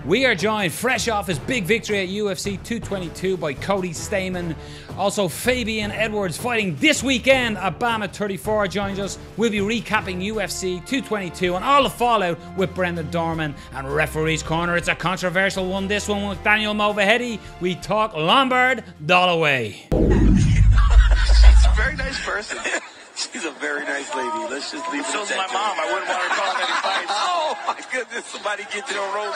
We are joined fresh off his big victory at UFC 222 by Cody Stamann. Also, Fabian Edwards fighting this weekend at BAMMA 34 joins us. We'll be recapping UFC 222 and all the fallout with Brendan Dorman. And Referee's Corner, it's a controversial one. This one with Daniel Movahedi. We talk Lombard Holloway. She's a very nice person. She's a very nice lady. Let's just leave it at that. So's my mom. I wouldn't want her calling any fights. Oh my goodness, somebody get to the road.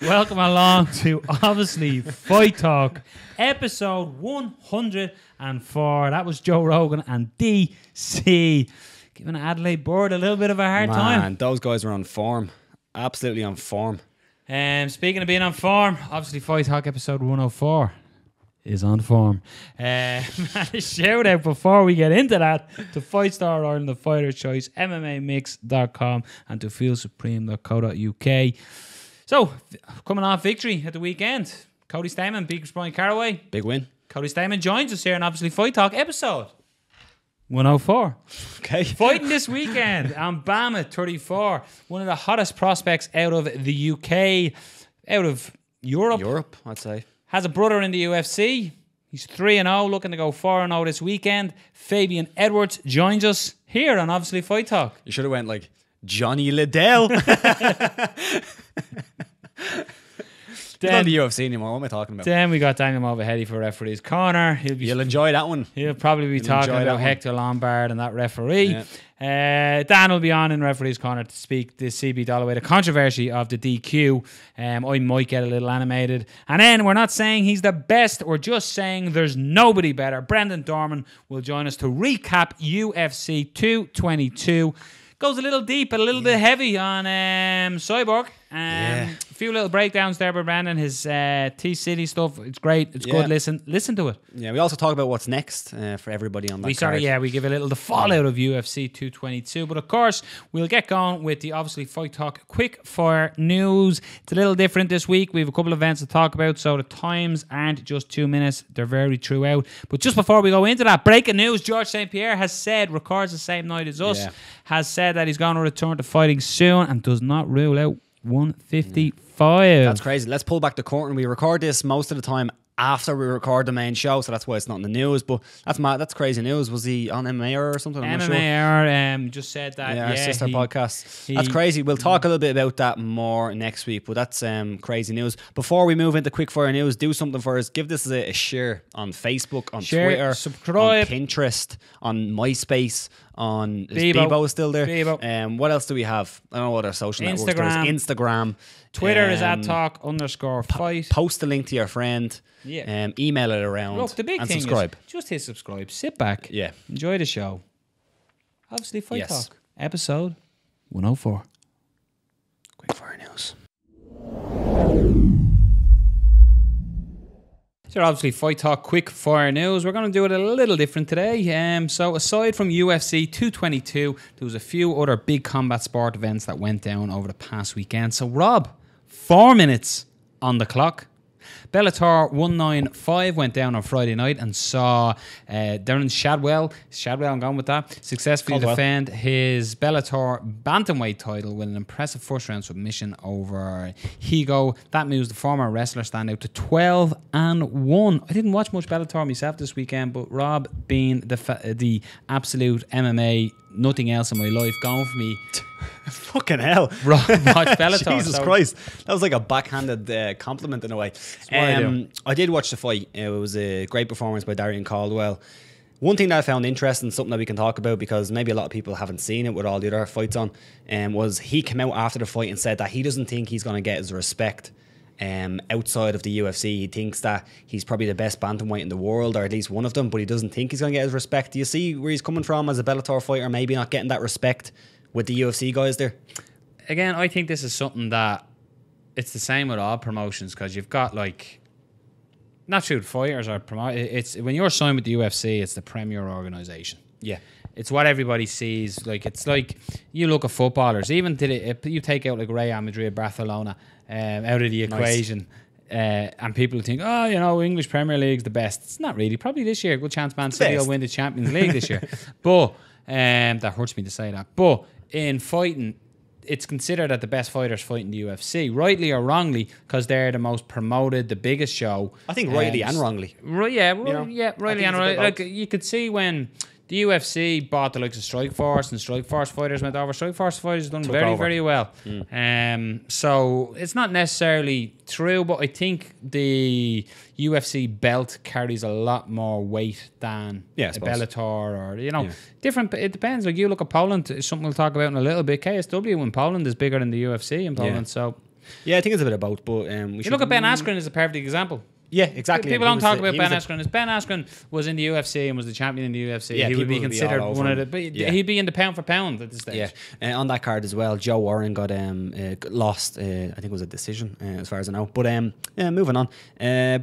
Welcome along to Obviously Fight Talk, episode 104. That was Joe Rogan and DC giving Adelaide Bird a little bit of a hard time. Man, those guys are on form. Absolutely on form. Speaking of being on form, Obviously Fight Talk episode 104 is on form. A shout out before we get into that to Fight Star Ireland, the Fighter's Choice, MMAmix.com and to feelsupreme.co.uk. So, coming off victory at the weekend, Cody Stamann beat Bryan Caraway. Big win. Cody Stamann joins us here on Obviously Fight Talk episode 104. Okay. Fighting this weekend on BAMMA 34, one of the hottest prospects out of the UK, out of Europe, I'd say. Has a brother in the UFC. He's 3-0, looking to go 4-0 this weekend. Fabian Edwards joins us here on Obviously Fight Talk. You should have went like Johnny Liddell. He's not in the UFC anymore. What am I talking about? Then we got Daniel Movahedi for Referee's Corner. You'll enjoy that one. He'll probably be talking about Hector Lombard and that referee. Yeah. Dan will be on in Referee's Corner to speak this CB Holloway, the controversy of the DQ. I might get a little animated. And then we're not saying he's the best. We're just saying there's nobody better. Brendan Dorman will join us to recap UFC 222. Goes a little deep, a little bit heavy on Cyborg. A few little breakdowns there by Brandon. His T-City stuff, it's great. It's good. Listen to it. Yeah, we also talk about what's next for everybody on that card. We give a little the fallout of UFC 222. But of course, we'll get going with the Obviously Fight Talk quick fire news. It's a little different this week. We have a couple of events to talk about, so the times aren't just 2 minutes. They're very throughout. But just before we go into that, breaking news, George St. Pierre has said, records the same night as us, has said that he's going to return to fighting soon and does not rule out 155. That's crazy. Let's pull back the curtain. We record this most of the time after we record the main show, so that's why it's not in the news. But that's mad. That's crazy news. Was he on MMA or something? I'm not sure. Just said that. Yeah, our sister podcast. That's crazy. We'll talk a little bit about that more next week. But that's crazy news. Before we move into quickfire news, do something for us. Give this a share on Facebook, on Twitter, subscribe, on Pinterest, on MySpace. On Bebo is still there. Bebo. What else do we have? I don't know what our social networks there is. Instagram. Twitter is @talk_fight. Post the link to your friend. Yeah. Email it around. Look, the big and thing subscribe. is just hit subscribe. Sit back. Yeah. Enjoy the show. Obviously Fight Talk. Episode 104. Quickfire news. So obviously Fight Talk quick fire news. We're going to do it a little different today. So aside from UFC 222, there was a few other big combat sport events that went down over the past weekend. So Rob, 4 minutes on the clock. Bellator 195 went down on Friday night and saw Darren Shadwell, I'm going with that, successfully defend his Bellator bantamweight title with an impressive first round submission over Higo. That moves the former wrestler standout to 12-1. I didn't watch much Bellator myself this weekend, but Rob, being the absolute MMA, nothing else in my life, going for me. Fucking hell. Watch Bellator. Jesus Christ. That was like a backhanded compliment in a way. I did watch the fight. It was a great performance by Darian Caldwell. One thing that I found interesting, something that we can talk about because maybe a lot of people haven't seen it with all the other fights on, was he came out after the fight and said that he doesn't think he's going to get his respect outside of the UFC. He thinks that he's probably the best bantamweight in the world, or at least one of them, but he doesn't think he's going to get his respect. Do you see where he's coming from as a Bellator fighter, maybe not getting that respect with the UFC guys there? Again, I think this is something that it's the same with all promotions because you've got like, not true fighters are it's when you're signed with the UFC, it's the premier organization. Yeah. It's what everybody sees. Like it's like you look at footballers, even if you take out like Real Madrid, Barcelona out of the equation, and people think, oh, you know, English Premier League's the best. It's not really. Probably this year, good chance Man City will win the Champions League this year. But that hurts me to say that. But in fighting, it's considered that the best fighters fight in the UFC, rightly or wrongly, because they're the most promoted, the biggest show. I think rightly and wrongly. Rightly and wrongly. Like, you could see when the UFC bought the likes of Strikeforce, and Strikeforce fighters went over. Strikeforce fighters done very well. So it's not necessarily true, but I think the UFC belt carries a lot more weight than a Bellator or different. It depends. Like, you look at Poland, it's something we'll talk about in a little bit. KSW in Poland is bigger than the UFC in Poland. So yeah, I think it's a bit of both. But you look at Ben Askren as a perfect example. Yeah, exactly. People don't talk about Ben Askren. As Ben Askren was in the UFC and was the champion in the UFC, he would be considered one of the. But he'd be in the pound for pound at this stage. Yeah, on that card as well, Joe Warren got lost. I think it was a decision, as far as I know. But moving on.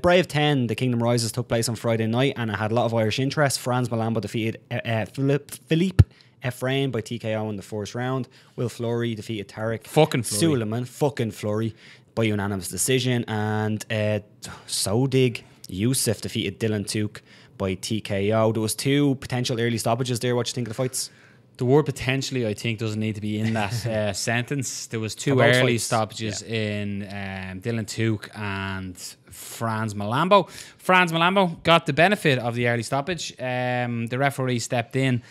Brave 10, the Kingdom Rises took place on Friday night, and it had a lot of Irish interest. Franz Malambo defeated Philippe Ephraim by TKO in the first round. Will Fleury defeated Tarek Suleiman Fleury by unanimous decision, and Sodig Youssef defeated Dylan Tuke by TKO. There was 2 potential early stoppages there. What do you think of the fights? The word potentially, I think, doesn't need to be in that sentence. There was 2 early stoppages in Dylan Tuke and Franz Malambo. Franz Malambo got the benefit of the early stoppage. The referee stepped in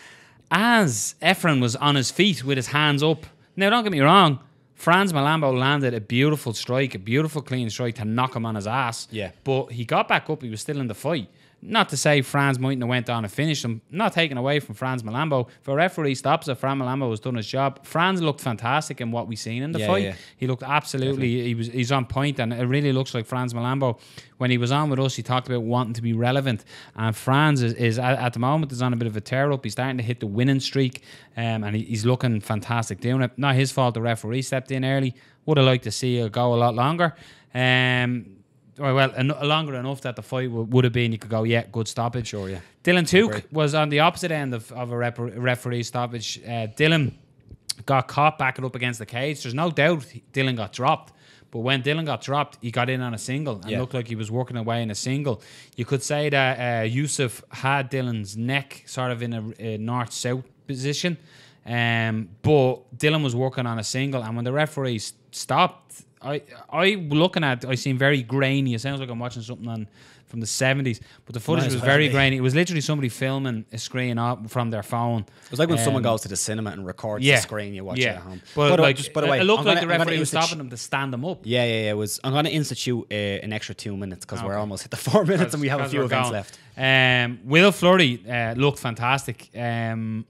as Ephraim was on his feet with his hands up. Now, don't get me wrong, Franz Malambo landed a beautiful strike, a beautiful clean strike to knock him on his ass. Yeah. But he got back up. He was still in the fight. Not to say Franz mightn't have went on and finished him. Not taken away from Franz Malambo. If a referee stops it, Franz Malambo has done his job. Franz looked fantastic in what we seen in the fight. Yeah. He looked absolutely. He's on point, and it really looks like Franz Malambo. When he was on with us, he talked about wanting to be relevant, and Franz is at the moment is on a bit of a tear up. He's starting to hit the winning streak, and he's looking fantastic doing it. Not his fault. The referee stepped in early. Would have liked to see it go a lot longer. Longer enough that the fight would have been, you could go, yeah, good stoppage. Sure, yeah. Dylan Tuke was on the opposite end of a referee stoppage. Dylan got caught backing up against the cage. There's no doubt Dylan got dropped. But when Dylan got dropped, he got in on a single and looked like he was working away in a single. You could say that Youssef had Dylan's neck sort of in a north-south position. But Dylan was working on a single, and when the referee stopped, I seem very grainy. It sounds like I'm watching something from the 70s, but the footage was very grainy. It was literally somebody filming a screen up from their phone. It was like when someone goes to the cinema and records the screen, you watch it at home. But by the way, it looked like the referee was stopping them to stand them up. Yeah. It was. I'm going to institute an extra 2 minutes because we're almost hit the 4 minutes and we have a few events left. Will Fleury looked fantastic. They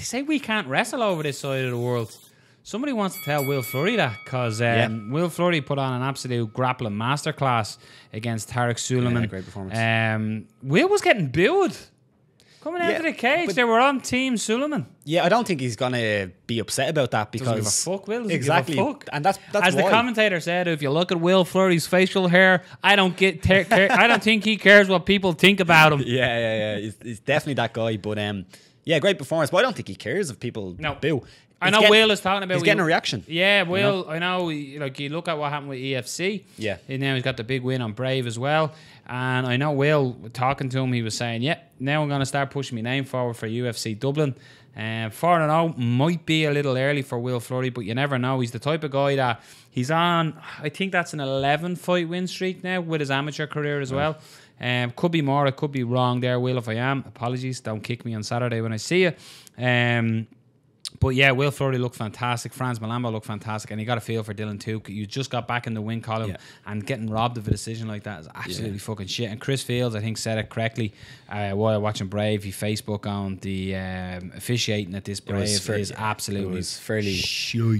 say we can't wrestle over this side of the world. Somebody wants to tell Will Fleury that, because Will Fleury put on an absolute grappling masterclass against Tarek Suleiman. Yeah, great performance. Will was getting booed coming out of the cage. They were on Team Suleiman. Yeah, I don't think he's going to be upset about that because... Doesn't give a fuck, Will. Exactly. Give a fuck. And that's as the commentator said, if you look at Will Fleury's facial hair, I don't think he cares what people think about him. Yeah. He's definitely that guy. But yeah, great performance. But I don't think he cares if people boo. I know Will is talking about... He's getting a reaction. Yeah, Will, I know. Like, you look at what happened with EFC. Yeah. And now he's got the big win on Brave as well. And I know Will, talking to him, he was saying, now I'm going to start pushing my name forward for UFC Dublin. 4-0 might be a little early for Will Fleury, but you never know. He's the type of guy that he's on, I think that's an 11-fight win streak now with his amateur career as well. Could be more, I could be wrong there, Will, if I am. Apologies, don't kick me on Saturday when I see you. But yeah, Will Fleury looked fantastic. Franz Malambo looked fantastic, and you got a feel for Dylan Tuke. You just got back in the win column, and getting robbed of a decision like that is absolutely fucking shit. And Chris Fields, I think, said it correctly while watching Brave. He Facebook on the officiating at this Brave is absolutely fairly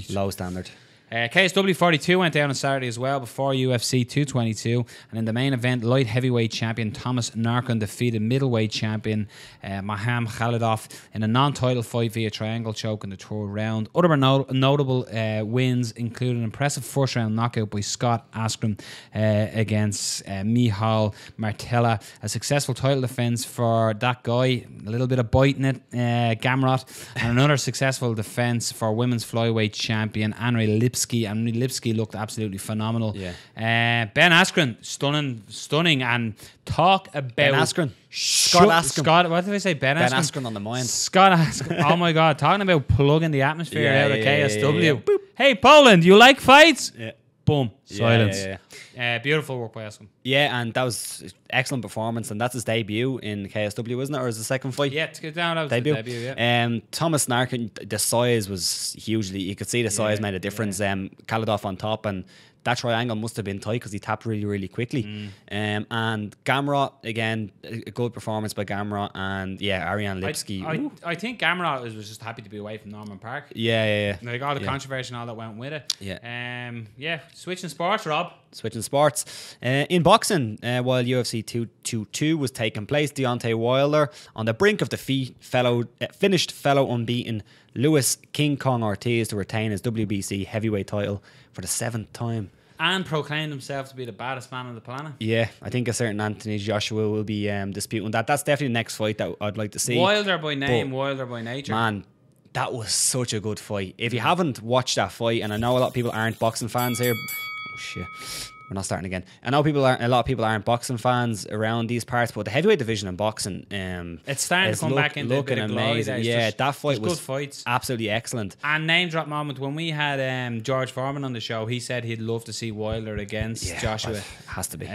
low standard. KSW 42 went down on Saturday as well before UFC 222, and in the main event, light heavyweight champion Thomas Narkon defeated middleweight champion Maham Khalidov in a non-title fight via triangle choke in the third round. Other notable wins include an impressive first round knockout by Scott Askren against Michal Martella, a successful title defense for that guy, a little bit of bite in it, Gamrot, and another successful defense for women's flyweight champion Anne Lipsky Lipski, and Lipski looked absolutely phenomenal. Yeah. Ben Askren, stunning, and talk about Ben Askren. Scott Askren. Scott, what did I say? Ben Askren on the mind. Scott Askren. Oh my God, talking about plugging the atmosphere out of KSW. Yeah. Boop. Hey Poland, you like fights? Yeah. Boom, silence. Yeah. Beautiful work by Askren. Yeah, and that was excellent performance, and that's his debut in KSW, isn't it, or is the second fight? Yeah, to get down, that was the debut. Yeah. Thomas Narkin, the size was hugely. You could see the size made a difference. Kaladov on top, and that triangle must have been tight because he tapped really, really quickly. And Gamrot, again, a good performance by Gamrot, and Ariane Lipski. I think Gamrot was just happy to be away from Norman Park. Yeah. Like all the controversy and all that went with it. Yeah. Switching sports, Rob. Switching sports. In boxing, while UFC 222 was taking place, Deontay Wilder, on the brink of defeat, finished fellow unbeaten Luis King Kong Ortiz to retain his WBC heavyweight title for the 7th time. And proclaimed himself to be the baddest man on the planet. Yeah, I think a certain Anthony Joshua will be disputing that. That's definitely the next fight that I'd like to see. Wilder by name, Wilder by nature. Man, that was such a good fight. If you haven't watched that fight, and I know a lot of people aren't boxing fans here. Oh shit. We're not starting again. I know a lot of people aren't boxing fans around these parts, but the heavyweight division in boxing, it's starting to come back into looking amazing. Yeah, that fight was good fights. Absolutely excellent. And name drop moment when we had George Foreman on the show, he said he'd love to see Wilder against Joshua. It has to be.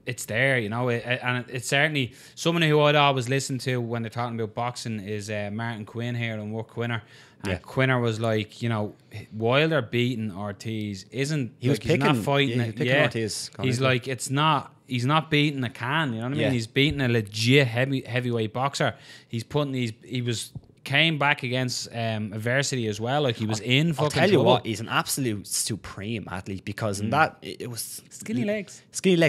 It's there, you know, and it's certainly someone who I'd always listen to when they're talking about boxing is Martin Quinn here and Work Quinner. And Quinner was like, you know, Wilder beating Ortiz isn't. He was like, he's not fighting. He was picking Ortiz. He's like, it's not. He's not beating a can. You know what I mean? He's beating a legit heavyweight boxer. He's putting these. Came back against adversity as well. Like he was in fucking I'll tell you trouble. what, he's an absolute supreme athlete because in that it was skinny legs,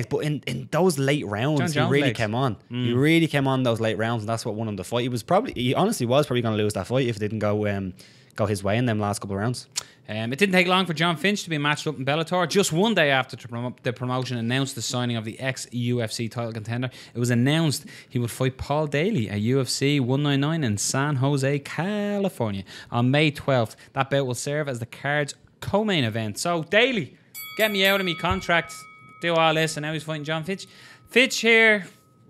but in those late rounds he really came on. He really came on those late rounds, and that's what won him the fight. He honestly was probably going to lose that fight if it didn't go his way in them last couple of rounds. It didn't take long for John Finch to be matched up in Bellator. Just one day after the promotion announced the signing of the ex-UFC title contender, it was announced he would fight Paul Daly at UFC 199 in San Jose, California on May 12th. That bout will serve as the card's co-main event. So, Daly, get me out of me contract, do all this, and now he's fighting John Finch. Finch here,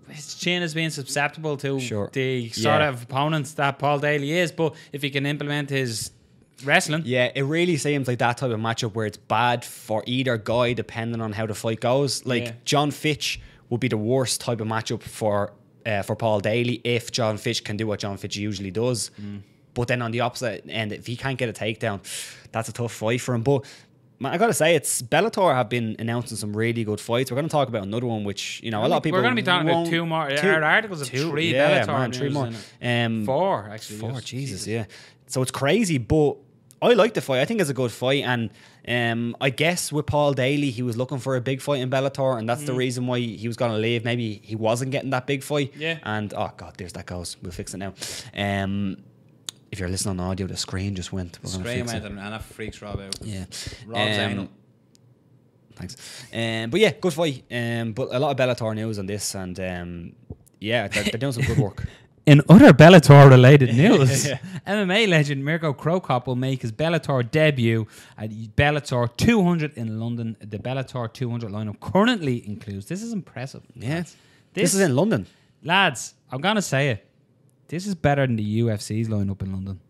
his chin is being susceptible to the sort of opponents that Paul Daly is, but if he can implement his wrestling. Yeah, it really seems like that type of matchup where it's bad for either guy depending on how the fight goes. Like John Fitch would be the worst type of matchup for Paul Daly if John Fitch can do what John Fitch usually does. But then on the opposite end, if he can't get a takedown, that's a tough fight for him. But man, I gotta say, Bellator have been announcing some really good fights. We're going to talk about another one, which a lot of people. We're going to be talking about two more. Our articles of three Bellator. 3 more. Four actually. 4, Jesus, yeah. So it's crazy, but I like the fight. I think it's a good fight, and I guess with Paul Daly, he was looking for a big fight in Bellator, and that's the reason why he was going to leave. Maybe he wasn't getting that big fight. Yeah. And oh god, there's that goes. We'll fix it now. If you're listening on audio, the screen just went. The screen went, and that freaks Rob out. Yeah. Rob's out. Thanks. But yeah, good fight. But a lot of Bellator news on this, and they're doing some good work. In other Bellator-related news, MMA legend Mirko Cro Cop will make his Bellator debut at Bellator 200 in London. The Bellator 200 lineup currently includes... This is impressive. Yeah. This is in London. Lads, I'm going to say it. This is better than the UFC's lineup in London.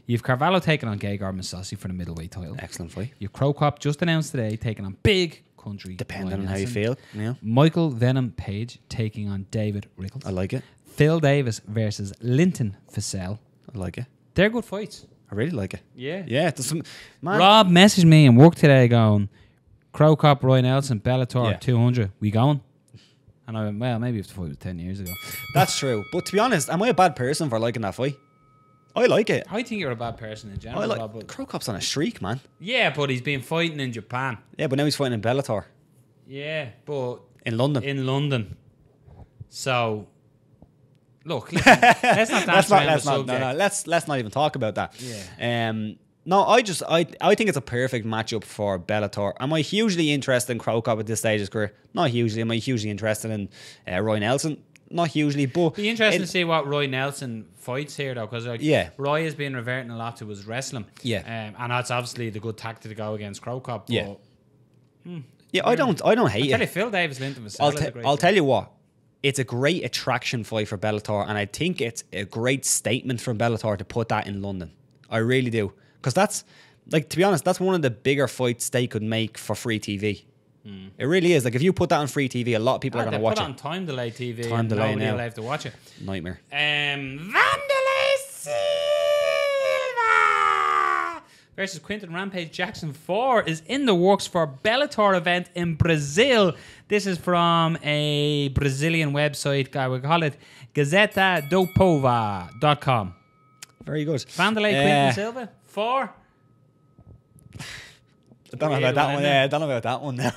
You've Carvalho taking on Gegard Mousasi for the middleweight title. Excellent fight. You've Cro Cop just announced today taking on big country. Depending on how you feel. Yeah. Michael Venom Page taking on David Rickles. I like it. Phil Davis versus Linton Fissell. I like it. They're good fights. I really like it. Yeah. Yeah. Man. Rob messaged me in work today going, Cro Cop, Roy Nelson, Bellator 200. We going? And I went, well, maybe if the fight was 10 years ago. That's true. But to be honest, am I a bad person for liking that fight? I like it. I think you're a bad person in general. Rob, Cro Cop's on a streak, man. Yeah, but he's been fighting in Japan. Yeah, but now he's fighting in Bellator. Yeah, but... In London. In London. So... Look, listen, let's not dance around the subject. No, let's not even talk about that. Yeah. No, I think it's a perfect matchup for Bellator. Am I hugely interested in Cro Cop at this stage of his career? Not hugely. Am I hugely interested in Roy Nelson? not hugely, but be interesting to see what Roy Nelson fights here, though, because Roy has been reverting a lot to his wrestling. Yeah, and that's obviously the good tactic to go against Crow Cop. Yeah, I don't hate it. Phil Davis Linton was I'll tell you what. It's a great attraction fight for Bellator, and I think it's a great statement from Bellator to put that in London. I really do, because that's, like, to be honest, that's one of the bigger fights they could make for free TV. It really is. Like, if you put that on free TV, a lot of people are going to watch it. Put it on time delay TV. Time delay nobody now. will have to watch it. Nightmare. Vanderlei Silva versus Quinton Rampage Jackson 4 is in the works for a Bellator event in Brazil. This is from a Brazilian website. We call it GazetaDoPova.com. Very good. Vanderlei Quinton Silva 4. I don't know about that one. Yeah, I don't know about that one now.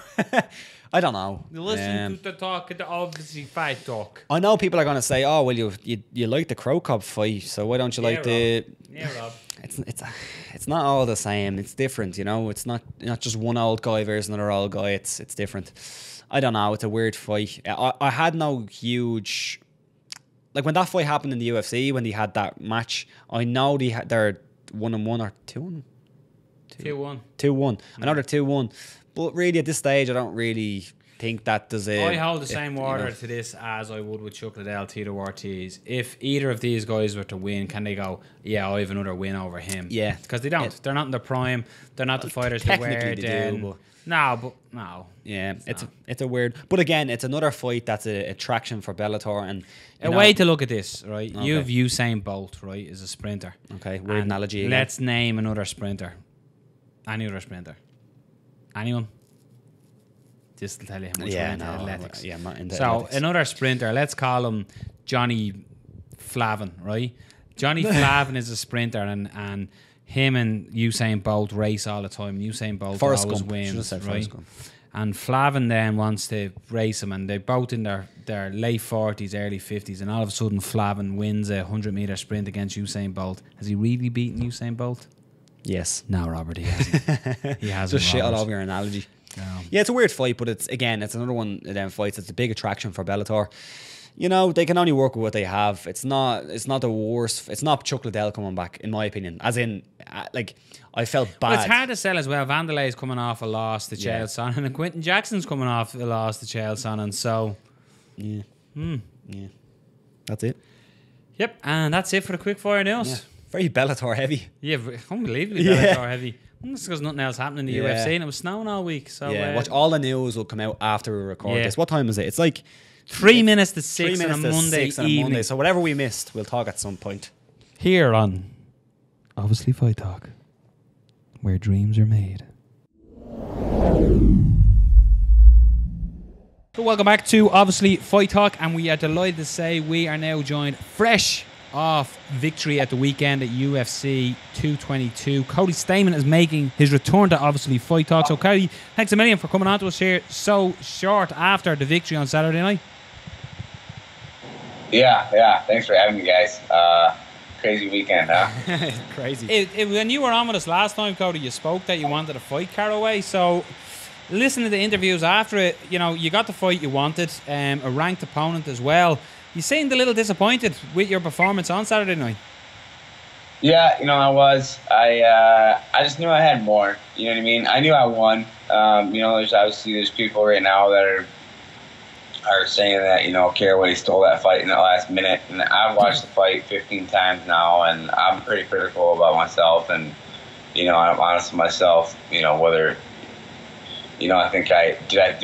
I don't know. Listen to the talk, the obviously fight talk. I know people are going to say, "Oh, well, you like the Crow Cop fight, so why don't you like the?" Yeah, Rob. It's not all the same. It's different, you know. It's not just one old guy versus another old guy. It's different. I don't know. It's a weird fight. I had no huge, like, when that fight happened in the UFC, when they had that match. I know they're 1-1 or 2-1. 2-1. 2-1. I know they're 2-1. But really, at this stage, I don't really think that there's a... I hold the same water to this as I would with Chuck Liddell, Tito Ortiz. If either of these guys were to win, can they go, yeah, I have another win over him? Yeah. Because they don't. They're not in their prime. They're not the fighters they were technically they do, No. Yeah, it's a weird... But again, it's another fight that's an attraction for Bellator. And a way to look at this, right? Okay. You have Usain Bolt, right, as a sprinter. Okay, weird analogy again. Let's name another sprinter. Any other sprinter. Anyone? Just to tell you how much we're into athletics. Yeah, I'm not into athletics. Another sprinter, let's call him Johnny Flavin, right? Johnny Flavin is a sprinter, and him and Usain Bolt race all the time. Usain Bolt always wins, right? And Flavin then wants to race him, and they're both in their late 40s, early 50s, and all of a sudden Flavin wins a 100-meter sprint against Usain Bolt. Has he really beaten Usain Bolt? Yes. No, Robert, he hasn't. He hasn't. Just shit all over your analogy. No. Yeah, it's a weird fight, but it's another one of them fights. It's a big attraction for Bellator. You know, they can only work with what they have. It's not the worst. It's not Chuck Liddell coming back, in my opinion. As in, like, I felt bad. Well, it's hard to sell as well. Vanderlei's coming off a loss to Chael Sonnen, and Quinton Jackson's coming off a loss to Chael Sonnen. So, yeah, that's it. Yep, and that's it for the quick fire news. Yeah. Very Bellator heavy. Yeah, unbelievably Bellator heavy. That's because nothing else happened in the UFC, and it was snowing all week. So watch, all the news will come out after we record this. What time is it? It's like 3 minutes to 6 on a Monday evening. So whatever we missed, we'll talk at some point. Here on Obviously Fight Talk, where dreams are made. So welcome back to Obviously Fight Talk, and we are delighted to say we are now joined fresh off victory at the weekend at UFC 222. Cody Stamann is making his return to Obviously Fight Talk. So Cody, thanks a million for coming on to us here so short after the victory on Saturday night. Yeah. Thanks for having me, guys. Crazy weekend, huh? Crazy. When you were on with us last time, Cody, you spoke that you wanted to fight Caraway. So listening to the interviews after it, you know, you got the fight you wanted, a ranked opponent as well. You seemed a little disappointed with your performance on Saturday night. Yeah, you know, I was. I just knew I had more. You know what I mean? I knew I won. You know, there's people right now that are saying that, you know, Caraway stole that fight in the last minute. And I've watched the fight 15 times now, and I'm pretty critical about myself. And, you know, I'm honest with myself, you know, whether... You know, I think I got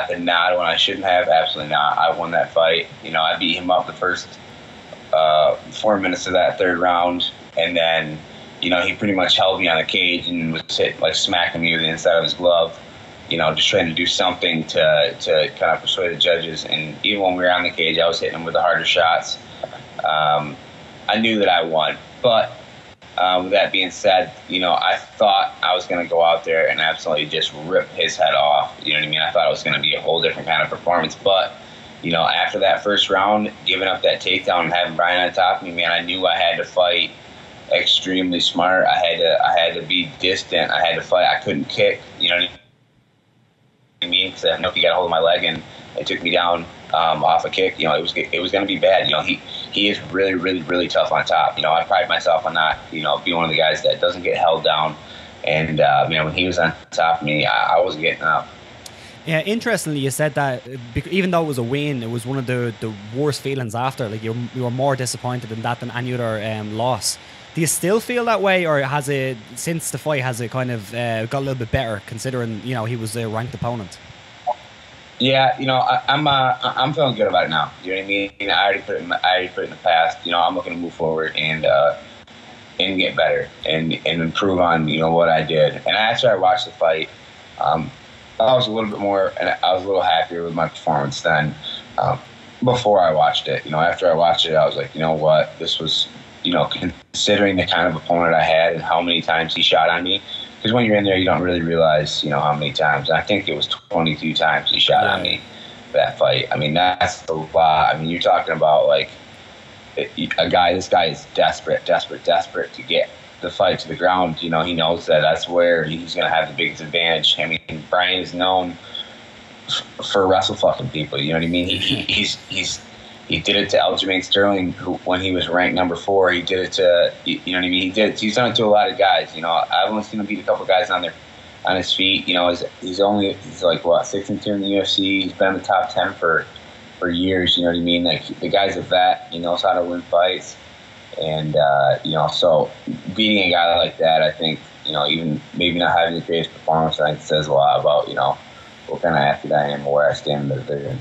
the nod when I shouldn't have? Absolutely not. I won that fight. You know, I beat him up the first 4 minutes of that third round, and then, you know, he pretty much held me on the cage and was smacking me with the inside of his glove. You know, just trying to do something to kind of persuade the judges. And even when we were on the cage, I was hitting him with the harder shots. I knew that I won, but. With that being said, you know, I thought I was going to go out there and absolutely just rip his head off. You know what I mean? I thought it was going to be a whole different kind of performance. But, you know, after that first round, giving up that takedown and having Brian on top of me, man, I knew I had to fight extremely smart. I had to be distant. I had to fight. I couldn't kick. You know what I mean? Because I know if he got a hold of my leg and It took me down off a kick. You know, it was going to be bad. You know, he is really, really, really tough on top. You know, I pride myself on not, you know, being one of the guys that doesn't get held down. And, you know, when he was on top of me, I wasn't getting up. Yeah, interestingly, you said that even though it was a win, it was one of the worst feelings after. Like, you were more disappointed in that than any other loss. Do you still feel that way, or has it, since the fight, has it kind of got a little bit better, considering, you know, he was a ranked opponent? Yeah, you know, I'm feeling good about it now. You know what I mean? I already put it in the past. You know, I'm looking to move forward and get better and improve on, you know, what I did. And after I watched the fight, I was a little bit more, and I was a little happier with my performance than before I watched it. You know, after I watched it, I was like, you know what, this was, you know, considering the kind of opponent I had and how many times he shot on me. Because when you're in there, you don't really realize, you know, how many times. I think it was 22 times he shot on me for that fight. I mean, that's a lot. I mean, you're talking about, like, this guy is desperate to get the fight to the ground. You know, he knows that that's where he's going to have the biggest advantage. I mean, Brian is known for wrestle fucking people. You know what I mean? He did it to Aljamain Sterling, who, when he was ranked number 4. He did it to, you know what I mean? He's done it to a lot of guys. You know, I've only seen him beat a couple guys on his feet. You know, he's like, what, 6-2 in the UFC. He's been in the top 10 for years. You know what I mean? Like, the guy's a vet. He knows how to win fights. And, you know, so beating a guy like that, I think, you know, even maybe not having the greatest performance, I think says a lot about, you know, what kind of athlete I am or where I stand in the division.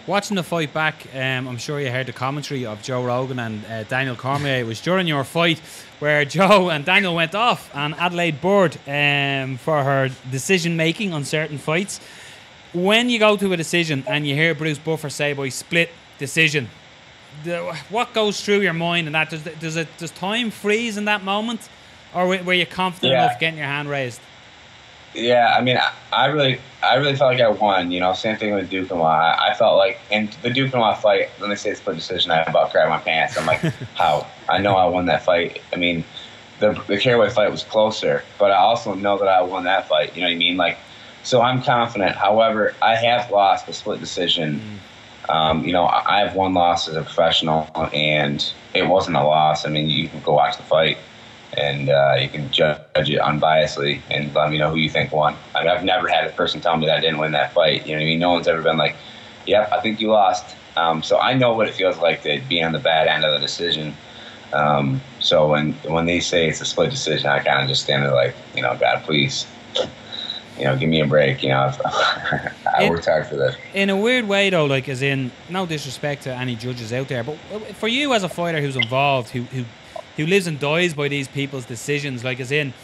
Watching the fight back, I'm sure you heard the commentary of Joe Rogan and Daniel Cormier. It was during your fight where Joe and Daniel went off on Adelaide Bird for her decision-making on certain fights. When you go to a decision and you hear Bruce Buffer say by split decision, what goes through your mind? And that does time freeze in that moment, or were you confident enough getting your hand raised? Yeah, I mean, I really felt like I won. You know, same thing with Duke and Law. I felt like in the Duke and Law fight, when they say split decision, I about grabbed my pants. I'm like, how? I know I won that fight. I mean, the Caraway fight was closer, but I also know that I won that fight. You know what I mean? Like, so I'm confident. However, I have lost a split decision. You know, I have one loss as a professional, and it wasn't a loss. I mean, you can go watch the fight, and you can judge it unbiasedly and let me know who you think won. I mean, I've never had a person tell me that I didn't win that fight. You know what I mean? No one's ever been like, yep, I think you lost. So I know what it feels like to be on the bad end of the decision. So when they say it's a split decision, I kind of just stand there like, you know, God, please, you know, give me a break. You know, I worked hard for this. In a weird way, though, like, as in, no disrespect to any judges out there, but for you as a fighter who's involved, who lives and dies by these people's decisions, like, as in,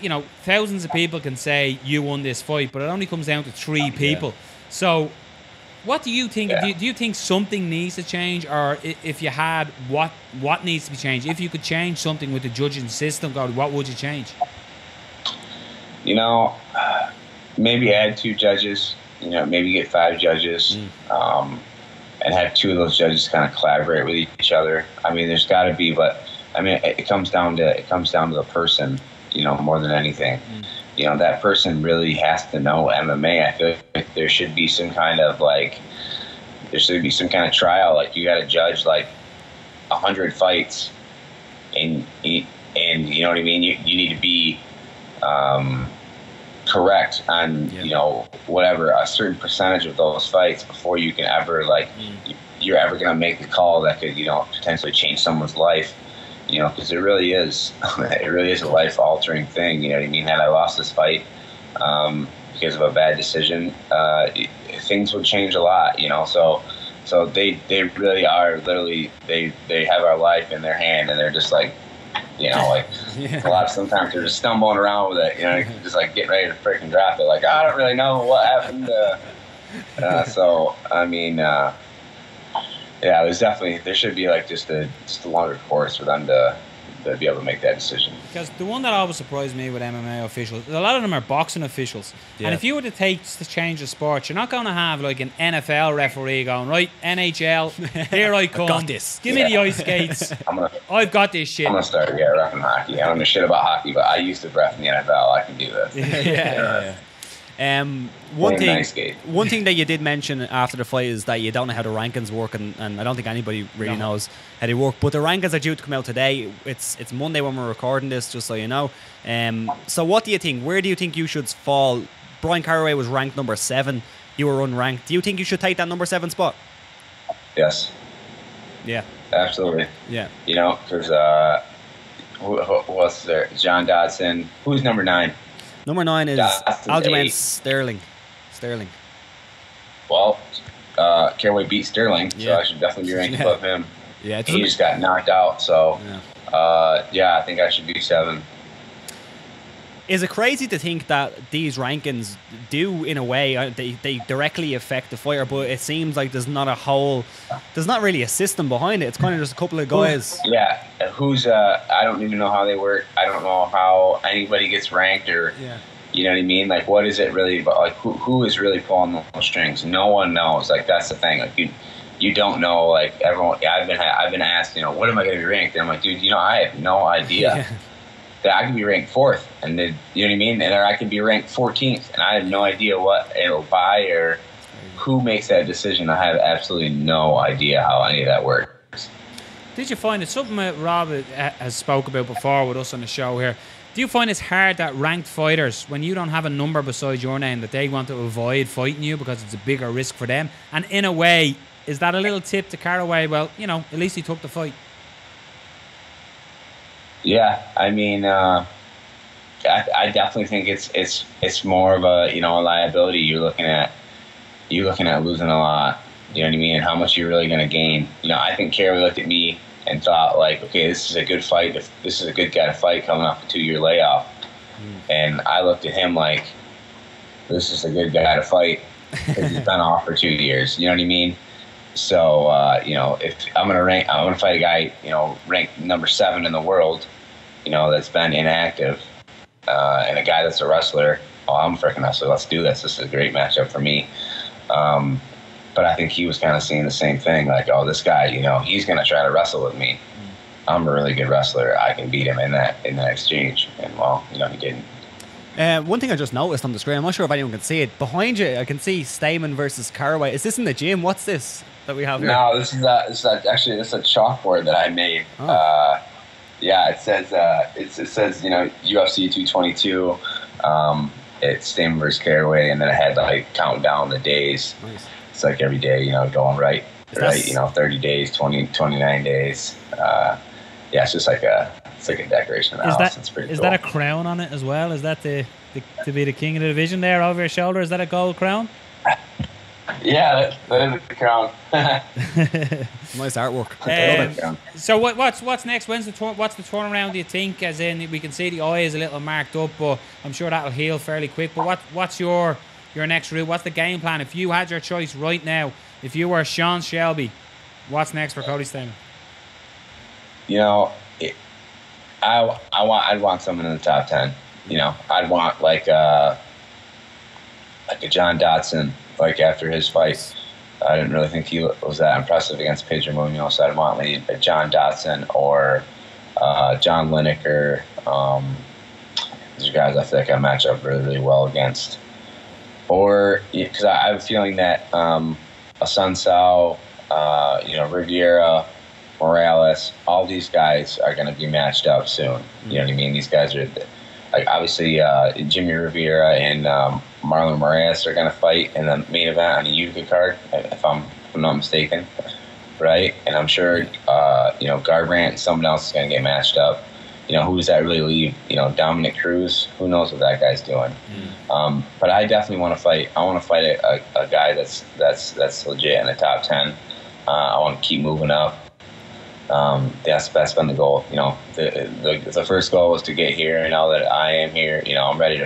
you know, thousands of people can say you won this fight, but it only comes down to 3 people. Yeah. So what do you think? Yeah. Do you think something needs to change, or if you had, what needs to be changed? If you could change something with the judging system, what would you change? You know, maybe add 2 judges, you know, maybe get 5 judges, and have 2 of those judges kind of collaborate with each other. I mean, there's got to be, but I mean, it comes down to the person, you know, more than anything. You know, that person really has to know MMA. I feel like there should be some kind of trial. Like, you got to judge like 100 fights, and you know what I mean. You need to be correct on you know, whatever, a certain percentage of those fights before you can ever you're ever gonna make a call that could, you know, potentially change someone's life. You know, because it really is a life-altering thing. You know what I mean? Had I lost this fight because of a bad decision, things would change a lot. You know, so they really are literally they have our life in their hand, and they're just like, you know, like sometimes they're just stumbling around with it. You know, just like getting ready to freaking drop it. Like, I don't really know what happened. So I mean. Yeah, there should be like just a longer course for them to be able to make that decision. Because the one that always surprised me with MMA officials, a lot of them are boxing officials. Yeah. And if you were to change the sport, you're not going to have like an NFL referee going, right, NHL, here I come. Got this. Give me the ice skates. I've got this shit. I'm going to start refing hockey. I don't know shit about hockey, but I used to ref in the NFL. I can do this. Yeah. One thing that you did mention after the fight is that you don't know how the rankings work, and I don't think anybody really knows how they work. But the rankings are due to come out today. It's Monday when we're recording this, just so you know. So what do you think? Where do you think you should fall? Bryan Caraway was ranked number 7. You were unranked. Do you think you should take that number 7 spot? Yes. Yeah. Absolutely. Yeah. You know, because who else is there? John Dodson. Who's number 9? Number 9 is Aljamain Sterling. Well, Caraway beat Sterling, so I should definitely be ranked above him. Yeah, he just got knocked out, so I think I should be 7. Is it crazy to think that these rankings do, in a way, they directly affect the fighter, but it seems like there's not really a system behind it. It's kind of just a couple of guys. I don't even know how they work. I don't know how anybody gets ranked, or you know what I mean? Like, what is it really about? Like, who is really pulling those strings? No one knows. Like, that's the thing. Like, you don't know. Like, everyone. I've been asked, you know, what am I going to be ranked? And I'm like, dude, you know, I have no idea. Yeah. That I could be ranked 4th, and then, you know what I mean? And I could be ranked 14th, and I have no idea what it'll buy or who makes that decision. I have absolutely no idea how any of that works. Did you find it's something that Rob has spoke about before with us on the show here? Do you find it's hard that ranked fighters, when you don't have a number beside your name, that they want to avoid fighting you because it's a bigger risk for them? And in a way, is that a little tip to Caraway? Well, you know, at least he took the fight. Yeah, I mean, I definitely think it's more of a, you know, a liability. You're looking at losing a lot. You know what I mean? And how much you're really going to gain. You know, I think Caraway looked at me and thought, like, okay, this is a good fight. This is a good guy to fight coming off a 2-year layoff. And I looked at him like, this is a good guy to fight because he's been off for 2 years. You know what I mean? So, you know, if I'm going to fight a guy, you know, ranked number 7 in the world, you know, that's been inactive, and a guy that's a wrestler. Oh, I'm a freaking wrestler. Let's do this. This is a great matchup for me. But I think he was kind of seeing the same thing. Like, oh, this guy, you know, he's going to try to wrestle with me. I'm a really good wrestler. I can beat him in that exchange. And, well, you know, he didn't. One thing I just noticed on the screen, I'm not sure if anyone can see it. Behind you, I can see Stamann versus Caraway. Is this in the gym? What's this that we have here? No, this is actually a chalkboard that I made. Oh. Yeah, it says you know, UFC 222. It's Stamann versus Caraway, and then it had like counting down the days. Nice. It's like every day, you know, going right. You know, 30 days, 29 days. Yeah, it's just like a decoration of the house. It's pretty cool. Is that a crown on it as well? Is that to be the king of the division there over your shoulder? Is that a gold crown? Yeah, that is the crown. Nice artwork. So what's next? What's the turnaround, do you think? As in, we can see the eye is a little marked up, but I'm sure that'll heal fairly quick. But what's your next route? What's the game plan? If you had your choice right now, if you were Sean Shelby, what's next for Cody Stamann? You know, I'd want someone in the top 10. You know, I'd want like a John Dodson. Like, after his fight, I didn't really think he was that impressive against Pedro Munoz. So I'd want like a John Dodson or John Lineker. These are guys I feel like I match up really, really well against. Or, because I have a feeling that a Sun Sao, you know, Riviera, Morales, all these guys are going to be matched up soon. You know what I mean? These guys are, like, obviously Jimmy Rivera and Marlon Moraes are going to fight in the main event on the Utica card, if I'm not mistaken, right? And I'm sure, you know, Garbrandt and someone else is going to get matched up. You know, who does that really leave? You know, Dominic Cruz, who knows what that guy's doing? But I definitely want to fight. I want to fight a guy that's legit in the top 10. I want to keep moving up. That's been the goal. You know, the first goal was to get here, and now that I am here, you know, I'm ready to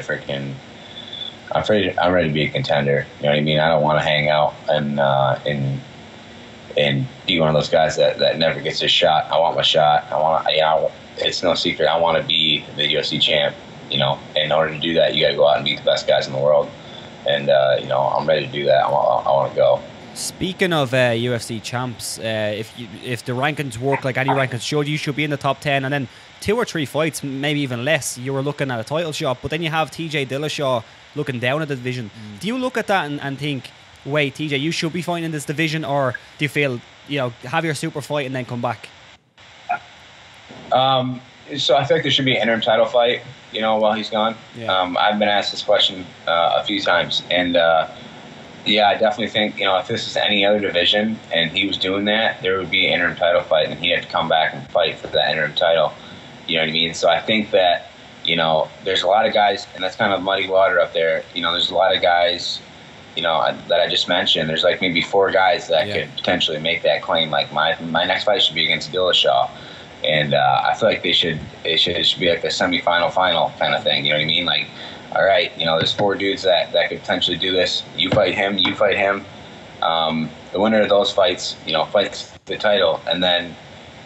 I'm ready to be a contender. You know what I mean? I don't want to hang out and be one of those guys that never gets his shot. I want my shot. It's no secret. I want to be the UFC champ. You know, in order to do that, you got to go out and beat the best guys in the world. And you know, I'm ready to do that. I want to go. Speaking of UFC champs, if the rankings work like any rankings should, you should be in the top 10, and then 2 or 3 fights, maybe even less, you were looking at a title shot. But then you have TJ Dillashaw looking down at the division. Do you look at that and think, wait, TJ, you should be fighting in this division, or do you feel, you know, have your super fight and then come back? So I feel like there should be an interim title fight, you know, while he's gone. Yeah. I've been asked this question a few times, and yeah, I definitely think, you know, if this is any other division and he was doing that, there would be an interim title fight, and he had to come back and fight for that interim title. You know what I mean? So I think that, you know, there's a lot of guys, and that's kind of muddy water up there. You know, there's a lot of guys, you know, that I just mentioned. There's like maybe 4 guys that could potentially make that claim. Like my next fight should be against Dillashaw. And I feel like it should be like a semifinal final kind of thing. You know what I mean? Like, all right, you know, there's 4 dudes that could potentially do this. You fight him, you fight him. The winner of those fights, you know, fights the title, and then,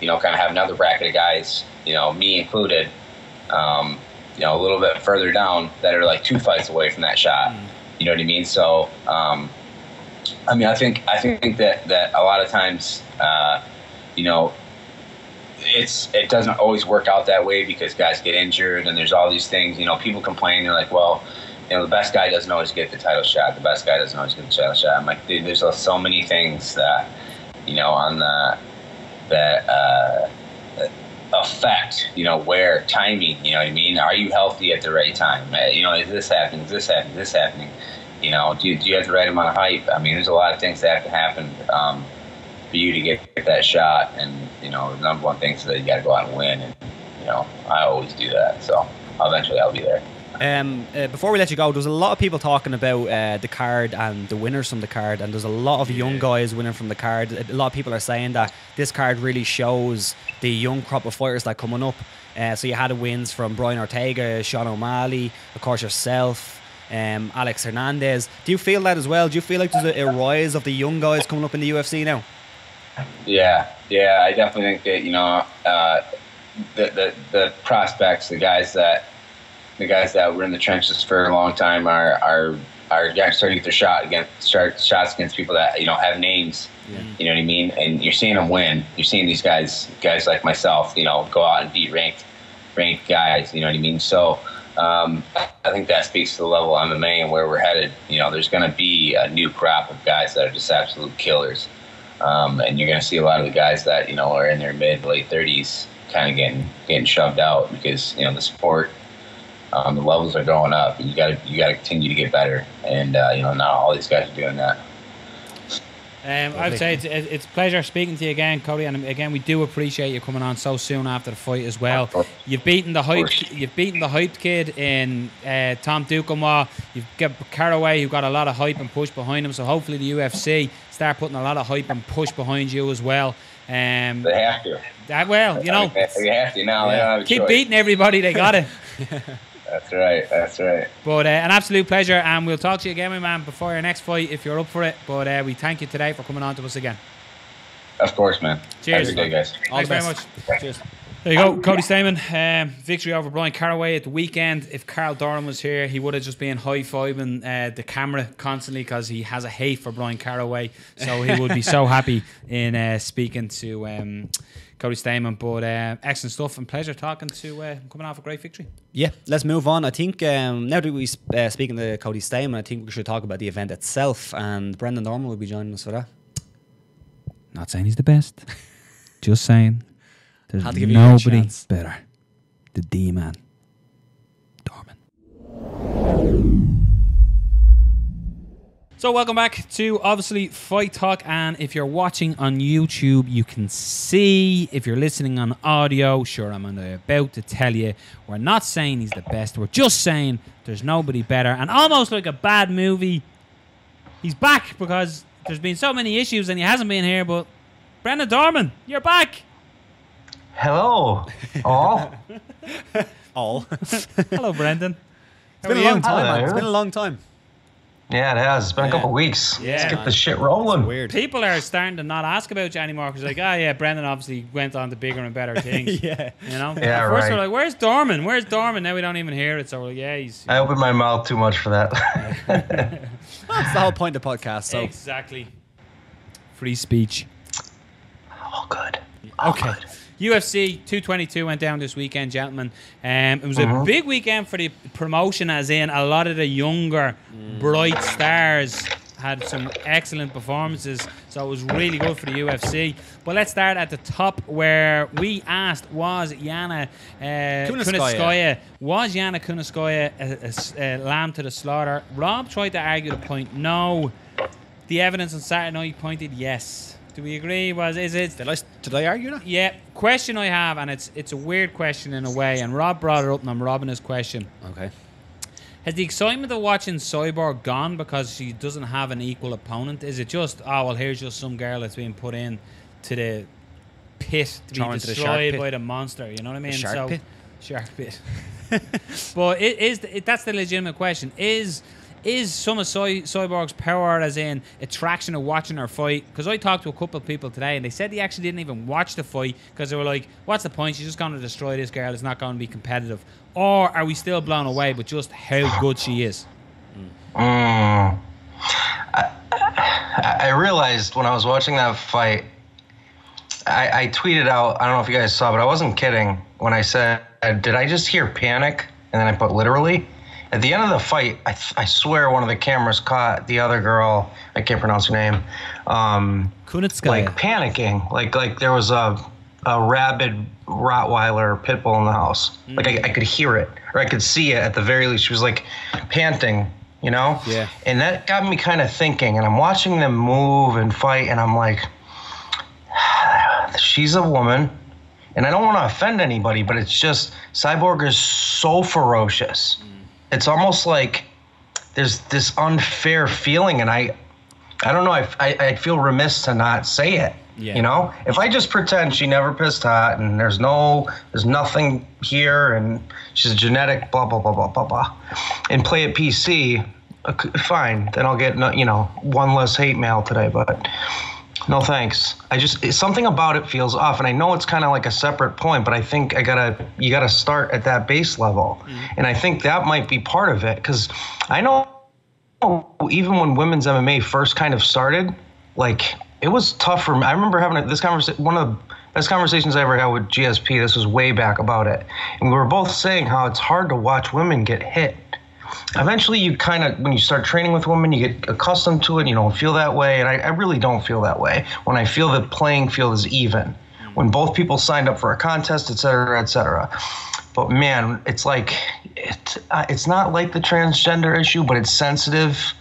you know, kind of have another bracket of guys, you know, me included, you know, a little bit further down that are like 2 fights away from that shot. You know what I mean? So, I mean, I think that a lot of times, you know, it doesn't always work out that way because guys get injured and there's all these things. You know, people complain. They're like, well, you know, the best guy doesn't always get the title shot. The best guy doesn't always get the title shot. I'm like, dude, there's so many things that, you know, on that affect, you know, where timing. You know what I mean? Are you healthy at the right time? You know, is this happening? Is this happening? Is this happening? You know, do you have the right amount of hype? I mean, there's a lot of things that have to happen for you to get that shot, and you know, the number one thing is that you got to go out and win, and you know, I always do that, so eventually I'll be there. Before we let you go, there's a lot of people talking about the card and the winners from the card, and there's a lot of young guys winning from the card. A lot of people are saying that this card really shows the young crop of fighters that are coming up. So you had wins from Brian Ortega, Sean O'Malley, of course yourself, Alex Hernandez. Do you feel that as well? Do you feel like there's a rise of the young guys coming up in the UFC now? Yeah, I definitely think that, you know, the prospects, the guys that were in the trenches for a long time are starting to get their shots against people that, you know, have names. You know what I mean? And you're seeing them win. You're seeing these guys like myself, you know, go out and beat ranked guys. You know what I mean? So I think that speaks to the level of MMA and where we're headed. You know, there's going to be a new crop of guys that are just absolute killers. And you're going to see a lot of the guys that, you know, are in their mid, late 30s kind of getting shoved out because, you know, the sport, the levels are going up, and you got to continue to get better. And, you know, not all these guys are doing that. I would say it's a pleasure speaking to you again, Cody. And again, we do appreciate you coming on so soon after the fight as well. You've beaten the hyped kid in Tom Duquesnoy. You've got Caraway, who got a lot of hype and push behind him. So hopefully the UFC start putting a lot of hype and push behind you as well. They have to. Well, you know, they have to now. They don't have a keep choice. beating everybody. They got it. That's right. But an absolute pleasure, and we'll talk to you again, my man, before your next fight if you're up for it. But we thank you today for coming on to us again. Of course, man. Cheers. Have a good day, guys. Thanks very much. Cheers. There you go, Cody Stamann. Victory over Bryan Caraway at the weekend. If Carl Doran was here, he would have just been high-fiving the camera constantly because he has a hate for Bryan Caraway. So he would be so happy in speaking to Cody Stamann. But excellent stuff, and pleasure talking to coming off a great victory. Yeah, let's move on. I think now that we're speaking to Cody Stamann, I think we should talk about the event itself, and Brendan Dorman will be joining us for that. Not saying he's the best, just saying there's nobody better. The D-man, Dorman. So welcome back to obviously Fight Talk, and if you're watching on YouTube, you can see. If you're listening on audio, sure, I'm about to tell you, we're not saying he's the best. We're just saying there's nobody better, and almost like a bad movie, he's back because there's been so many issues and he hasn't been here. But Brendan Dorman, you're back. Hello, all. All. Hello, Brendan. It's been a long time, man. It's been a long time. Yeah, it has. It's been a couple of weeks. Yeah, let's get the shit rolling. Weird. People are starting to not ask about you anymore because like, yeah, Brendan obviously went on to bigger and better things. Yeah. You know? Yeah, At first right. we're like, where's Dorman? Where's Dorman? Now we don't even hear it. So we're like, yeah, he's... I opened my mouth too much for that. That's the whole point of the podcast. So. Exactly. Free speech. All good. Okay. Good. UFC 222 went down this weekend, gentlemen. It was a big weekend for the promotion, as in a lot of the younger, bright stars had some excellent performances, so it was really good for the UFC. But let's start at the top, where we asked, was Yana Kunitskaya a lamb to the slaughter? Rob tried to argue the point no. The evidence on Saturday night pointed yes. Do we agree? Did I argue that? Yeah. Question I have, and it's a weird question in a way, and Rob brought it up, and I'm robbing his question. Okay. Has the excitement of watching Cyborg gone because she doesn't have an equal opponent? Is it just, oh, well, here's just some girl that's being put in to the pit to be destroyed by the monster, you know what I mean? Shark pit? Shark pit. But that's the legitimate question. Is some of Cyborg's power, as in attraction of watching her fight? Because I talked to a couple of people today, and they said they actually didn't even watch the fight because they were like, what's the point? She's just going to destroy this girl. It's not going to be competitive. Or are we still blown away with just how good she is? I realized when I was watching that fight, I tweeted out, I don't know if you guys saw, but I wasn't kidding when I said, did I just hear panic? And then I put literally. At the end of the fight, I swear one of the cameras caught the other girl, I can't pronounce her name, Kunitskaya. like panicking. Like there was a rabid Rottweiler pit bull in the house. Like I could hear it, or I could see it at the very least. She was like panting, you know? Yeah. And that got me kind of thinking, and I'm watching them move and fight, and I'm like, she's a woman. And I don't want to offend anybody, but it's just, Cyborg is so ferocious. It's almost like there's this unfair feeling, and I don't know, I feel remiss to not say it. Yeah. You know, if I just pretend she never pissed hot and there's nothing here and she's a genetic blah blah blah blah blah blah, and play it PC, fine. Then I'll get one less hate mail today. But no thanks. Something about it feels off, and I know it's kind of like a separate point, but I think you gotta start at that base level, and I think that might be part of it, because I know even when women's MMA first kind of started, like. It was tough for me. I remember having this conversation, one of the best conversations I ever had with GSP. This was way back about it. And we were both saying how it's hard to watch women get hit. Eventually, you kind of, when you start training with women, you get accustomed to it. You don't feel that way. And I really don't feel that way. When I feel the playing field is even. When both people signed up for a contest, et cetera, et cetera. But man, it's like, it's not like the transgender issue, but it's sensitive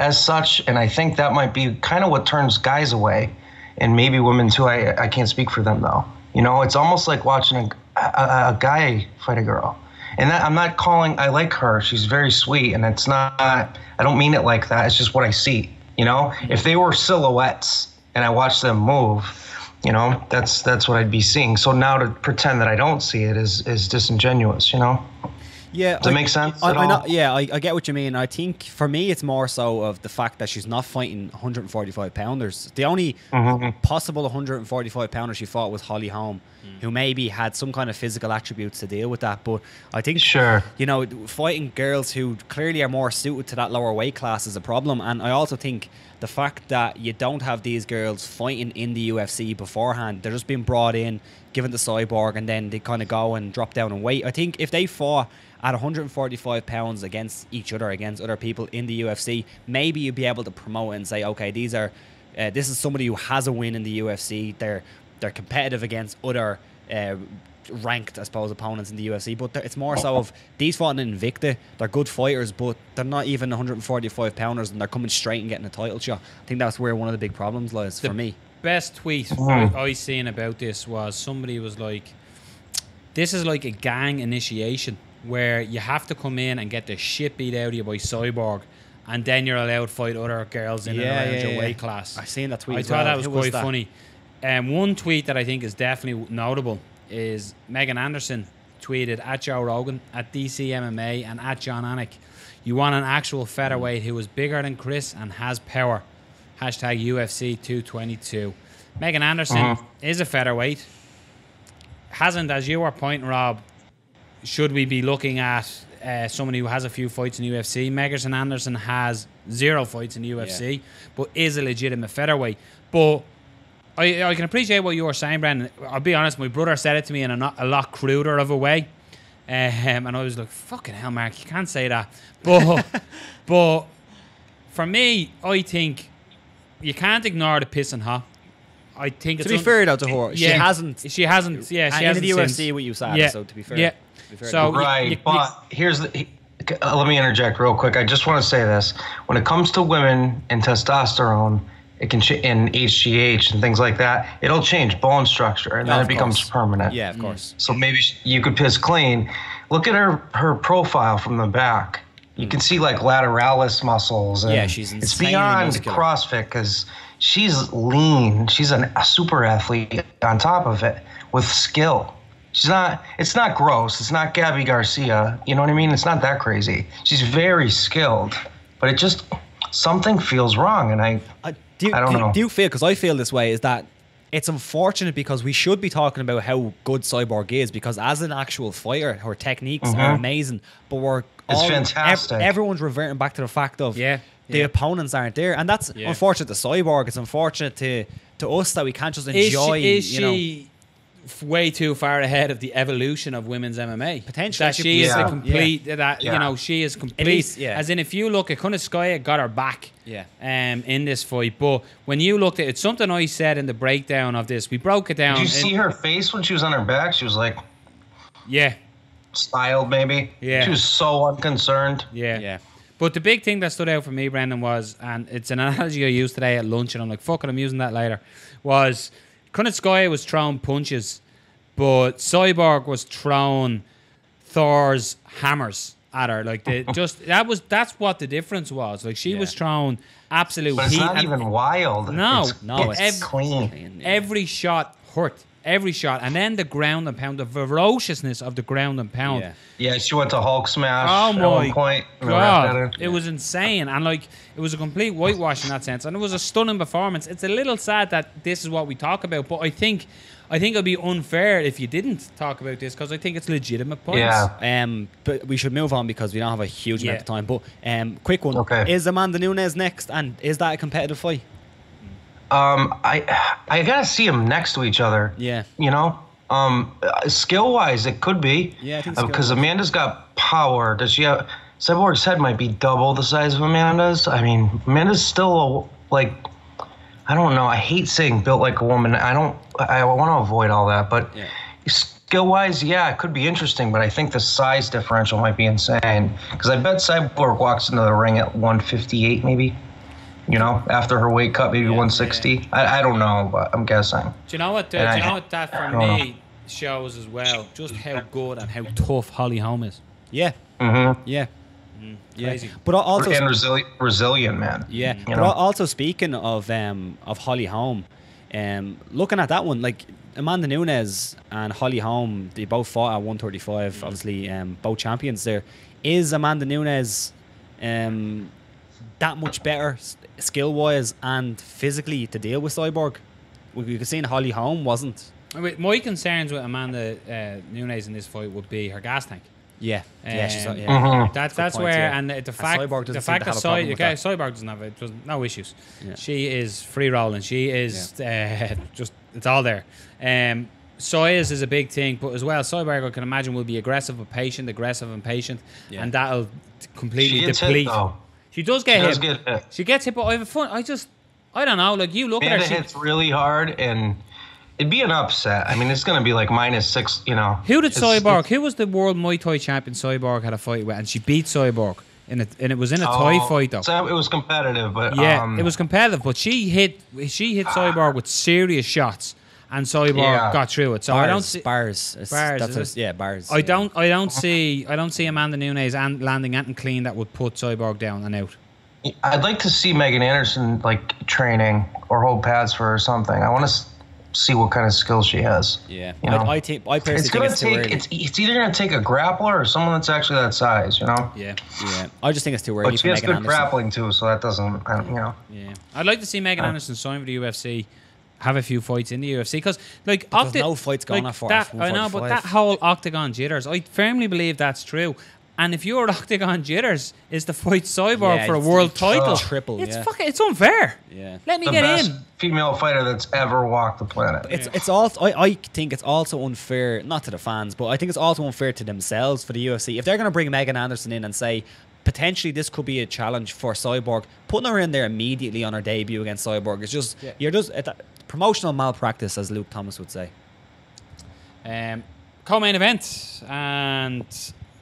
as such, and I think that might be kind of what turns guys away, and maybe women too. I can't speak for them though. You know, it's almost like watching a guy fight a girl. And that, I'm not calling, I like her. She's very sweet, and it's not, I don't mean it like that. It's just what I see. You know, if they were silhouettes and I watch them move, you know, that's what I'd be seeing. So now to pretend that I don't see it is disingenuous, you know? Yeah, does that make sense? I get what you mean. I think for me, it's more so of the fact that she's not fighting 145 pounders. The only possible 145 pounder she fought was Holly Holm, who maybe had some kind of physical attributes to deal with that. But I think, you know, fighting girls who clearly are more suited to that lower weight class is a problem. And I also think the fact that you don't have these girls fighting in the UFC beforehand, they're just being brought in, given the Cyborg, and then they kind of go and drop down in weight. I think if they fought at 145 pounds against each other, against other people in the UFC, maybe you'd be able to promote it and say, okay, this is somebody who has a win in the UFC. They're competitive against other ranked, I suppose, opponents in the UFC. But it's more so of these fought in Invicta. They're good fighters, but they're not even 145 pounders, and they're coming straight and getting a title shot. I think that's where one of the big problems lies for me. Best tweet I seen about this was somebody was like, this is like a gang initiation where you have to come in and get the shit beat out of you by Cyborg, and then you're allowed to fight other girls in and around your weight class. I seen that tweet. I thought that was quite funny. One tweet that I think is definitely notable is Megan Anderson tweeted at Joe Rogan, at DC MMA, and at John Anik, "You want an actual featherweight who is bigger than Chris and has power. Hashtag UFC 222. Megan Anderson is a featherweight. Hasn't, as you were pointing, Rob, should we be looking at somebody who has a few fights in the UFC? Megan Anderson has 0 fights in the UFC, but is a legitimate featherweight. But I can appreciate what you were saying, Brendan. I'll be honest, my brother said it to me in a lot cruder of a way. And I was like, fucking hell, Mark, you can't say that. But for me, I think you can't ignore the pissing hot. I think to be fair though to her, she hasn't. Yeah, she hasn't. In the UFC what you said. So to be fair, So right, but here's the. Let me interject real quick. I just want to say this: when it comes to women and testosterone, it can and HGH and things like that. It'll change bone structure, and then it becomes permanent. Yeah, of course. So maybe you could piss clean. Look at her profile from the back. You can see like lateralis muscles. And she's insanely it's beyond muscular. CrossFit because she's lean. She's a super athlete on top of it with skill. She's not. It's not gross. It's not Gabby Garcia. You know what I mean? It's not that crazy. She's very skilled, but it just something feels wrong, and I don't know. Do you feel? Because I feel this way. Is that it's unfortunate because we should be talking about how good Cyborg is because as an actual fighter, her techniques are amazing, but it's fantastic. Everyone's reverting back to the fact of the opponents aren't there, and that's unfortunate to Cyborg. It's unfortunate to us that we can't just enjoy. Is she way too far ahead of the evolution of women's MMA? Potentially, that she is a complete. That you know, she is complete. As in, if you look at Kunitskaya, got her back. In this fight, but when you looked at it, something I said in the breakdown of this, we broke it down. Did you see her face when she was on her back? She was like, styled maybe. Yeah, she was so unconcerned. Yeah. But the big thing that stood out for me, Brendan, was, and it's an analogy I used today at lunch, and I'm like, fuck it, I'm using that later, was Kunitskaya was throwing punches, but Cyborg was throwing Thor's hammers at her. Like that's what the difference was. Like she was throwing absolute but it's heat. Not even wild. No, it's clean. Every shot hurt. Every shot, and then the ground and pound, the ferociousness of the ground and pound. Yeah, she went to Hulk smash. Oh my at one point. God, it was insane, and like it was a complete whitewash in that sense, and it was a stunning performance. It's a little sad that this is what we talk about, but I think it'd be unfair if you didn't talk about this because I think it's legitimate points. Yeah. But we should move on because we don't have a huge amount of time. But quick one. Okay. Is Amanda Nunes next, and is that a competitive fight? I gotta see them next to each other. Yeah. You know, skill wise, it could be. Yeah, I think so. Because Amanda's got power. Does she have? Cyborg's head might be double the size of Amanda's. I mean, Amanda's still like, I don't know. I hate saying built like a woman. I want to avoid all that. But skill wise, it could be interesting. But I think the size differential might be insane. Because I bet Cyborg walks into the ring at 158 maybe. You know, after her weight cut, maybe 160. Yeah. I don't know, but I'm guessing. Do you know what? That for me shows as well? Just how good and how tough Holly Holm is. Yeah. Mm-hmm. Yeah. Crazy. But also resilient, man. Yeah. But also speaking of Holly Holm, looking at that one, like Amanda Nunes and Holly Holm, they both fought at 135. Obviously, both champions there. Is Amanda Nunes that much better skill-wise and physically to deal with Cyborg? We could see Holly Holm wasn't. My concerns with Amanda Nunes in this fight would be her gas tank. Yeah, she's that's where, and the fact that Cyborg doesn't have it, no issues. Yeah. She is free rolling. She is just it's all there. Size is a big thing, but as well, Cyborg I can imagine will be aggressive and patient, and that'll completely deplete. She does get hit. She gets hit, but I have fun. I don't know. Like you look at her, she hits really hard, and it'd be an upset. I mean, it's going to be like -6. You know. Who did Cyborg? Who was the world Muay Thai champion? Cyborg had a fight with, and she beat Cyborg and it was in a Thai fight though. So it was competitive, but it was competitive. But she hit Cyborg with serious shots. And Cyborg got through it. So bars, I don't see bars. Bars. I don't see Amanda Nunes landing anything clean that would put Cyborg down and out. I'd like to see Megan Anderson like training or hold pads for her or something. I want to see what kind of skills she has. Yeah, you know? I personally think it's too early. It's either going to take a grappler or someone that's actually that size. You know. Yeah. I just think it's too early. But she has good grappling too, so that doesn't. Yeah. I'd like to see Megan Anderson sign for the UFC. Have a few fights in the UFC because like there's no fights going on for that. I know, but that whole octagon jitters, I firmly believe that's true. And if your Octagon jitters is to fight Cyborg Yeah, for a it's world title, triple, it's yeah. fucking, it's unfair. Yeah. Let me The get best in. female fighter that's ever walked the planet. It's also I think it's also unfair, not to the fans, but I think it's also unfair to themselves for the UFC. If they're going to bring Megan Anderson in and say potentially this could be a challenge for Cyborg, putting her in there immediately on her debut against Cyborg is just you're just promotional malpractice, as Luke Thomas would say. Co-main event, and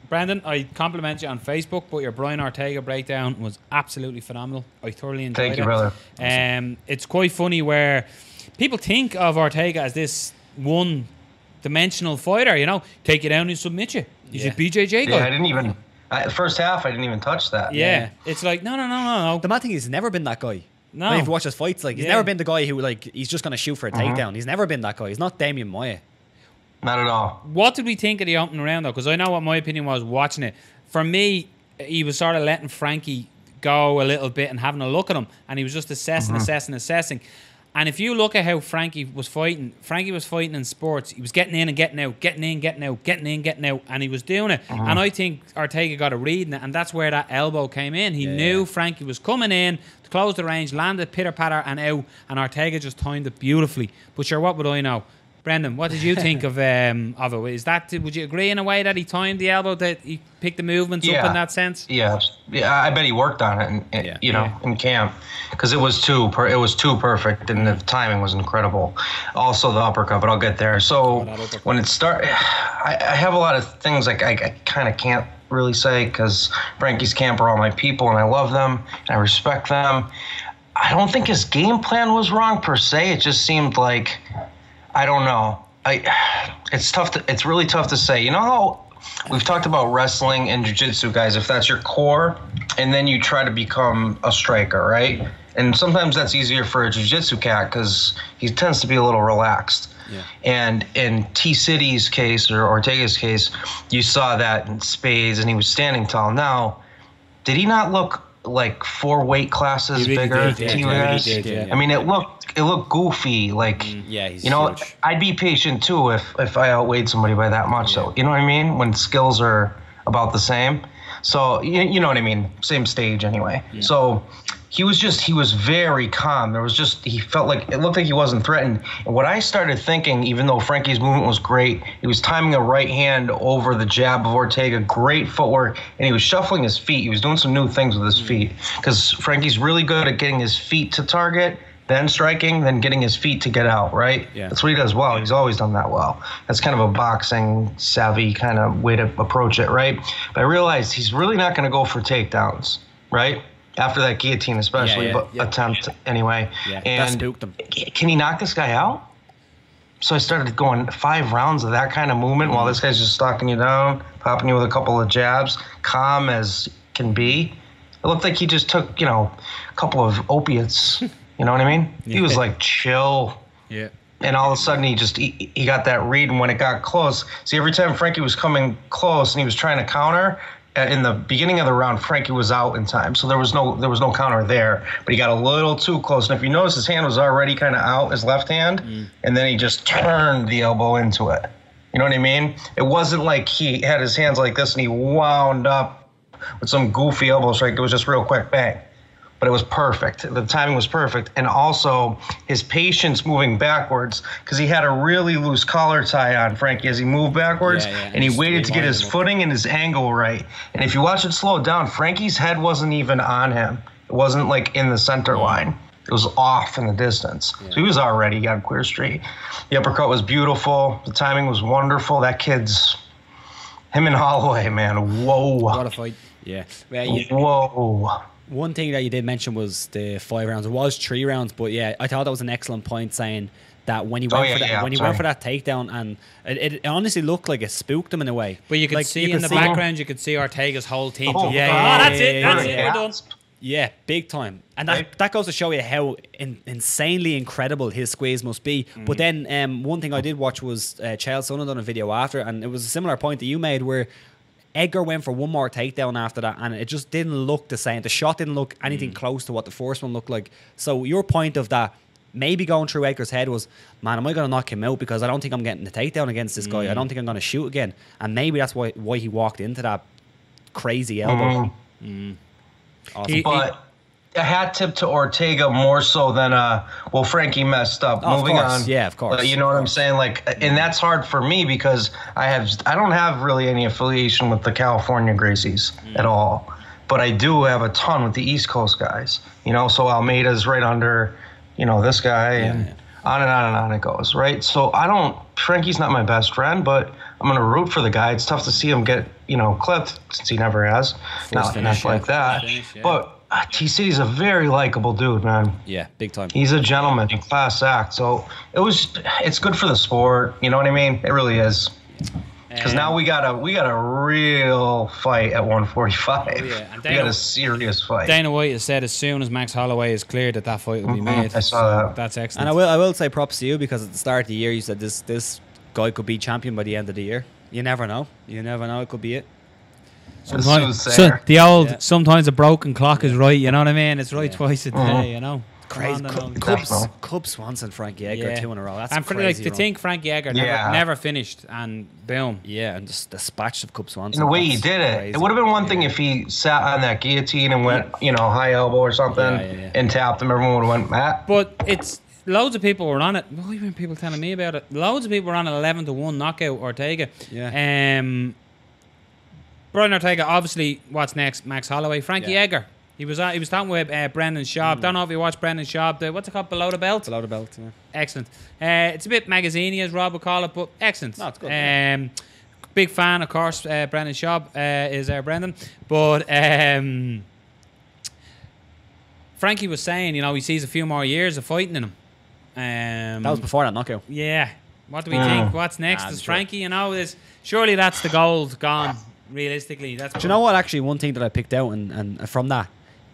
Brendan, I compliment you on Facebook, but your Brian Ortega breakdown was absolutely phenomenal. I thoroughly enjoyed it. Thank you, brother. It's quite funny where people think of Ortega as this one-dimensional fighter, you know, take you down and submit you. He's a BJJ guy. Yeah, I didn't even. The first half, I didn't even touch that. Yeah. It's like, no. The mad thing is, he's never been that guy. No. Like, if you watch his fights, like he's never been the guy who he's just gonna shoot for a takedown. He's never been that guy. He's not Damian Maia. Not at all. What did we think of the opening round, though? Because I know what my opinion was watching it. For me, he was sort of letting Frankie go a little bit and having a look at him, and he was just assessing. And if you look at how Frankie was fighting in sports. He was getting in and getting out, and he was doing it. And I think Ortega got a read in it, and that's where that elbow came in. He knew Frankie was coming in to close the range, landed pitter-patter and out, and Ortega just timed it beautifully. But sure, what would I know? Brendan, what did you think of it? Is that, would you agree in a way that he timed the elbow, that he picked the movements up in that sense? Yeah, I bet he worked on it, in camp, because it was too perfect, and the timing was incredible. Also the uppercut, but I'll get there. So when it started, I have a lot of things like I kind of can't really say, because Frankie's camp are all my people, and I love them and I respect them. I don't think his game plan was wrong per se. It just seemed like, I don't know. It's really tough to say. You know how we've talked about wrestling and jiu-jitsu, guys, if that's your core, and then you try to become a striker, right? And sometimes that's easier for a jiu-jitsu cat because he tends to be a little relaxed. Yeah. And in T-City's case, or Ortega's case, you saw that in spades, and he was standing tall. Now, did he not look like 4 weight classes bigger? He did. I mean, it looked goofy. Like, he's huge. I'd be patient too if I outweighed somebody by that much. So, you know what I mean? When skills are about the same. So, you know what I mean? Same stage anyway. Yeah. So he was very calm. He felt like, it looked like he wasn't threatened. And what I started thinking, even though Frankie's movement was great, he was timing a right hand over the jab of Ortega, great footwork, and he was shuffling his feet. He was doing some new things with his feet, because Frankie's really good at getting his feet to target, then striking, then getting his feet to get out, right? Yeah. That's what he does well. He's always done that well. That's kind of a boxing savvy kind of way to approach it, right? But I realized he's really not going to go for takedowns, right? After that guillotine especially, attempt anyway. Yeah, and that spooked him. Can he knock this guy out? So I started going 5 rounds of that kind of movement while this guy's just stalking you down, popping you with a couple of jabs, calm as can be. It looked like he just took, a couple of opiates. You know what I mean? He was like chill. Yeah. And all of a sudden he got that read, and when it got close, see, every time Frankie was coming close and he was trying to counter, in the beginning of the round, Frankie was out in time, so there was no counter there. But he got a little too close, and if you notice, his hand was already kind of out, his left hand, and then he just turned the elbow into it. You know what I mean? It wasn't like he had his hands like this and he wound up with some goofy elbow strike. It was just real quick, bang. But it was perfect. The timing was perfect. And also his patience moving backwards, because he had a really loose collar tie on Frankie as he moved backwards, and he waited to get his footing and his angle right. And if you watch it slow down, Frankie's head wasn't even on him. It wasn't like in the center line. It was off in the distance. So he was already got clear street. The uppercut was beautiful. The timing was wonderful. That kid's, him and Holloway, man, whoa. What a fight. Yeah. Whoa. One thing that you did mention was the 5 rounds. It was 3 rounds, but yeah, I thought that was an excellent point, saying that when he went for that takedown, and it honestly looked like it spooked him in a way. But you could see in the background, you could see Ortega's whole team. That's it, we're done. Yeah, big time. And that goes to show you how insanely incredible his squeeze must be. But then one thing I did watch was Chael Sonnen done a video after, and it was a similar point that you made, where Edgar went for one more takedown after that, and it just didn't look the same. The shot didn't look anything close to what the first one looked like. So your point of that maybe going through Edgar's head was, man, am I going to knock him out, because I don't think I'm getting the takedown against this guy. I don't think I'm going to shoot again. And maybe that's why he walked into that crazy elbow. Awesome. But a hat tip to Ortega more so than well, Frankie messed up. Oh, Moving of course. on. Yeah, of course. You know what I'm saying? Like, and that's hard for me because I don't have really any affiliation with the California Gracies at all. But I do have a ton with the East Coast guys. You know, so Almeida's right under, you know, this guy, and on and on and on it goes, right? So Frankie's not my best friend, but I'm gonna root for the guy. It's tough to see him get, you know, clipped since he never has. Not like that. But T-City's a very likable dude, man. Yeah, big time. He's a gentleman, class act. So it's good for the sport. You know what I mean? It really is. Because now we got a real fight at 145. Oh, yeah. And we got a serious fight. Dana White has said as soon as Max Holloway is cleared that fight will be made. I saw that. That's excellent. And I will say props to you because at the start of the year you said this guy could be champion by the end of the year. You never know. You never know. It could be it. Sometimes Soothsayer. sometimes a broken clock is right. You know what I mean? It's right twice a day. You know. Crazy. Definitely. Cub Swanson, Frankie Edgar, 2 in a row. That's and crazy. to think Frankie Edgar never finished, and boom. Yeah, and just dispatched of Cub Swanson. And the way he did it, crazy. it would have been one thing if he sat on that guillotine and went, you know, high elbow or something and tapped him. Everyone would have went, Matt. But it's loads of people were on it. Why were people telling me about it? Loads of people were on an 11-1 knockout Ortega. Yeah. Brian Ortega, obviously. What's next? Max Holloway, Frankie Edgar. He was talking with Brendan Schaub. Don't know if you watched Brendan Schaub. What's it called? Below the Belt? Below the Belt, yeah. Excellent. It's a bit magazine-y, as Rob would call it, but excellent. No, it's good. Big fan, of course. Brendan Schaub is Brendan. But Frankie was saying, you know, he sees a few more years of fighting in him. That was before that knockout. Yeah. What do we think? What's next? Is Frankie, you know, surely that's the gold gone, realistically. Do you know what, actually, one thing that I picked out and from that,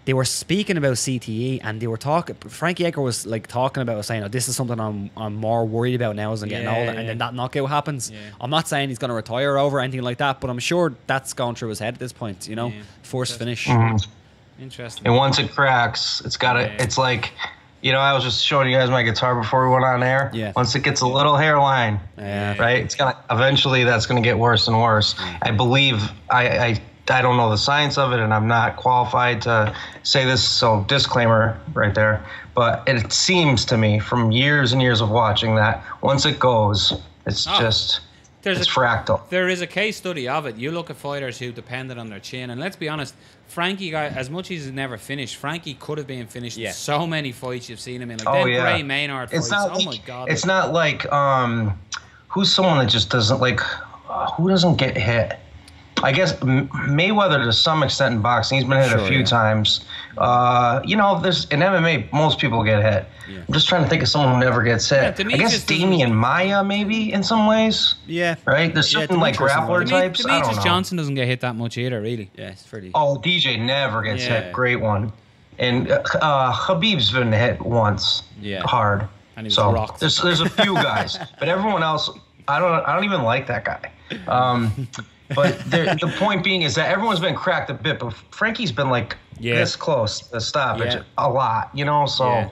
they were speaking about CTE and they were talking. Frankie Edgar was like talking about saying, "Oh, this is something I'm more worried about now as I'm getting older." And then that knockout happens. Yeah. I'm not saying he's going to retire over or anything like that, but I'm sure that's gone through his head at this point. You know, forced finish. Interesting. And once it cracks, it's got to. It's like, you know, I was just showing you guys my guitar before we went on air. Yeah. Once it gets a little hairline, right? It's gonna eventually that's gonna get worse and worse. I believe I don't know the science of it, and I'm not qualified to say this, so disclaimer right there. But it seems to me from years and years of watching that once it goes, it's it's fractal. There is a case study of it. You look at fighters who depended on their chin, and let's be honest, Frankie, as much as he's never finished, Frankie could have been finished in so many fights you've seen him in. Like Gray Maynard fights. My God. It's not like, who's someone that just doesn't, like, who doesn't get hit? I guess Mayweather to some extent in boxing. He's been hit a few times. You know, there's in MMA, most people get hit. Yeah. I'm just trying to think of someone who never gets hit. I guess Damian Maia maybe in some ways. Yeah. Right? There's something like grappler types. Demetrius Johnson doesn't get hit that much either, really. Yeah, it's pretty. Oh, DJ never gets hit. Great one. And Khabib's been hit once. Yeah. Hard. And he was rocked. There's a few guys, but everyone else, I don't even like that guy. But the point being is that everyone's been cracked a bit, but Frankie's been like this close to stoppage a lot, you know? So,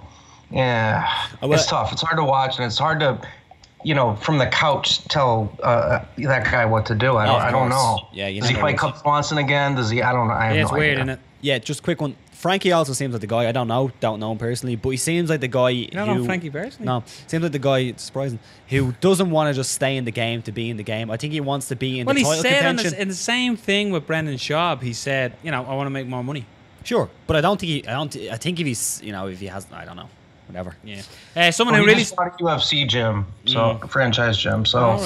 it's tough. It's hard to watch, and it's hard to, you know, from the couch tell that guy what to do. I don't know. Yeah, does he fight Cub Swanson again? Does he? I don't know. I have it's weird, isn't it? Yeah, just a quick one. Frankie also seems like the guy, I don't know him personally, but he seems like the guy You don't know Frankie personally? No, seems like the guy, it's surprising, who doesn't want to just stay in the game to be in the game. I think he wants to be in the title contention. Well, he said in the same thing with Brendan Schaub, he said, you know, I want to make more money. Sure, but I think if he's, you know, if he has, I don't know. Whatever. Yeah. Someone who really started UFC gym, so franchise gym. So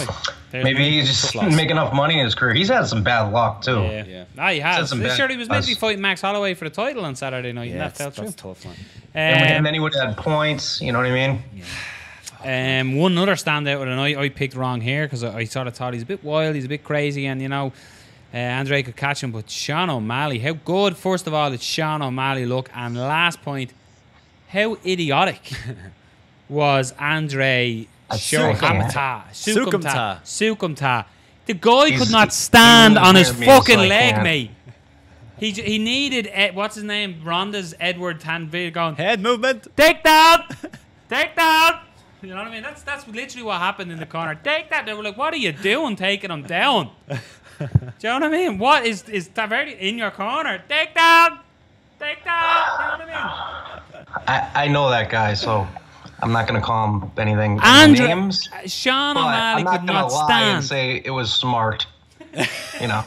maybe he's just make enough money in his career. He's had some bad luck too. Yeah. No, he has. Sure, he was meant to be fighting Max Holloway for the title on Saturday night. Yeah, that's tough, man. And then he would have had points. You know what I mean? One other standout of the night, I picked wrong here because I sort of thought he's a bit wild, he's a bit crazy, and you know, Andre could catch him. But Sean O'Malley, how good? First of all, did Sean O'Malley look? And last point. How idiotic was Andre Sukumta? The guy could not stand on his fucking leg, mate. He needed, what's his name? Ronda's Edward Tanvir going, head movement. Take down. You know what I mean? That's literally what happened in the corner. Take that. They were like, what are you doing taking him down? Do you know what I mean? What is Taverdi in your corner? Take down! Take down! Do you know what I mean? I know that guy, so I'm not going to call him anything names. Sean But O'Malley I'm not could going not to lie and stand. say it was smart. You know,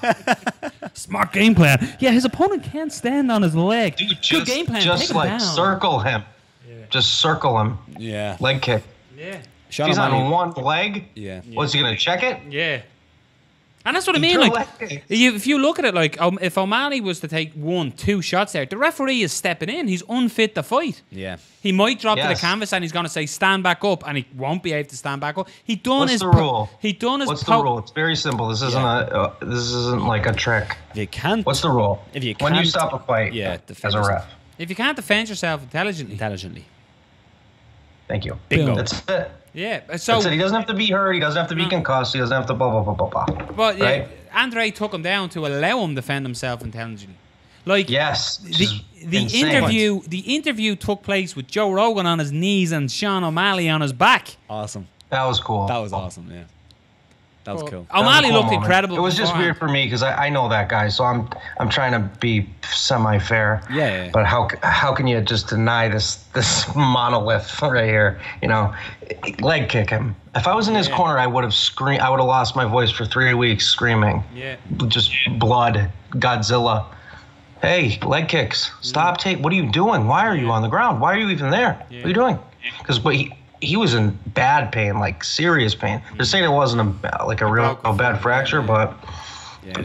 Smart game plan. Yeah, his opponent can't stand on his leg. dude, Good game plan. just Take him like down. circle him. Just circle him. Yeah. Leg kick. Yeah. Sean He's on O'Malley. one leg. Yeah. What's he going to check it? Yeah. And that's what I mean. Throw Like, leg kicks. if you look at it, like, if O'Malley was to take 1-2 shots there, the referee is stepping in. He's unfit to fight. Yeah. He might drop to the Yes. canvas and he's going to say, stand back up, and he won't be able to stand back up. He done What's his the rule? He done his What's the rule? It's very simple. This isn't this isn't like a trick. If you can't. What's the rule? If you when you can't- stop a fight, Yeah, as defend a yourself. ref. If you can't defend yourself intelligently. Thank you. Bingo. That's it. Yeah. So, That's it. He doesn't have to be hurt. He doesn't have to be concussed. He doesn't have to blah blah blah blah blah. but yeah, Right? Andre took him down to allow him to defend himself intelligently. Like, Yes. the interview took place with Joe Rogan on his knees and Sean O'Malley on his back. Awesome. That was cool. That was awesome. Yeah. That was cool. That was a O'Malley cool looked moment. incredible. It was just beforehand. weird for me because I know that guy, so I'm trying to be semi-fair. Yeah. But how can you just deny this monolith right here? You know, leg kick him. If I was in his corner, I would have screamed. I would have lost my voice for 3 weeks screaming. Yeah. Just blood, Godzilla. Hey, leg kicks. Stop. What are you doing? Why are you on the ground? Why are you even there? What are you doing? Because he was in bad pain, like serious pain. They're saying it wasn't a real bad fracture, but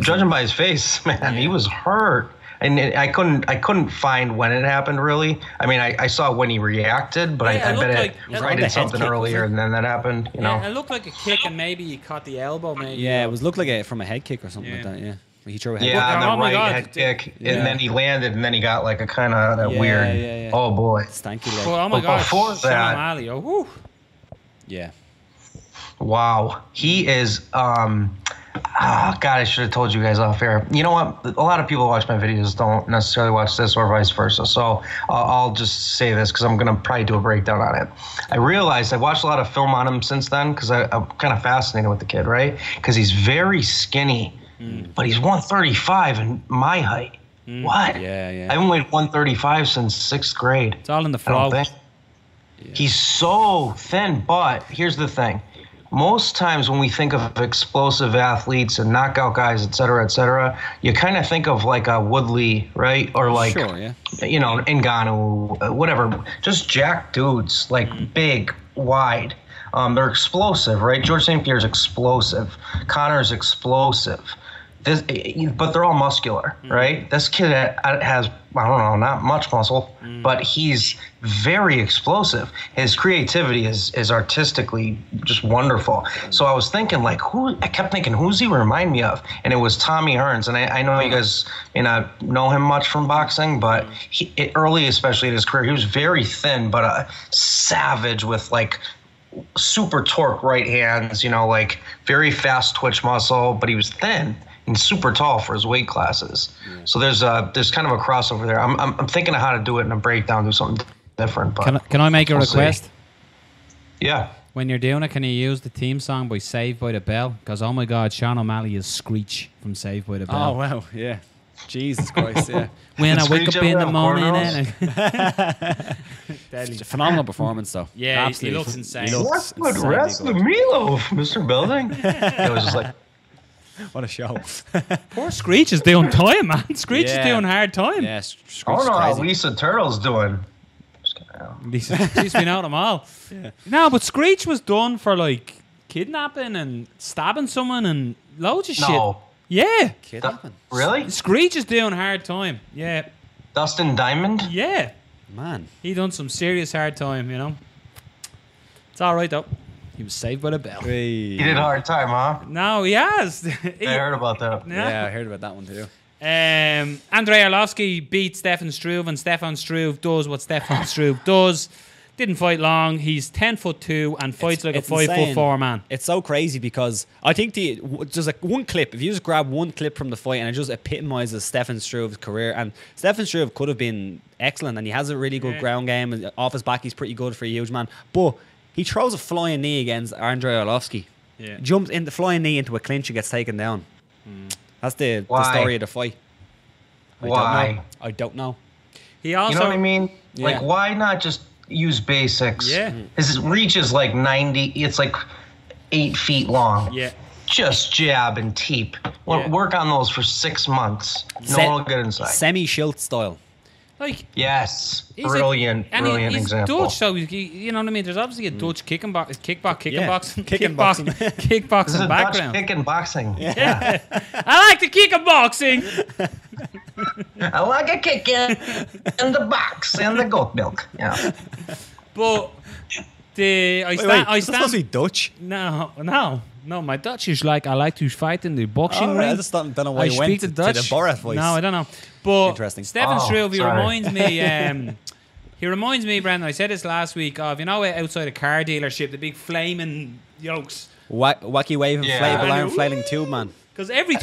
judging by his face, man, he was hurt. And I couldn't find when it happened really. I mean, I saw when he reacted, but Yeah, I it bet looked it like- I the did head something kick, earlier was it? and then that happened. You know. Yeah, it looked like a kick and maybe he caught the elbow. Maybe. Yeah, it was looked like it from a head kick or something like that. Yeah. He threw a head Yeah, Oh on the my right God. head kick, Yeah. and then he landed, and then he got like a kind of that Yeah, weird. yeah. Oh boy. stanky leg. But, oh my But God, before Sean that- O'Malley. Oh, whew. Yeah. Wow, he is. God, I should have told you guys off air. You know what? A lot of people who watch my videos don't necessarily watch this or vice versa. So I'll just say this because I'm gonna probably do a breakdown on it. I realized I watched a lot of film on him since then because I'm kind of fascinated with the kid, right? Because he's very skinny, but he's 135 and my height. What? Yeah. I haven't weighed 135 since 6th grade. It's all in the I don't flow. think. He's so thin, but here's the thing. Most times when we think of explosive athletes and knockout guys, et cetera, you kind of think of like a Woodley, right? Or like, Sure, yeah. you know, Ngannou, whatever. Just jack dudes, like big, wide. They're explosive, right? George St. Pierre's explosive. Connor's explosive. But they're all muscular, right? This kid has, I don't know, not much muscle, but he's very explosive. His creativity is artistically just wonderful. So I was thinking, like, I kept thinking, who's he remind me of? And it was Tommy Hearns. And I know you guys may not know him much from boxing, but early, especially in his career, he was very thin, but a savage with, like, super torque right hands, you know, like very fast twitch muscle, but he was thin and super tall for his weight classes. So there's kind of a crossover there. I'm thinking of how to do it in a breakdown, do something different. But Can I make a we'll see. request? Yeah. When you're doing it, can you use the theme song by Saved by the Bell? Because, oh my God, Sean O'Malley is Screech from Saved by the Bell. Oh, wow. Yeah. Jesus Christ, yeah. When I wake Screech up in the over morning cornrows? Deadly. It's a phenomenal performance, though. Yeah, he Absolutely. looks insane. He looks What's with insanely rest of good. meatloaf, Mr. Building? It was just like, What a show. Poor Screech is doing time, man. Screech is Yeah. doing hard time. Yeah, I Screech don't is know how crazy. Lisa Turtle's doing. She's been out them all. No, but Screech was done for like kidnapping and stabbing someone and loads of shit. No. Yeah. Really? Screech is doing hard time. Yeah. Dustin Diamond? Yeah. Man. He done some serious hard time, you know. It's all right though. He was saved by the bell. He did hard time, huh? No, he has. I heard about that. Yeah, I heard about that one too. Andrei Arlovski beat Stefan Struve, and Stefan Struve does what Stefan Struve does. Didn't fight long. He's 10'2" and fights like a 5'4" man. It's so crazy because I think there's like one clip. If you just grab one clip from the fight and it just epitomizes Stefan Struve's career, and Stefan Struve could have been excellent, and he has a really good ground game. And off his back, he's pretty good for a huge man. But he throws a flying knee against Andrei Arlovski. Yeah. Jumps in the flying knee into a clinch and gets taken down. That's the Why? story of the fight. Why? I don't know. He also, You know what I mean? Yeah. Like, why not just use basics? Yeah. His reach is like 90. It's like 8 feet long. Yeah. Just jab and teep. Yeah. Work on those for 6 months. No one will get inside. Semi-Schilt style. like, Yes. he's Brilliant he's example. Dutch, so you know what I mean. There's obviously a Dutch kickboxing This is a Dutch background. kick and boxing. Yeah. I like the kickboxing. I like a kick in the box and the goat milk. Yeah. But I That's supposed to stand. be Dutch. No. My Dutch is like I like to fight in the boxing Oh, ring. I just don't know why I you went speak to the Dutch. the Borat voice. No, I don't know. But Interesting. Stefan Struve, he sorry. reminds me. He reminds me, Brandon. I said this last week of outside a car dealership, the big flaming yokes. Wacky waving Yeah. inflatable arm flailing tube man. Because every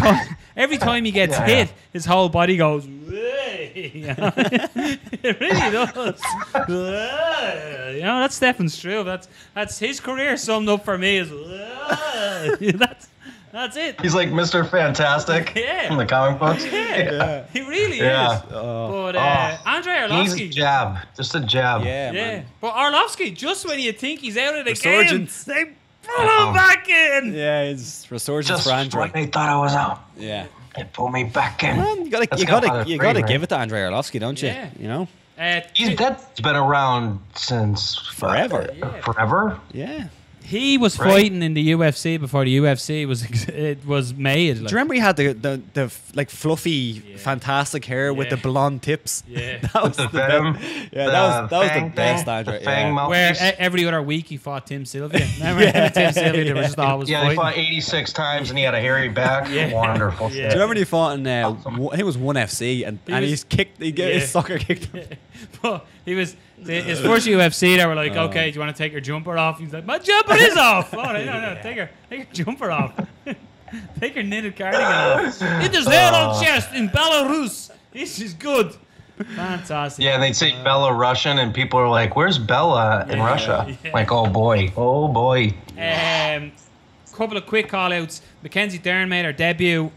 time he gets hit, his whole body goes. "Way." You know? It really does. You know, that's Stefan Struve. That's his career summed up for me. That's it. He's like Mr. Fantastic Yeah. from the comic books. Yeah. He really Yeah. is. But Andrei He's a Arlovsky. jab. Just a jab. Yeah, Yeah. man. But Arlovsky, just when you think he's out of the Resurgence. game, they pull him back in. Yeah, it's resurgence Just for Andre. when they thought I was out, Yeah. they pulled me back in. Man, you gotta That's kind of give free, it to Andrei Arlovsky, don't you? Yeah. You know? That's been around since Forever. Forever? Yeah. He was Right. fighting in the UFC before the UFC was made. Do Like. you remember he had the like fluffy, fantastic hair with Yeah. the blonde tips? Yeah. That was The the venom. best. Yeah, that was the fang best thing, Andre. the fang Yeah. Where mouthpiece. every other week he fought Tim Sylvia. Remember Tim Sylvia? They were just always Yeah, they fighting. fought 86 times and he had a hairy back. Yeah. Wonderful. Yeah. Do you remember when he fought in? I think it was ONE FC, and was- he's kicked. He gave Yeah. his sucker kicked. But he was his first UFC. They were like, "Okay, do you want to take your jumper off?" He's like, "My jumper is off." Oh, no, take your jumper off. Take your knitted cardigan off. It is there on chest in Belarus. This is good. Fantastic. Yeah, and they'd say Belarusian, and people are like, "Where's Bella in Russia?" yeah. Like, oh boy. Couple of quick call outs. Mackenzie Dern made her debut.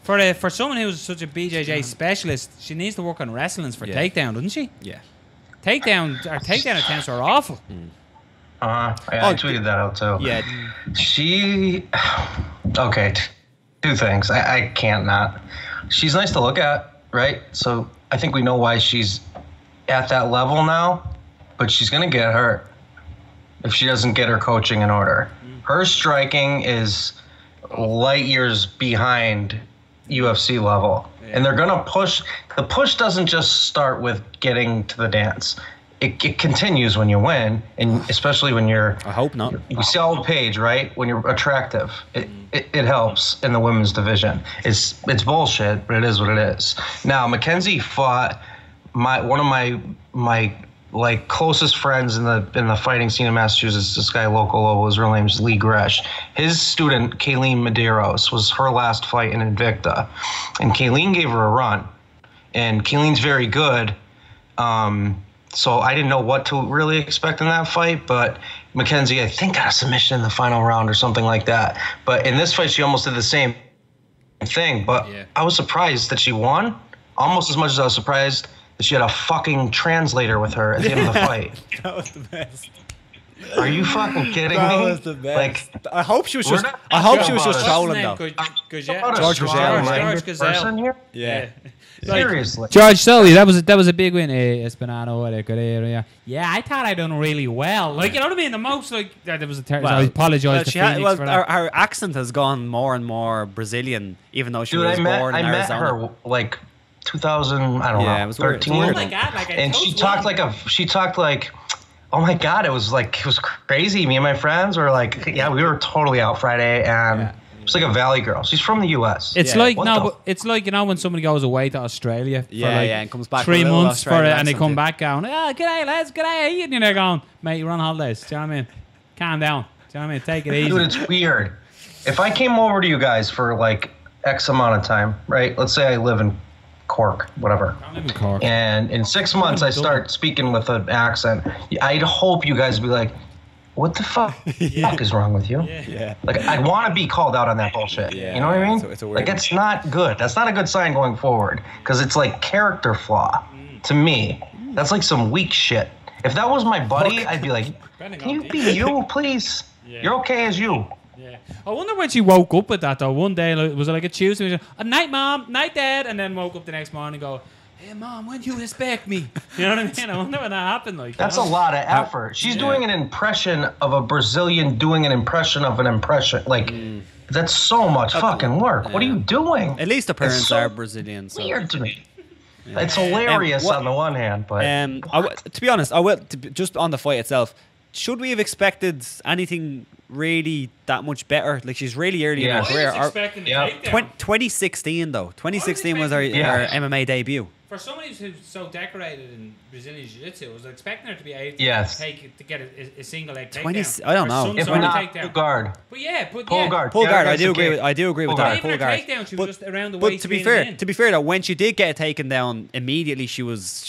For someone who's such a BJJ specialist, she needs to work on wrestlings for takedown, doesn't she? Yeah. Takedown attempts are awful. I tweeted that out too. Yeah. She. Okay, two things. I can't not. She's nice to look at, right? So I think we know why she's at that level now, but she's going to get hurt if she doesn't get her coaching in order. Her striking is light years behind UFC level. And they're going to push. The push doesn't just start with getting to the dance. It continues when you win, and especially when you're. I hope not. We see all the page, right? When you're attractive, it helps in the women's division. It's bullshit, but it is what it is. Now Mackenzie fought one of my like closest friends in the fighting scene in Massachusetts. This guy local, his real name's Lee Gresh. His student Kayleen Medeiros was her last fight in Invicta, and Kayleen gave her a run, and Kayleen's very good. So I didn't know what to really expect in that fight, but Mackenzie, I think, got a submission in the final round or something like that. But in this fight, she almost did the same thing. But I was surprised that she won, almost as much as I was surprised that she had a fucking translator with her at the end of the fight. That was the best. Are you fucking kidding me? That was the best. Like, I hope she was we're just. not I hope she talking was just about trolling though. about a George strong Gazelle, language Gazelle. person here? Yeah. Seriously. George Sully, that was a big win. Yeah, I thought I done really well. Like, you know what I mean? The most like there was a I apologize to Phoenix for that. Her accent has gone more and more Brazilian, even though she Dude, was born in I met Arizona. her like 2000, I don't Yeah, know, it was weird. 13. Oh my God, like And she talked like, oh my God, it was crazy. Me and my friends were like, yeah, we were totally out Friday, and she's like a Valley girl. She's from the U.S. It's Yeah. like What no, the- but it's like when somebody goes away to Australia for and comes back 3 with a little months for it, Australian and they accent, come yeah. back going, g'day lads, g'day, and they're going, mate, you're on holidays. Do you know what I mean? Calm down. Do you know what I mean? Take it easy. Dude, it's weird. If I came over to you guys for like X amount of time, right? Let's say I live in Cork, whatever. I live in Cork. And in 6 months, I start speaking with an accent. I'd hope you guys would be like, what the fuck is wrong with you? Yeah. Like, I'd want to be called out on that bullshit. Yeah. You know what I mean? It's a weird like, it's not good. That's not a good sign going forward because it's like character flaw to me. That's like some weak shit. If that was my buddy, I'd be like, can you be you, please? Yeah. You're okay as you. Yeah. I wonder when she woke up with that, though. One day, was it like a Tuesday? She was, night, Mom. Night, Dad. And then woke up the next morning and go, hey, Mom, when do you expect me? You know what I mean? I wonder when that happened. Like, that's a lot of effort. She's doing an impression of a Brazilian doing an impression of an impression. Like, that's so much fucking work. Yeah. What are you doing? At least the parents are Brazilian. So. Weird to me. Yeah. It's hilarious on the one hand, but... to be honest, just on the fight itself, should we have expected anything really that much better? Like, she's really early in her career. 2016, though. 2016 was our MMA debut. For somebody who's so decorated in Brazilian Jiu-Jitsu, I was expecting her to be able to get a single leg takedown. I don't know. If we're not pull guard. But pull guard. Pull guard. I do agree with that. Pull guard. Takedown, she was just around the waist. But to be fair, though, when she did get taken down, immediately she was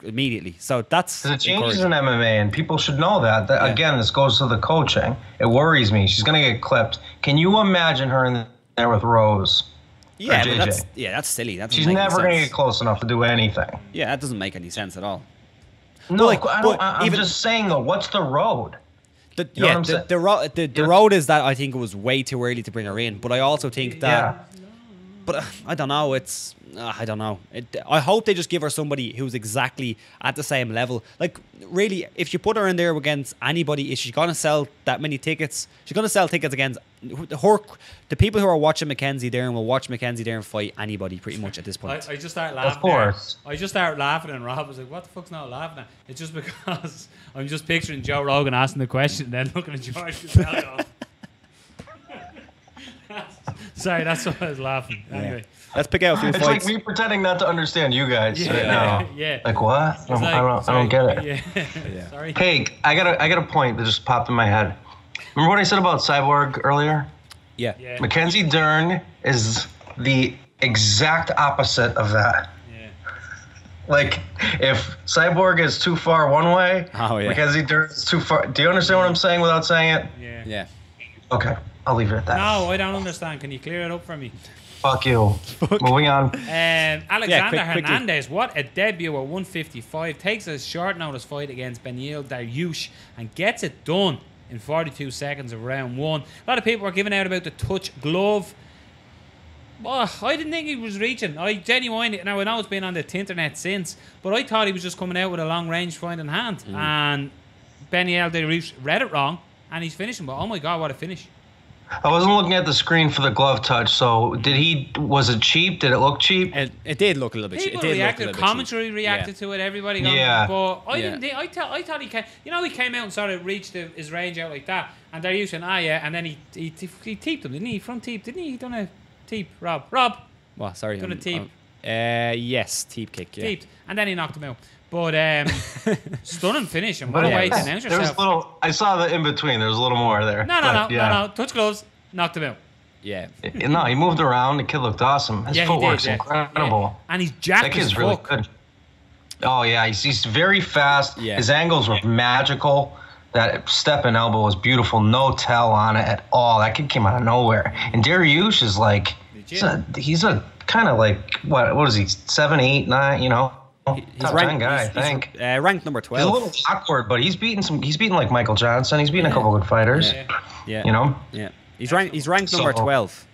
immediately. So that's because it changes in MMA, and people should know that. Again, this goes to the coaching. It worries me. She's gonna get clipped. Can you imagine her in there with Rose? Yeah, but that's silly. She's never going to get close enough to do anything. Yeah, that doesn't make any sense at all. No, I'm just saying, though, what's the road? The road is that I think it was way too early to bring her in, but I also think that... Yeah. But I don't know. I don't know. I hope they just give her somebody who's exactly at the same level. Like, really, if you put her in there against anybody, is she going to sell that many tickets? She's going to sell tickets against her. The people who are watching Mackenzie Dern will watch Mackenzie Dern fight anybody pretty much at this point. I just started laughing. Of course. I just started laughing, and Rob was like, "What the fuck's not laughing at?" It's just because I'm just picturing Joe Rogan asking the question, and then looking at George Costello. Sorry, that's why I was laughing. Anyway. Let's pick out a few fights. It's like me pretending not to understand you guys right now. Yeah. Like what? I don't get it. Yeah. Sorry. Hey, I got a point that just popped in my head. Remember what I said about Cyborg earlier? Yeah. Mackenzie Dern is the exact opposite of that. Yeah. Like, if Cyborg is too far one way, Mackenzie Dern is too far. Do you understand what I'm saying without saying it? Yeah. Okay, I'll leave it at that. No, I don't understand. Can you clear it up for me? Fuck you. Moving on. Alexander Hernandez, what a debut at 155. Takes a short notice fight against Beneil Dariush and gets it done in 42 seconds of round one. A lot of people were giving out about the touch glove. Oh, I didn't think he was reaching. I genuinely, now I know it's been on the internet since, but I thought he was just coming out with a long range fight in hand. And Beneil Dariush read it wrong and he's finishing. But oh my God, what a finish. I wasn't looking at the screen for the glove touch, so was it cheap? Did it look cheap? It did look a little bit cheap. People reacted, commentary reacted to it, everybody going, but I didn't think, I thought he came, he came out and sort of reached his range out like that, and they're using, and then he teeped him, didn't he? Front teep, didn't he? He done a teep, Rob. What, sorry? Done a teep. Yes, teep kick, yeah. Teeped, and then he knocked him out. But stunning finish, and what a way to announce yourself. I saw the in between. There was a little more there. No. Touch gloves, knocked him out. Yeah. No, he moved around. The kid looked awesome. His footwork's incredible. Yeah. And he's jacked. That kid's really good. Oh yeah, he's very fast. Yeah. His angles were magical. That step and elbow was beautiful. No tell on it at all. That kid came out of nowhere. And Dariush is like, he's a kind of like what is he? 7, 8, 9? You know. He's top 10 guy, I think. Ranked number 12. He's a little awkward, but he's beaten like Michael Johnson. He's beaten a couple good fighters. Yeah. You know? Yeah. He's ranked number 12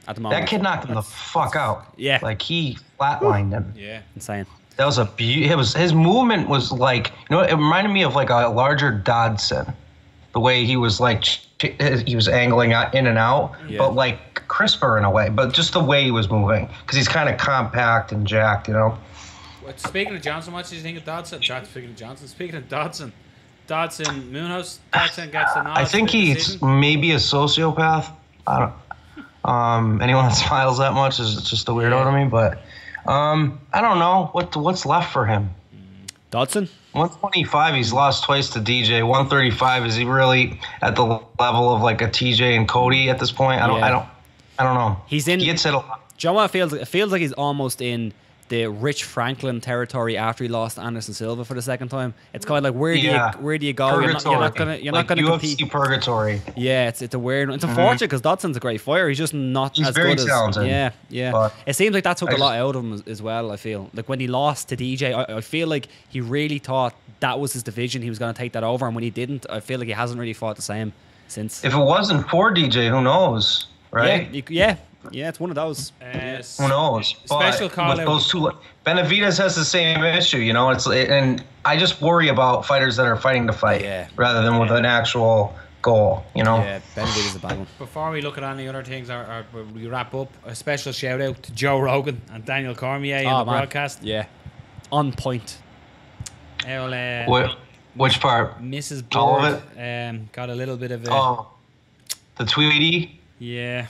at the moment. That kid knocked him the fuck out. Yeah. Like he flatlined him. Yeah. Insane. That was his movement was like, you know, it reminded me of like a larger Dodson. The way he was like, he was angling in and out, but like crisper in a way. But just the way he was moving, because he's kind of compact and jacked, you know? Speaking of Johnson, what do you think of Dodson? Speaking of Dodson, Moonhouse, Dodson gets the nod. I think he's maybe a sociopath. I don't. Anyone that smiles that much is just a weirdo to me. But I don't know what's left for him. Dodson. 125, he's lost twice to DJ. 135, is he really at the level of like a TJ and Cody at this point? I don't know. He's in. He gets hit a lot. Joe, it feels like he's almost in the Rich Franklin territory after he lost Anderson Silva for the second time. It's kind of like where do you go? Purgatory. You're not gonna UFC compete. purgatory. Yeah, it's a weird one. It's unfortunate because Dodson's a great fighter. He's just not He's as very good talented, as yeah. but It seems like that took a lot out of him as well. I feel like when he lost to DJ, I feel like he really thought that was his division. He was going to take that over, and when he didn't, I feel like he hasn't really fought the same since. If it wasn't for DJ, who knows, right? Yeah, it's one of those. Who knows? Special call out. Those two, Benavidez has the same issue, you know. And I just worry about fighters that are fighting to fight rather than with an actual goal, you know. Yeah, Benavidez is a bad one. Before we look at any other things, or we wrap up, a special shout out to Joe Rogan and Daniel Cormier in the broadcast. Yeah, on point. Which part? Mrs. All Bird of it? got a little bit of the Tweety. Yeah.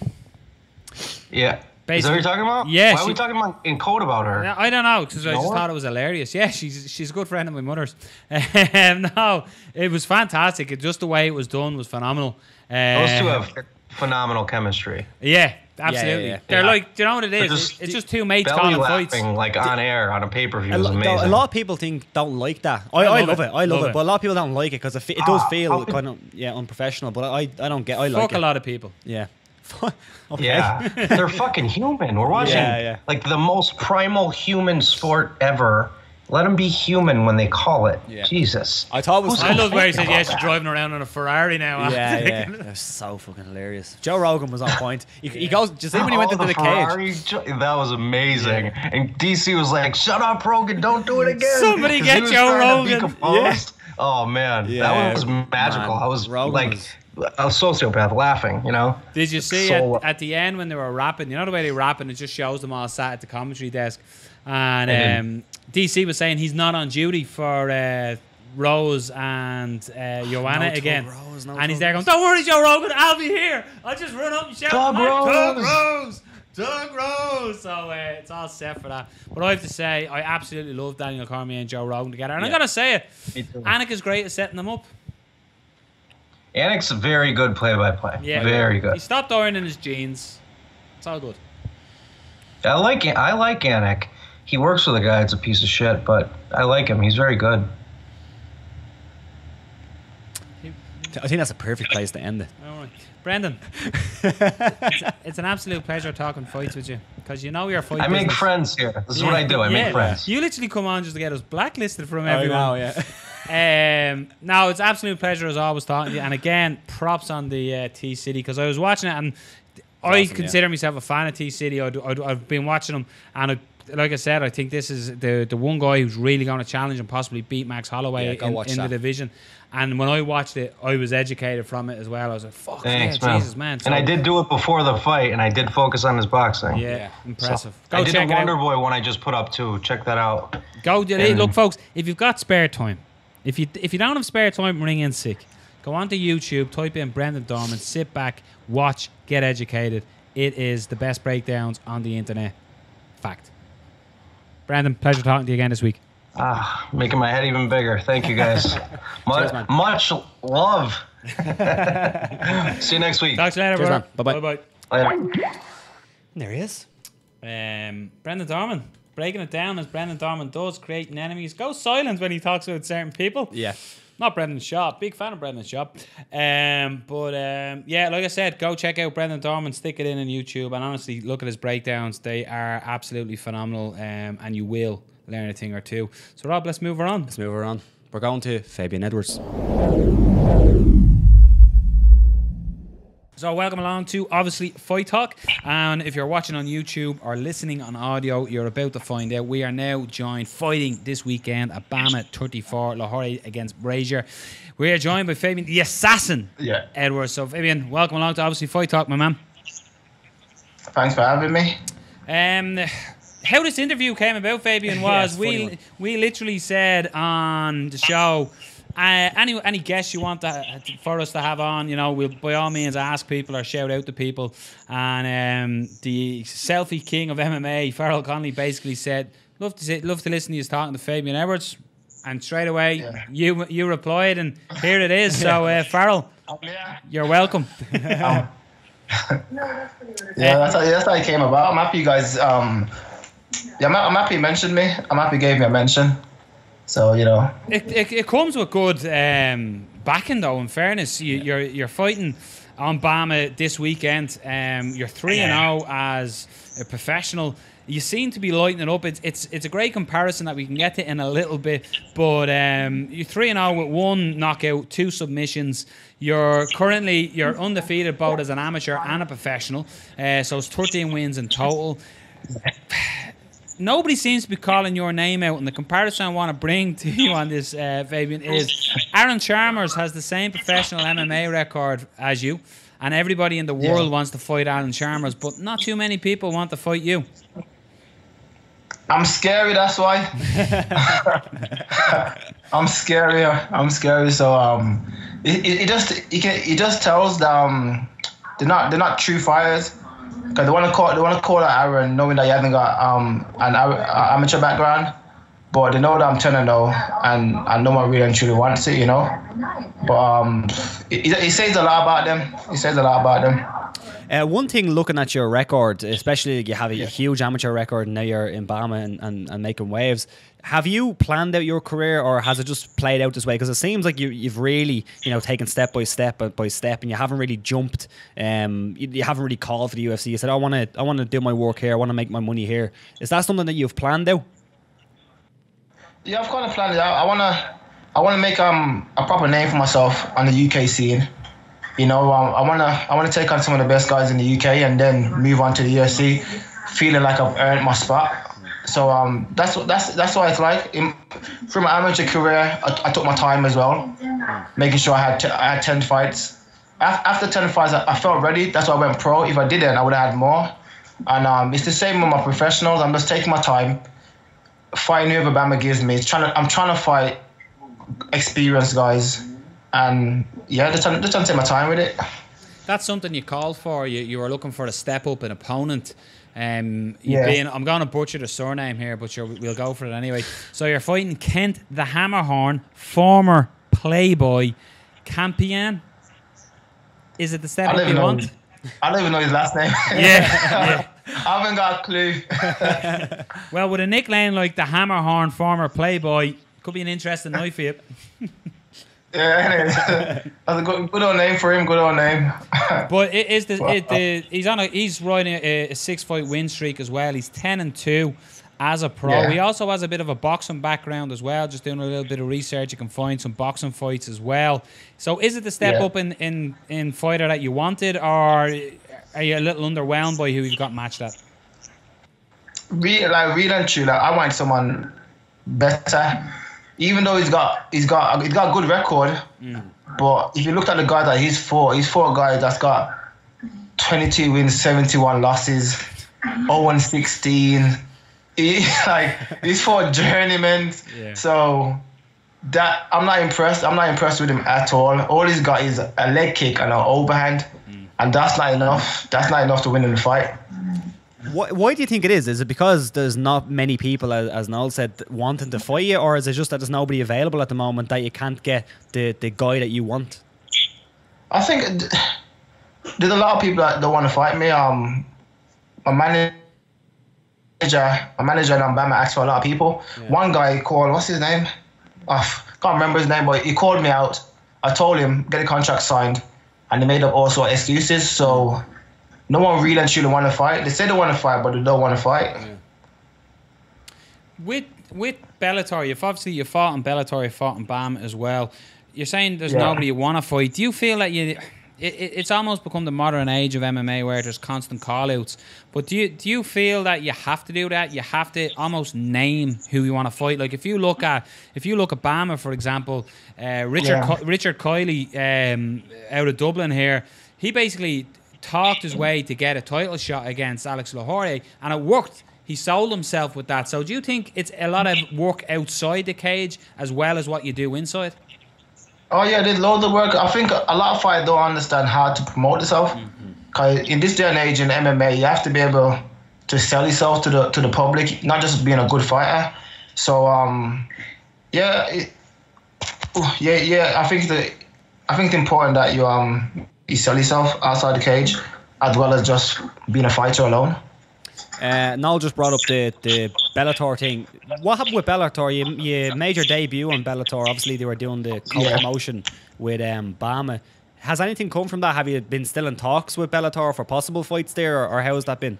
Yeah. Is that what you're talking about? Yeah. Why are we talking in code about her? I don't know, because I just thought it was hilarious. Yeah, she's a good friend of my mother's. No, it was fantastic. Just the way it was done was phenomenal. Those two have phenomenal chemistry. Yeah, absolutely. Yeah. They're like, do you know what it is? It's just two mates belly calling fights. like on air on a pay-per-view is amazing. A lot of people don't like that. I love it. I love it. But a lot of people don't like it because it does feel kind of unprofessional. But I don't get. I like it. Fuck a lot of people. Yeah. Okay. Yeah, they're fucking human. We're watching like the most primal human sport ever. Let them be human when they call it. Yeah. Jesus. I thought it was. I love where he said, "Yes, you're driving around on a Ferrari now." Yeah. That was so fucking hilarious. Joe Rogan was on point. He goes. Just see when he went into the cage. That was amazing. Yeah. And DC was like, "Shut up, Rogan! Don't do it again." Somebody get Joe Rogan. Yeah. Oh man, that one was magical. I was Rogan a sociopath laughing, you know. Did you see at the end when they were rapping? You know the way they rap, and it just shows them all sat at the commentary desk. And DC was saying he's not on duty for Rose and Joanna again. And he's there going, "Don't worry, Joe Rogan, I'll be here. I'll just run up and shout, Doug Rose. So it's all set for that. But I have to say, I absolutely love Daniel Cormier and Joe Rogan together. And I'm going to say it, Anik is great at setting them up. Anik's a very good play-by-play. Yeah, very good. He stopped ironing his jeans. It's all good. I like Anik. He works with a guy that's a piece of shit, but I like him. He's very good. I think that's a perfect place to end it. All right. Brendan, it's an absolute pleasure talking fights with you, because you know your fight I make friends here. This is what I do. I make friends. You literally come on just to get us blacklisted from everyone. I know, yeah. No, it's an absolute pleasure as always talking to you. And again, props on the T-City, because I was watching it and I consider myself a fan of T-City. I've been watching them, and like I said, I think this is the one guy who's really going to challenge and possibly beat Max Holloway in the division. And when I watched it, I was educated from it as well. I was like, fuck, thanks, man. Jesus, man. So, and I did do it before the fight, and I did focus on his boxing. Yeah, impressive. So I did the Wonder Boy one I just put up too. Check that out. Look, folks, if you've got spare time, if you don't have spare time, ring in sick. Go onto YouTube, type in Brendan Dorman, sit back, watch, get educated. It is the best breakdowns on the internet. Fact. Brendan, pleasure talking to you again this week. Making my head even bigger. Thank you, guys. Much love. See you next week. Talk to you later, Cheers, brother. man. Bye-bye. Later. There he is. Brendan Dorman. Breaking it down as Brendan Dorman does, creating enemies. Goes silent when he talks about certain people. Yeah. Not Brendan's shop. Big fan of Brendan's shop. Yeah, like I said, go check out Brendan Dorman. Stick it in on YouTube. And honestly, look at his breakdowns. They are absolutely phenomenal. And you will learn a thing or two. So, Rob, let's move her on. We're going to Fabian Edwards. So welcome along to, obviously, Fight Talk. And if you're watching on YouTube or listening on audio, you're about to find out we are now fighting this weekend at BAMMA 34, Lahore against Brazier. We are joined by Fabian, the assassin, Edwards. So Fabian, welcome along to, obviously, Fight Talk, my man. Thanks for having me. How this interview came about, Fabian, was we literally said on the show, any guests you want for us to have on, you know, we'll by all means ask people or shout out to people. And the selfie king of MMA, Farrell Connolly, basically said, love to listen to you talking to Fabian Edwards. And straight away, you replied, and here it is. So, Farrell, you're welcome. That's how it came about. I'm happy you guys Yeah, I'm happy he mentioned me. I'm happy he gave me a mention. So, you know. It comes with good backing, though, in fairness. You're fighting on BAMMA this weekend. You're 3-0 as a professional. You seem to be lighting it up. It's a great comparison that we can get to in a little bit. But you're 3-0 with 1 knockout, 2 submissions. You're undefeated both as an amateur and a professional. So it's 13 wins in total. Nobody seems to be calling your name out, and the comparison I want to bring to you on this, Fabian, is Aaron Chalmers has the same professional MMA record as you, and everybody in the world wants to fight Aaron Chalmers, but not too many people want to fight you. I'm scary, that's why. I'm scary. So it just tells them they're not true fighters. Because they want to call out Aaron, knowing that he hasn't got an amateur background, but they know that I'm 10-0, and no one really and truly wants it, you know. But it says a lot about them. It says a lot about them. One thing, looking at your record, especially you have a huge amateur record, and now you're in BAMMA and making waves. Have you planned out your career, or has it just played out this way? Because it seems like you've really, taken step by step, and you haven't really jumped. You haven't really called for the UFC. You said, I want to do my work here. I want to make my money here. Is that something that you've planned out? Yeah, I've kind of planned it out. I want to make a proper name for myself on the UK scene. I want to take on some of the best guys in the UK and then move on to the UFC, feeling like I've earned my spot. So that's what it's like. Through my amateur career, I took my time as well, making sure I had 10 fights. After 10 fights, I felt ready. That's why I went pro. If I didn't, I would have had more. And it's the same with my professionals. I'm just taking my time, fighting whoever BAMMA gives me. I'm trying to fight experienced guys, and just trying to take my time with it. That's something you called for. You were looking for a step up an opponent. I'm going to butcher the surname here, but we'll go for it anyway. So you're fighting Kent the Hammerhorn, former Playboy Campion. Is it the step up you want? I don't even know his last name. Yeah. I haven't got a clue. Well, with a nickname like the Hammerhorn, former Playboy, could be an interesting night for you. Yeah, that's a good old name for him. Good old name. But he's riding a 6-fight win streak as well. He's 10-2 as a pro. Yeah. He also has a bit of a boxing background as well. Just doing a little bit of research, you can find some boxing fights as well. So, is it the step up in fighter that you wanted, or are you a little underwhelmed by who you've got matched at? Really and truly, I want someone better. Even though he's got a good record, but if you looked at the guy that he's fought a guy that's got 22 wins, 71 losses, 0-16. He's fought journeymen. Yeah. So that I'm not impressed. I'm not impressed with him at all. All he's got is a leg kick and an overhand, and that's not enough. That's not enough to win in the fight. Why do you think it is? Is it because there's not many people, as Noel said, wanting to fight you, or is it just that there's nobody available at the moment that you can't get the guy that you want? I think there's a lot of people that don't want to fight me. My manager on BAMMA asked for a lot of people. Yeah. One guy called, what's his name? I can't remember his name, but he called me out. I told him, get a contract signed, and they made up all sorts of excuses. So no one really and truly want to fight. They say they want to fight, but they don't want to fight. Yeah. With Bellator, you fought in Bellator, you fought in BAMMA as well. You're saying there's nobody you want to fight. Do you feel that it's almost become the modern age of MMA where there's constant call-outs? But do you feel that you have to do that? You have to almost name who you want to fight. Like if you look at BAMMA, for example, Richard Kiley out of Dublin here, he basically talked his way to get a title shot against Alex Lahore, and it worked. He sold himself with that. So do you think it's a lot of work outside the cage as well as what you do inside? Oh yeah, there's loads of work. I think a lot of fighters don't understand how to promote yourself. Because in this day and age in MMA, you have to be able to sell yourself to the public, not just being a good fighter. So I think it's important that you sell yourself outside the cage, as well as just being a fighter alone. Noel just brought up the Bellator thing. What happened with Bellator? You made your debut on Bellator. Obviously, they were doing the co-promotion with BAMMA. Has anything come from that? Have you been still in talks with Bellator for possible fights there, or how has that been?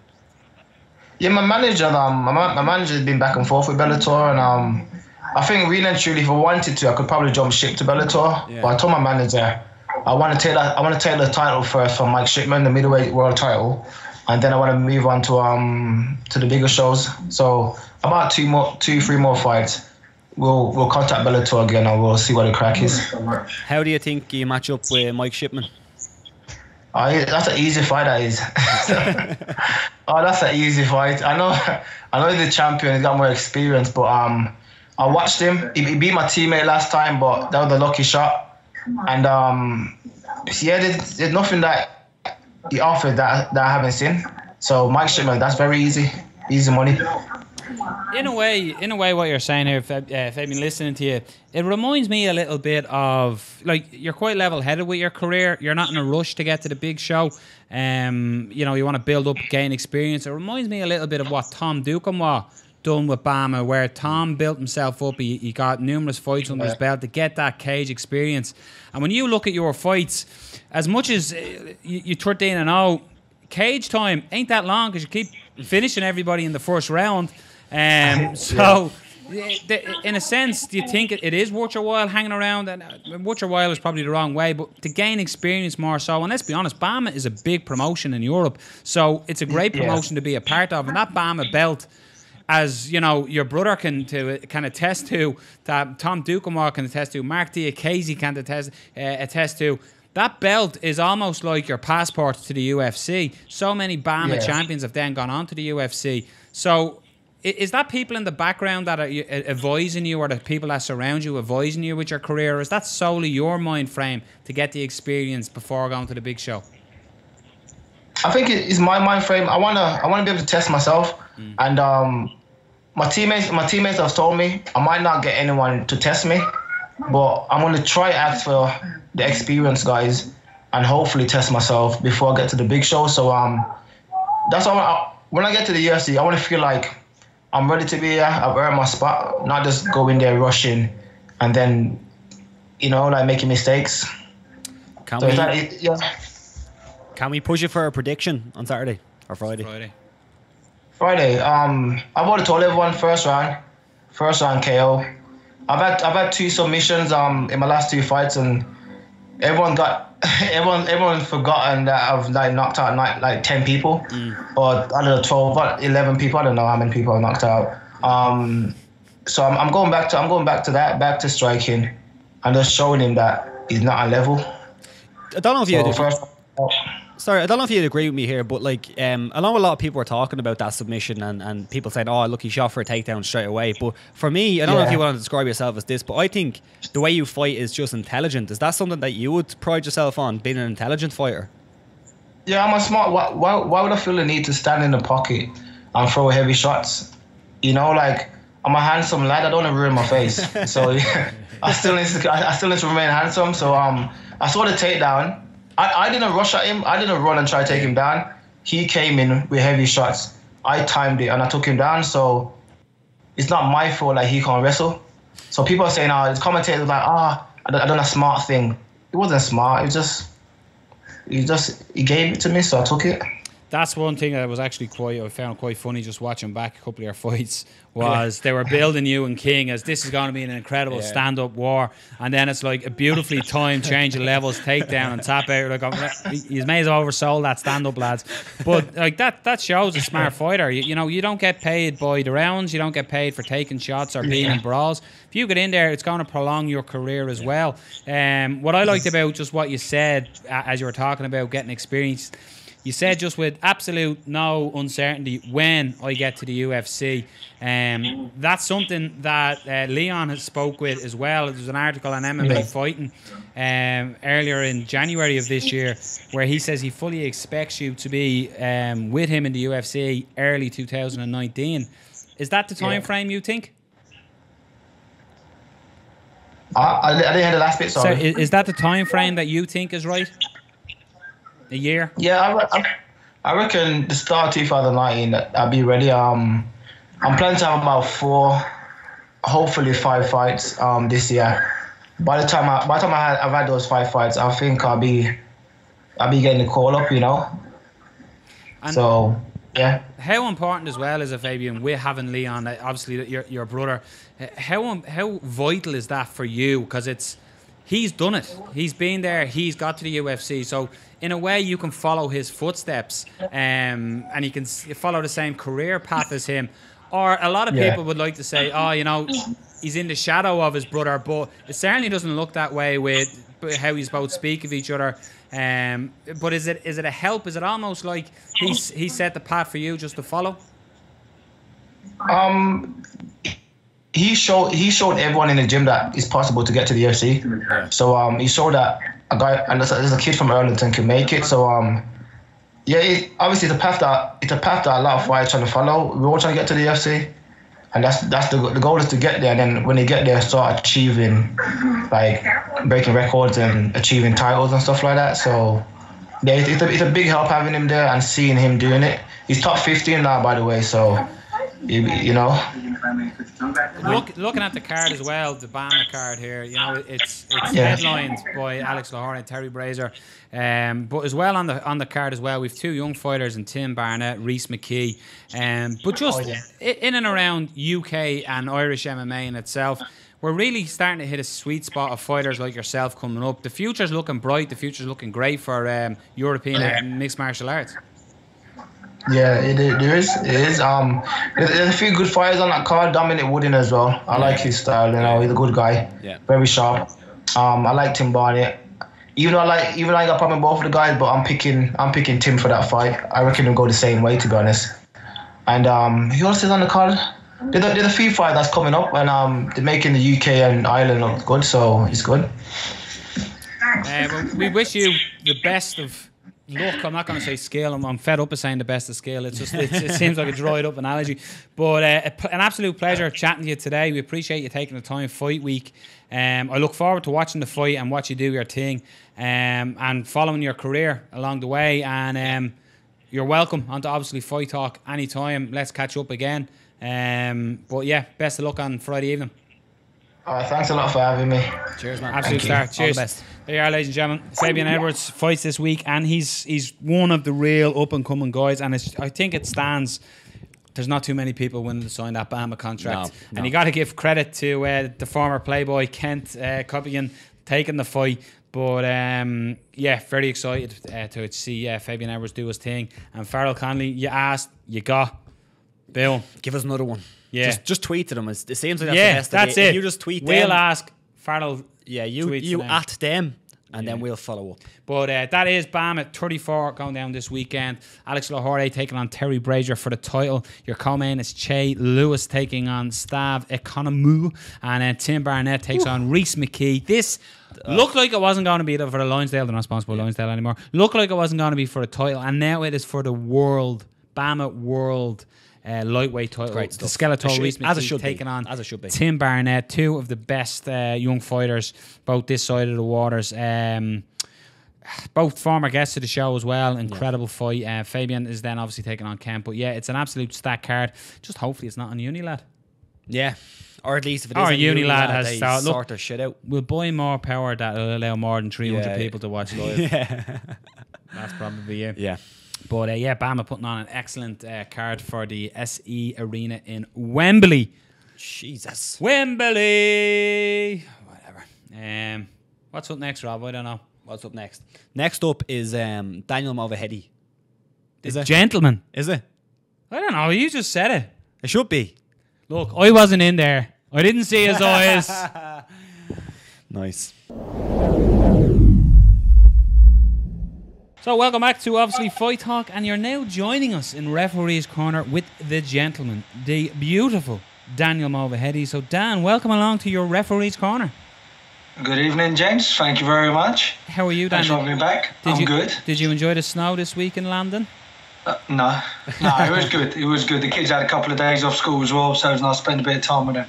Yeah, my manager has been back and forth with Bellator, and I think really and truly, if I wanted to, I could probably jump ship to Bellator. Yeah. But I told my manager, I want to take the title first from Mike Shipman, the middleweight world title, and then I want to move on to the bigger shows. So about 2-3 more fights, we'll contact Bellator again and we'll see what the crack is. How do you think you match up with Mike Shipman? That's an easy fight, that is. Oh, that's an easy fight. I know he's the champion. He's got more experience, but I watched him. He beat my teammate last time, but that was a lucky shot. And yeah, there's nothing that he offered that I haven't seen. So Mike Shipman, that's very easy money. In a way, what you're saying here, if I've been listening to you, it reminds me a little bit of, like, you're quite level-headed with your career. You're not in a rush to get to the big show. You know, you want to build up, gain experience. It reminds me a little bit of what Tom Ducombe was done with BAMMA, where Tom built himself up. He got numerous fights under his belt to get that cage experience. And when you look at your fights, as much as you 13-0, cage time ain't that long because you keep finishing everybody in the first round. So, in a sense, do you think it is worth your while hanging around? And worth your while is probably the wrong way, but to gain experience more so. And let's be honest, BAMMA is a big promotion in Europe, so it's a great promotion to be a part of. And that BAMMA belt, as you know, your brother can attest to, that Tom Ducombe can attest to, Mark Diakese can attest to. That belt is almost like your passport to the UFC. So many BAMMA champions have then gone on to the UFC. So, is that people in the background that are advising you, or the people that surround you advising you with your career, or is that solely your mind frame to get the experience before going to the big show? I think it is my mind frame. I wanna be able to test myself, and my teammates have told me I might not get anyone to test me, but I'm gonna try ask for the experienced guys and hopefully test myself before I get to the big show. So that's why when I get to the UFC, I want to feel like I'm ready to be here. I've earned my spot, not just go in there rushing and then, you know, like making mistakes. Can we push you for a prediction on Saturday or Friday? Friday. I've already told everyone first round KO. I've had 2 submissions in my last 2 fights, and everyone's forgotten that I've knocked out like 10 people, or I don't know, 12, but 11 people. I don't know how many people I've knocked out. So I'm going back to that, back to striking, and just showing him that he's not a level. I don't know if I don't know if you'd agree with me here, but like, I know a lot of people are talking about that submission and people saying, oh, look, he shot for a takedown straight away. But for me, I don't know if you want to describe yourself as this, but I think the way you fight is just intelligent. Is that something that you would pride yourself on, being an intelligent fighter? Yeah, I'm a smart. Why would I feel the need to stand in the pocket and throw heavy shots? You know, like, I'm a handsome lad. I don't want to ruin my face. So yeah, I still need to remain handsome. So I saw the takedown. I didn't rush at him. I didn't run and try to take him down. He came in with heavy shots. I timed it and I took him down. So it's not my fault that he can't wrestle. So people are saying, his commentators like, I done a smart thing. It wasn't smart. He gave it to me, so I took it. That's one thing that was actually I found quite funny just watching back a couple of your fights, was they were building you and King as this is going to be an incredible stand-up war, and then it's like a beautifully timed change of levels, takedown and tap out. Like, you may as well oversold that stand-up, lads. But like that shows a smart fighter. You know, you don't get paid by the rounds, you don't get paid for taking shots or being in brawls. If you get in there, it's going to prolong your career as well. What I liked about just what you said as you were talking about getting experience, you said just with absolute no uncertainty when I get to the UFC. That's something that Leon has spoke with as well. There's an article on MMA Fighting earlier in January of this year where he says he fully expects you to be with him in the UFC early 2019. Is that the time frame you think? I didn't hear the last bit, sorry. So is that the time frame that you think is right? A year? Yeah, I reckon the start of 2019 I'll be ready. I'm planning to have about 4, hopefully 5 fights this year. By the time I've had those 5 fights, I think I'll be getting the call up, you know. And so yeah. How important as well is it, Fabian, with having Leon, obviously your brother? How vital is that for you? Because he's done it. He's been there. He's got to the UFC. So in a way, you can follow his footsteps, and you can follow the same career path as him. Or a lot of people would like to say, oh, you know, he's in the shadow of his brother, but it certainly doesn't look that way with how he's both speak of each other. But is it a help? Is it almost like he set the path for you just to follow? He showed everyone in the gym that it's possible to get to the UFC. Yeah. So he showed that a guy, and there's a kid from Arlington can make it. So obviously it's a path that a lot of fighters trying to follow. We're all trying to get to the UFC, and that's the goal is to get there. And then when they get there, start achieving, like breaking records and achieving titles and stuff like that. So yeah, it's a big help having him there and seeing him doing it. He's top 15 now, by the way. So you know. Looking at the card as well, the BAMMA card here, you know, it's headlined by Alex Lahore and Terry Brazier, but as well on the card as well, we've 2 young fighters in Tim Barnett, Rhys McKee, but just in and around UK and Irish MMA in itself, we're really starting to hit a sweet spot of fighters like yourself coming up. The future's looking bright. The future's looking great for European mixed martial arts. Yeah, it is. There's a few good fighters on that card. Dominic Wooden as well. I like his style. You know, he's a good guy. Yeah. Very sharp. I like Tim Barnett. Even though I got a problem with both of the guys, but I'm picking Tim for that fight. I reckon he'll go the same way, to be honest. And who else is on the card? There's a few fights that's coming up, and they're making the UK and Ireland look good, so it's good. Well, we wish you the best of luck. I'm not going to say skill. I'm fed up of saying the best of skill. It's just it seems like a dried up analogy. But an absolute pleasure chatting to you today. We appreciate you taking the time. Fight week. I look forward to watching the fight and watch you do your thing, and following your career along the way. And you're welcome onto obviously Fight Talk anytime. Let's catch up again. But yeah, best of luck on Friday evening. Thanks a lot for having me. Cheers, man. Absolute star. Cheers. All the best. There you are, ladies and gentlemen. Fabian Edwards fights this week, and he's one of the real up-and-coming guys, and I think it stands. There's not too many people willing to sign that BAMMA contract. No. And you got to give credit to the former Playboy, Kent Copian, taking the fight. But yeah, very excited to see Fabian Edwards do his thing. And Farrell Conley, you asked, you got. Bill, give us another one. Yeah, just tweet to them. It seems like that's the best. That's it. You just tweet. We'll ask Farrell. Yeah, you at them, and then we'll follow up. But that is BAMMA at 34 going down this weekend. Alex Lahore taking on Terry Brazier for the title. Your co-main is Che Lewis taking on Stav Economou, and then Tim Barnett takes on Rhys McKee. This looked like it wasn't going to be for the Lonsdale. They're not sponsored by Lonsdale anymore. Looked like it wasn't going to be for a title, and now it is for the world BAMMA World. Lightweight title. The Skeletor Rhys McKee taking on Tim Barnett, 2 of the best young fighters, both this side of the waters. Both former guests of the show as well. Incredible fight. Fabian is then obviously taking on Kemp. But yeah, it's an absolute stacked card. Just hopefully it's not on Unilad. Yeah. Or at least if it is on Unilad has they sort their shit out. We'll buy more power that will allow more than 300 people to watch live. Yeah. That's probably it. Yeah. But yeah, BAMMA putting on an excellent card for the SE Arena in Wembley. Jesus. Wembley! Whatever. What's up next, Rob? I don't know. What's up next? Next up is Daniel Movahedi. Is it? Gentleman. Is it? I don't know. You just said it. It should be. Look, I wasn't in there. I didn't see his eyes. Nice. So welcome back to obviously Fight Talk, and you're now joining us in Referee's Corner with the gentleman, the beautiful Daniel Movahedi. So Dan, welcome along to your Referee's Corner. Good evening, gents. Thank you very much. How are you, Dan? Thanks for having me back. I'm good. Did you enjoy the snow this week in London? No, it was good. It was good. The kids had a couple of days off school as well, so it was nice to spend a bit of time with them.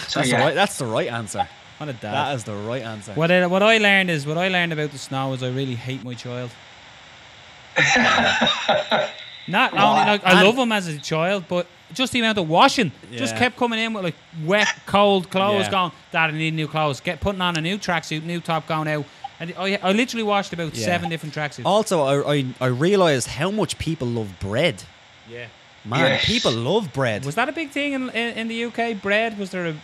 So that's the right answer. What a dad. That is the right answer. What I learned about the snow is I really hate my child. Not only, like, I love him as a child, but just the amount of washing. Just kept coming in with like wet, cold clothes going, Dad, I need new clothes. Putting on a new tracksuit, new top, going out. And I literally washed about 7 different tracksuits. Also, I realised how much people love bread. Yeah. Man, people love bread. Was that a big thing in the UK? Bread? Was there a...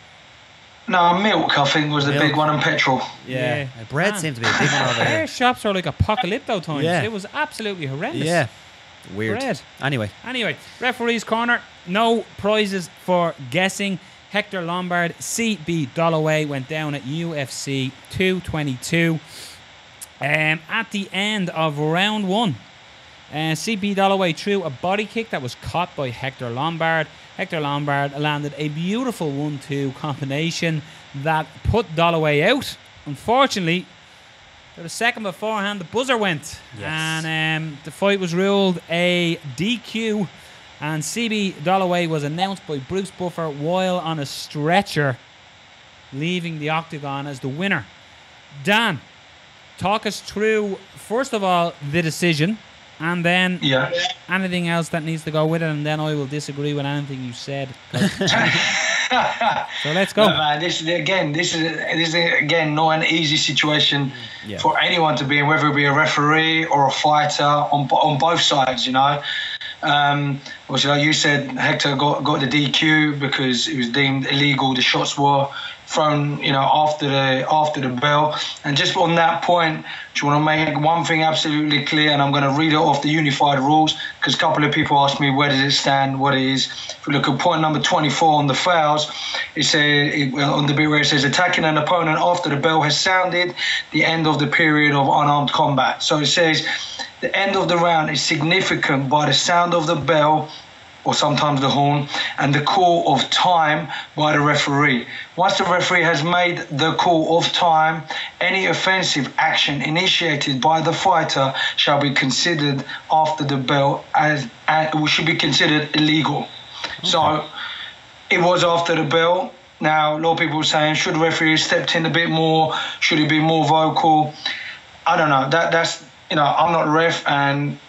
No, milk, I think, was the big one, and petrol. Yeah. Bread seemed to be a big one over Their here. shops are like apocalypto times. Yeah. It was absolutely horrendous. Yeah. Weird. Bread. Anyway, referee's corner. No prizes for guessing. Hector Lombard, CB Dollaway went down at UFC 222. At the end of round 1, CB Dollaway threw a body kick that was caught by Hector Lombard. Hector Lombard landed a beautiful 1-2 combination that put Dollaway out. Unfortunately, for the second beforehand, the buzzer went. Yes. And the fight was ruled a DQ. And CB Dollaway was announced by Bruce Buffer while on a stretcher, leaving the octagon as the winner. Dan, talk us through, first of all, the decision, and then anything else that needs to go with it, and then I will disagree with anything you said. So let's go. No, man, this is again not an easy situation for anyone to be in, whether it be a referee or a fighter on both sides. You know, obviously, like you said, Hector got the DQ because it was deemed illegal. The shots were thrown, you know, after the bell. And just on that point, do you want to make one thing absolutely clear? And I'm going to read it off the unified rules because a couple of people asked me where does it stand, what it is. If we look at point number 24 on the fouls, it says on the bit where it says attacking an opponent after the bell has sounded, the end of the period of unarmed combat. So it says the end of the round is significant by the sound of the bell, or sometimes the horn, and the call of time by the referee. Once the referee has made the call of time, any offensive action initiated by the fighter shall be considered after the bell as should be considered illegal. Okay. So it was after the bell. Now, a lot of people are saying, should the referee have stepped in a bit more? Should he be more vocal? I don't know. That's, you know, I'm not a ref, and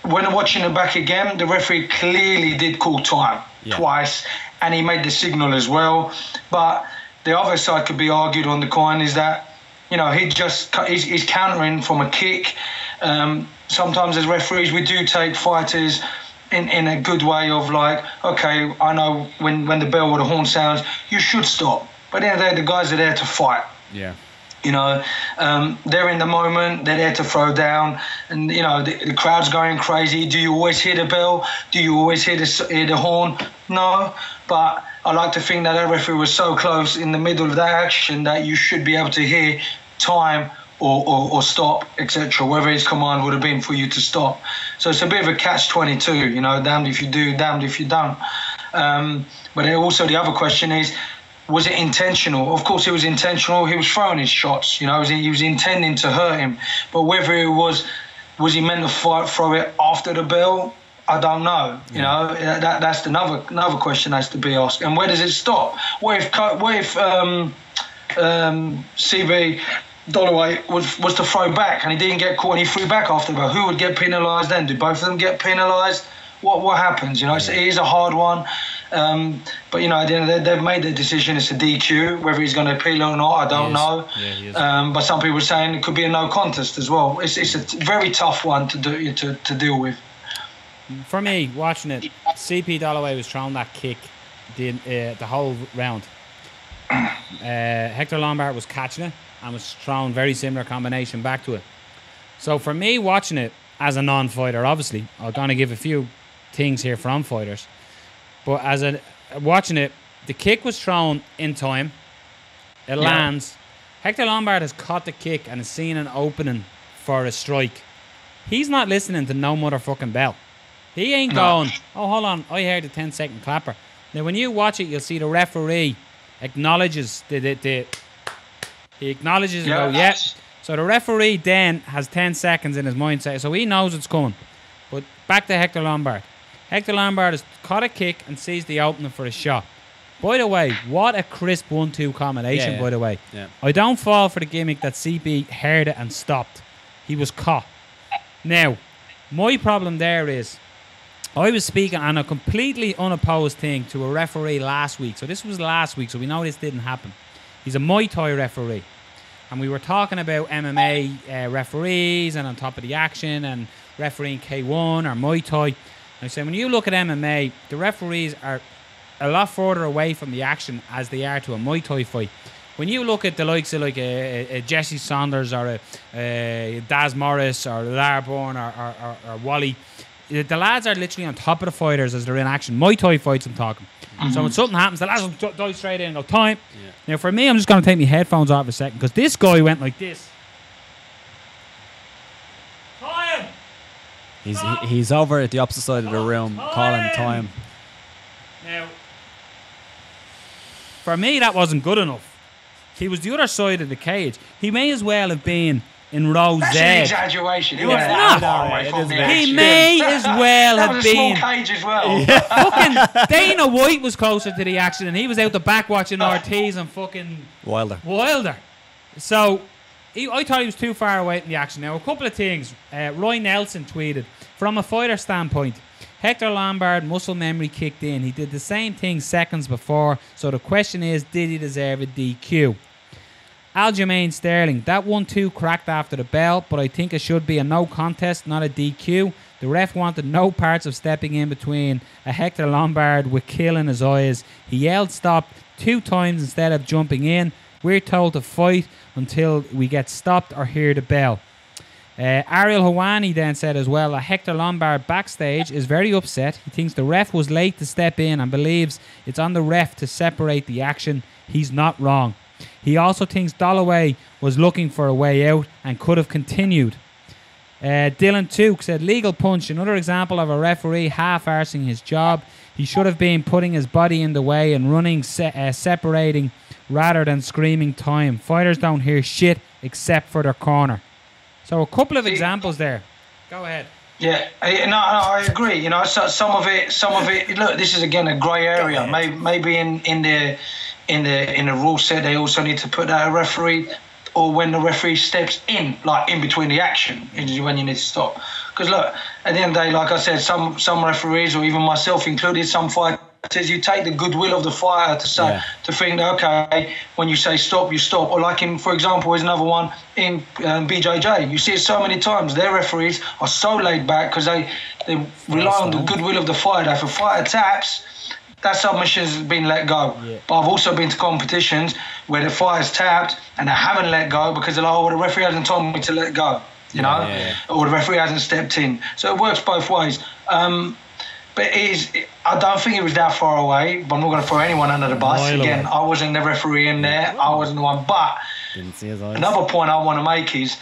when watching it back again, the referee clearly did call time twice, and he made the signal as well. But the other side could be argued on the coin is that, you know, he's countering from a kick. Sometimes as referees, we do take fighters in a good way of like, okay, I know when the bell or the horn sounds, you should stop. But at the end of the day, the guys are there to fight. Yeah. You know, they're in the moment, they're there to throw down, and, you know, the crowd's going crazy. Do you always hear the bell? Do you always hear the horn? No, but I like to think that the referee was so close in the middle of that action that you should be able to hear time or stop, etc., whether his command would have been for you to stop. So it's a bit of a catch-22, you know, damned if you do, damned if you don't. But then also the other question is, was it intentional? Of course it was intentional. He was throwing his shots, you know, he was intending to hurt him. But whether it was he meant to throw it after the bell? I don't know. You know, that's another question has to be asked. And where does it stop? What if CB Dollaway was to throw back and he didn't get caught and he threw back after the bell? Who would get penalised then? Did both of them get penalised? What happens? You know, it is a hard one. But, you know, at the end of the day, they've made their decision. It's a DQ. Whether he's going to appeal or not, I don't know. Yeah, he is. But some people are saying it could be a no contest as well. It's a very tough one to deal with. For me, watching it, CP Dollaway was throwing that kick the whole round. Hector Lombard was catching it and was throwing very similar combination back to it. So for me, watching it as a non-fighter, obviously, I'm going to give a few things here from fighters. But watching it, the kick was thrown in time. It lands. Hector Lombard has caught the kick and has seen an opening for a strike. He's not listening to no motherfucking bell. He ain't going, oh, hold on, I heard the 10-second clapper. Now, when you watch it, you'll see the referee acknowledges he acknowledges and go, yeah. So the referee then has 10 seconds in his mindset, so he knows it's coming. But back to Hector Lombard. Hector Lombard has caught a kick and sees the opening for a shot. By the way, what a crisp 1-2 combination, by the way. Yeah. I don't fall for the gimmick that CB heard it and stopped. He was caught. Now, my problem there is, I was speaking on a completely unopposed thing to a referee last week. So this was last week, so we know this didn't happen. He's a Muay Thai referee. And we were talking about MMA referees and on top of the action and refereeing K1 or Muay Thai. And I said, when you look at MMA, the referees are a lot further away from the action as they are to a Muay Thai fight. When you look at the likes of like a Jesse Saunders or a Daz Morris or Lar Bourne or Wally, the lads are literally on top of the fighters as they're in action. Muay Thai fights I'm talking. So when something happens, the lads will dive straight in and go, time. Yeah. Now for me, I'm just going to take my headphones off a second because this guy went like this. Time! He's over at the opposite side of the room calling time. Now, for me, that wasn't good enough. He was the other side of the cage. He may as well have been in row Z. That's an exaggeration. He wasn't that far away from the He may as well have been. That was a small cage as well. Yeah. Fucking Dana White was closer to the action, and he was out the back watching Ortiz and fucking Wilder. So I thought he was too far away from the action. Now, a couple of things. Roy Nelson tweeted, from a fighter standpoint, Hector Lombard muscle memory kicked in. He did the same thing seconds before. So the question is, did he deserve a DQ? Aljamain Sterling, that 1-2 cracked after the bell, but I think it should be a no contest, not a DQ. The ref wanted no parts of stepping in between a Hector Lombard with kill in his eyes. He yelled stop 2 times instead of jumping in. We're told to fight until we get stopped or hear the bell. Ariel Hawani then said as well that Hector Lombard backstage is very upset. He thinks the ref was late to step in and believes it's on the ref to separate the action. He's not wrong. He also thinks Dollaway was looking for a way out and could have continued. Dylan Took said, legal punch, another example of a referee half-arsing his job. He should have been putting his body in the way and running, separating rather than screaming time. Fighters don't hear shit except for their corner. So a couple of examples there. Go ahead. Yeah, no, I agree. You know, so some of it. Look, this is again a grey area. Maybe in the rule set they also need to put out a referee, or when the referee steps in, like in between the action, is when you need to stop. Because look, at the end of the day, like I said, some referees, or even myself included, some fighters, you take the goodwill of the fighter to say, to think, okay, when you say stop, you stop. Or like in, for example, is another one in BJJ. You see it so many times. Their referees are so laid back because they rely on the goodwill of the fighter. If a fighter taps, that submission's been let go. Yeah. But I've also been to competitions where the fighter's tapped and they haven't let go because they're like, oh, well, the referee hasn't told me to let go, you know, or the referee hasn't stepped in. So it works both ways. But I don't think it was that far away, but I'm not going to throw anyone under the bus. Again, I wasn't the referee in there. I wasn't the one. But another point I want to make is,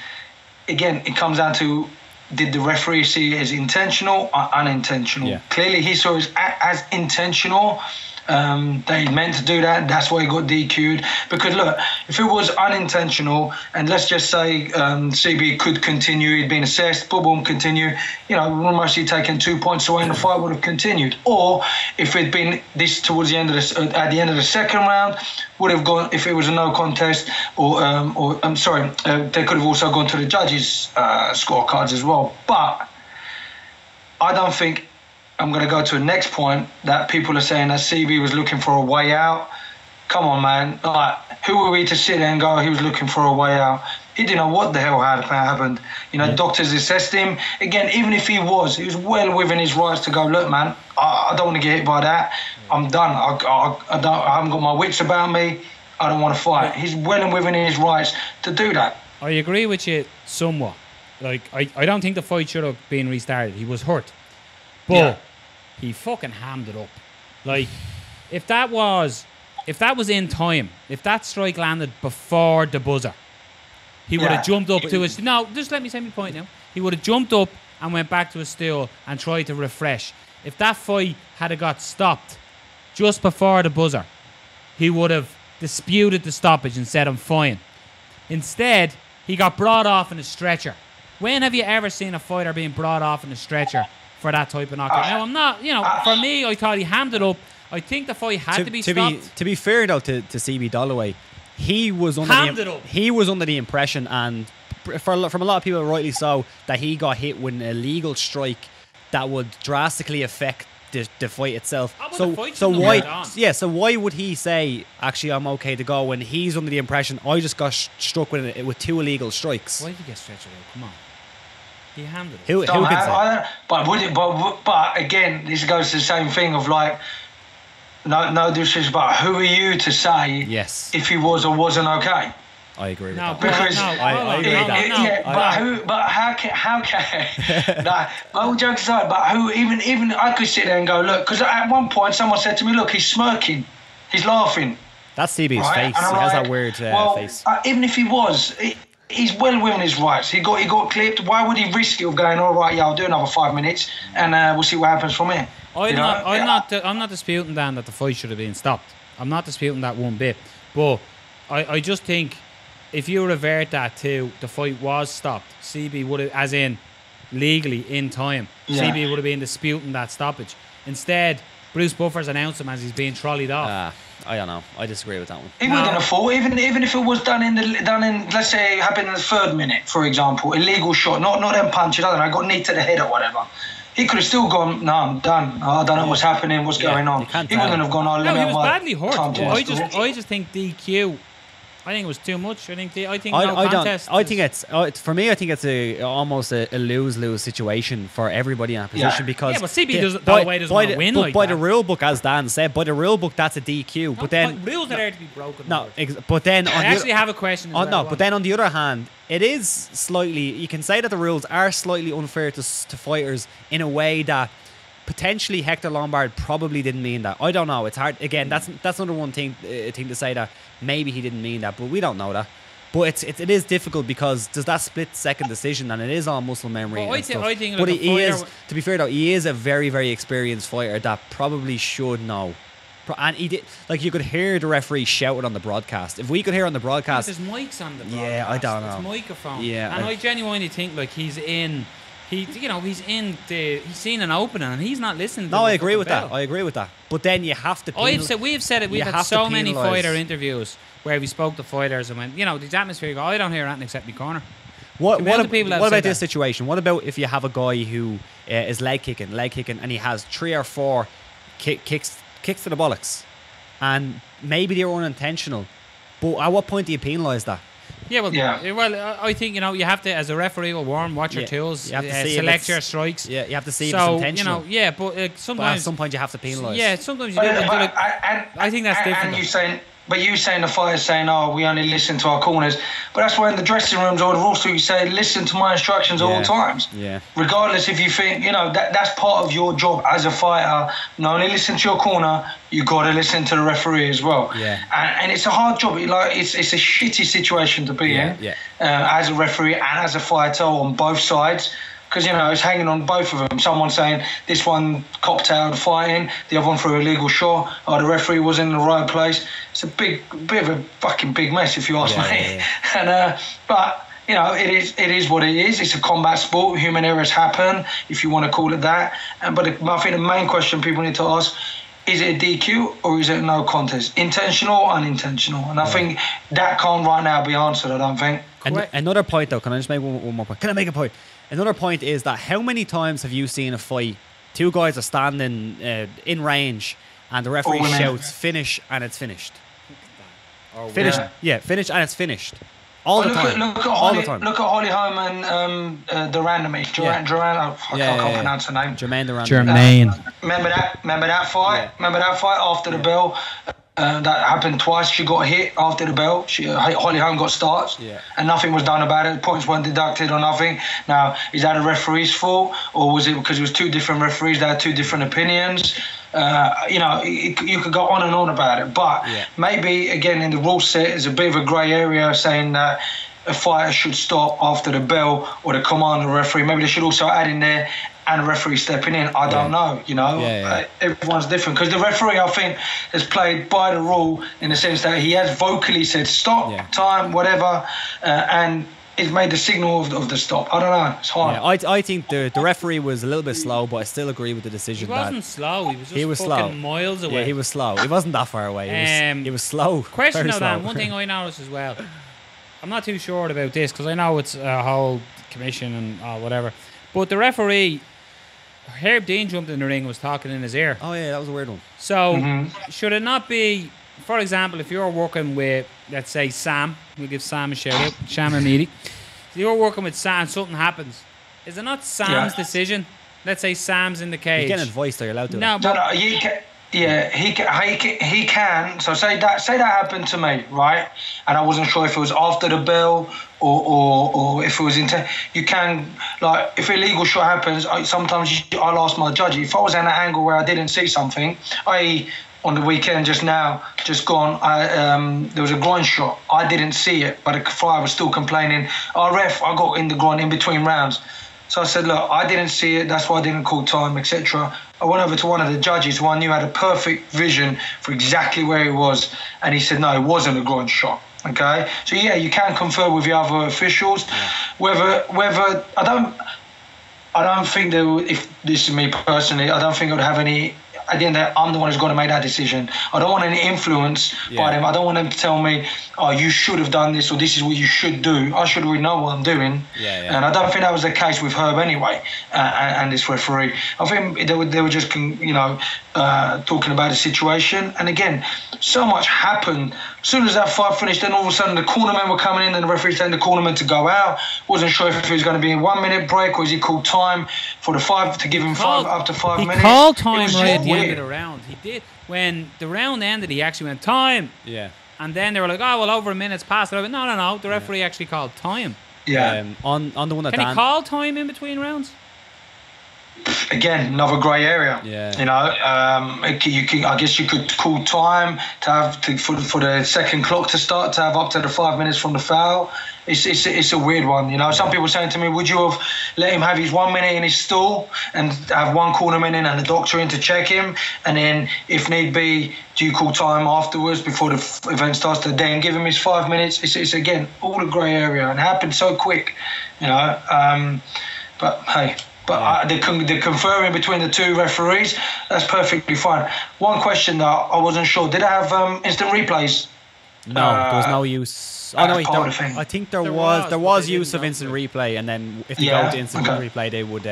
again, it comes down to, did the referee see it as intentional or unintentional? Yeah. Clearly, he saw it as intentional. That he meant to do that. That's why he got DQ'd. Because look, if it was unintentional, and let's just say CB could continue, he'd been assessed, boom, continue. You know, almost he'd taken 2 points away, and the fight would have continued. Or if it'd been this towards the end of at the end of the second round, would have gone. If it was a no contest, or I'm sorry, they could have also gone to the judges' scorecards as well. But I don't think. I'm going to go to the next point that people are saying that CB was looking for a way out. Come on, man. Like, who were we to sit there and go, he was looking for a way out? He didn't know what the hell had happened. You know, doctors assessed him. Again, even if he was well within his rights to go, look, man, I don't want to get hit by that. I'm done. I haven't got my wits about me. I don't want to fight. He's well within his rights to do that. I agree with you somewhat. Like, I don't think the fight should have been restarted. He was hurt. But he fucking hammed it up. Like, if that was in time, if that strike landed before the buzzer, he would have jumped up to his... No, just let me say my point now. He would have jumped up and went back to his stool and tried to refresh. If that fight had got stopped just before the buzzer, he would have disputed the stoppage and said, I'm fine. Instead, he got brought off in a stretcher. When have you ever seen a fighter being brought off in a stretcher for that type of knockout? Now, I'm not, you know, for me, I thought he hammed it up. I think the fight had to be stopped. To be fair, though, to CB Dollaway, he was under the impression, and from a lot of people, rightly so, that he got hit with an illegal strike that would drastically affect the fight itself. So why would he say, actually, I'm okay to go, when he's under the impression I just got struck with 2 illegal strikes? Why did he get stretched out? Come on. He handled it. Who can say? But again, this goes to the same thing of like, no disrespect, but who are you to say if he was or wasn't okay? I agree with that. Because I agree with that. But how can like, all jokes aside, but who even I could sit there and go, look, because at one point someone said to me, look, he's smirking, he's laughing. That's CB's face. He has that weird face. Even if he was, he's well within his rights. He got clipped. Why would he risk it of going, all right, yeah, I'll do another 5 minutes and we'll see what happens from here. I'm not disputing, Dan, that the fight should have been stopped. I'm not disputing that one bit. But I just think if you revert that to the fight was stopped, CB would have, as in legally in time, CB would have been disputing that stoppage. Instead, Bruce Buffer's announced him as he's being trolleyed off. I don't know. I disagree with that one. He wouldn't have fought, even if it was done in let's say it happened in the 3rd minute, for example, illegal shot, not them punches. I don't know, got knee to the head or whatever. He could have still gone, no, I'm done. I don't know what's happening, what's going on. He wouldn't have gone, no, he was badly hurt. I just think DQ. I think it was too much. I think no contest. I think it's for me. I think it's almost a lose-lose situation for everybody in that position because but CB doesn't want to win. But by the rule book, as Dan said, by the rule book, that's a DQ. But then rules are there to be broken. No, but then I actually have a question. But then on the other hand, it is slightly. You can say that the rules are slightly unfair to fighters in a way that potentially Hector Lombard probably didn't mean that. I don't know. It's hard. Again, that's another one thing to say that maybe he didn't mean that, but we don't know that. But it is difficult because there's that split-second decision, and it is all muscle memory. Well, I think but he is, to be fair though, he is a very, very experienced fighter that probably should know. And he did, like, you could hear the referee shouting on the broadcast. If we could hear on the broadcast, there's mics on the broadcast. Yeah, I don't know. It's microphone. Yeah, and I genuinely think like he's in. He's seen an opening and he's not listening to I agree with that. I agree with that. But then you have to we've said it. We've had so many fighter interviews where we spoke to fighters and went, the atmosphere, you go, I don't hear anything except my corner. What about this situation? What about if you have a guy who is leg kicking and he has 3 or 4 kicks to the bollocks and maybe they're unintentional, but at what point do you penalise that? Well, I think you have to, as a referee, watch your tools, you have to select your strikes. Yeah, you have to see if it's intentional. But sometimes at some point you have to penalise. Yeah, sometimes you do. I think that's different. But you saying the fighters saying, we only listen to our corners. But that's why in the dressing rooms or the rules you say, listen to my instructions at all times. Yeah. Regardless if you think, that's part of your job as a fighter. Not only listen to your corner, you got to listen to the referee as well. Yeah. And it's a hard job. It's a shitty situation to be in as a referee and as a fighter on both sides. Because, it's hanging on both of them. Someone saying this one copped out of fighting, the other one threw a illegal shot, the referee was in the right place. It's a bit of a fucking big mess, if you ask me. Yeah. And but it is what it is. It's a combat sport. Human errors happen, if you want to call it that. But I think the main question people need to ask: is it a DQ or is it no contest? Intentional or unintentional? And I think that can't right now be answered. I don't think. And another point, though. Can I just make one more point? Can I make a point? Another point is that how many times have you seen a fight, 2 guys are standing in range and the referee shouts finish and it's finished? Finish and it's finished. All the time. Look at Holly Holm and the randomie. I can't pronounce her name. Jermaine Durand. Remember that fight? Yeah. Remember that fight after the bell? That happened twice. She got hit after the bell. Holly Holm got starts, and nothing was done about it. Points weren't deducted or nothing. Now, is that a referee's fault, or was it because it was 2 different referees that had 2 different opinions? You could go on and on about it, but maybe again in the rule set is a bit of a grey area saying that a fighter should stop after the bell or the command of the referee. Maybe they should also add in there and a referee stepping in. I don't know, everyone's different. Because the referee, I think, has played by the rule in the sense that he has vocally said stop, time, whatever, and he's made the signal of the stop. I don't know. It's hard. Yeah, I think the referee was a little bit slow, but I still agree with the decision. He wasn't slow. He was just fucking miles away. Yeah, he was slow. He wasn't that far away. He was slow. Question now, Dan. One thing I noticed as well. I'm not too sure about this because I know it's a whole commission and whatever. But the referee, Herb Dean jumped in the ring and was talking in his ear. Oh yeah, that was a weird one. So should it not be, for example, if you're working with, let's say, Sam, we'll give Sam a shout out, Sam Amidi. If you're working with Sam, something happens. Is it not Sam's decision? Let's say Sam's in the cage. You get advice that you're allowed to. No, but No, you can, yeah, he can. So say that happened to me, right? And I wasn't sure if it was after the bell or if it was into. You can, like, if illegal shot happens, sometimes I'll ask my judge if I was in an angle where I didn't see something. On the weekend, just gone, there was a groin shot. I didn't see it, but the fighter was still complaining. Oh, ref, I got in the groin in between rounds. So I said, look, I didn't see it. That's why I didn't call time, etc. I went over to one of the judges who I knew had a perfect vision for exactly where it was. And he said, no, it wasn't a groin shot. Okay? So, yeah, you can confer with the other officials. Whether I don't think they would, if this is me personally, I don't think it would have any. At the end of the day, I'm the one who's going to make that decision. I don't want any influence by them. I don't want them to tell me, oh, you should have done this or this is what you should do. I should already know what I'm doing. And I don't think that was the case with Herb anyway and this referee. I think they were just, talking about the situation. And again, so much happened. As soon as that fight finished, then all of a sudden the cornermen were coming in and the referee telling the cornermen to go out. Wasn't sure if he was going to be in 1 minute break or is he called time for the five to give him up to 5 minutes. He called time right at the end of the round. He did. When the round ended, he actually went time. Yeah. And then they were like, oh, well, over a minute's passed. No. The referee actually called time. Yeah. On the one that Can he call time in between rounds? Again, another grey area. Yeah. You know, I guess you could call time to have for the second clock to start to have up to the 5 minutes from the foul. It's a weird one. You know, some people saying to me, would you have let him have his 1 minute in his stall and have one cornerman in and the doctor in to check him, and then if need be, do you call time afterwards before the event starts to then give him his 5 minutes? It's again all a grey area and it happened so quick. You know, but hey. But the conferring between the two referees, that's perfectly fine. One question though, I wasn't sure. Did I have instant replays? No, there was no use. Oh no, I think there was use of instant replay, and then if they go to instant replay, they would.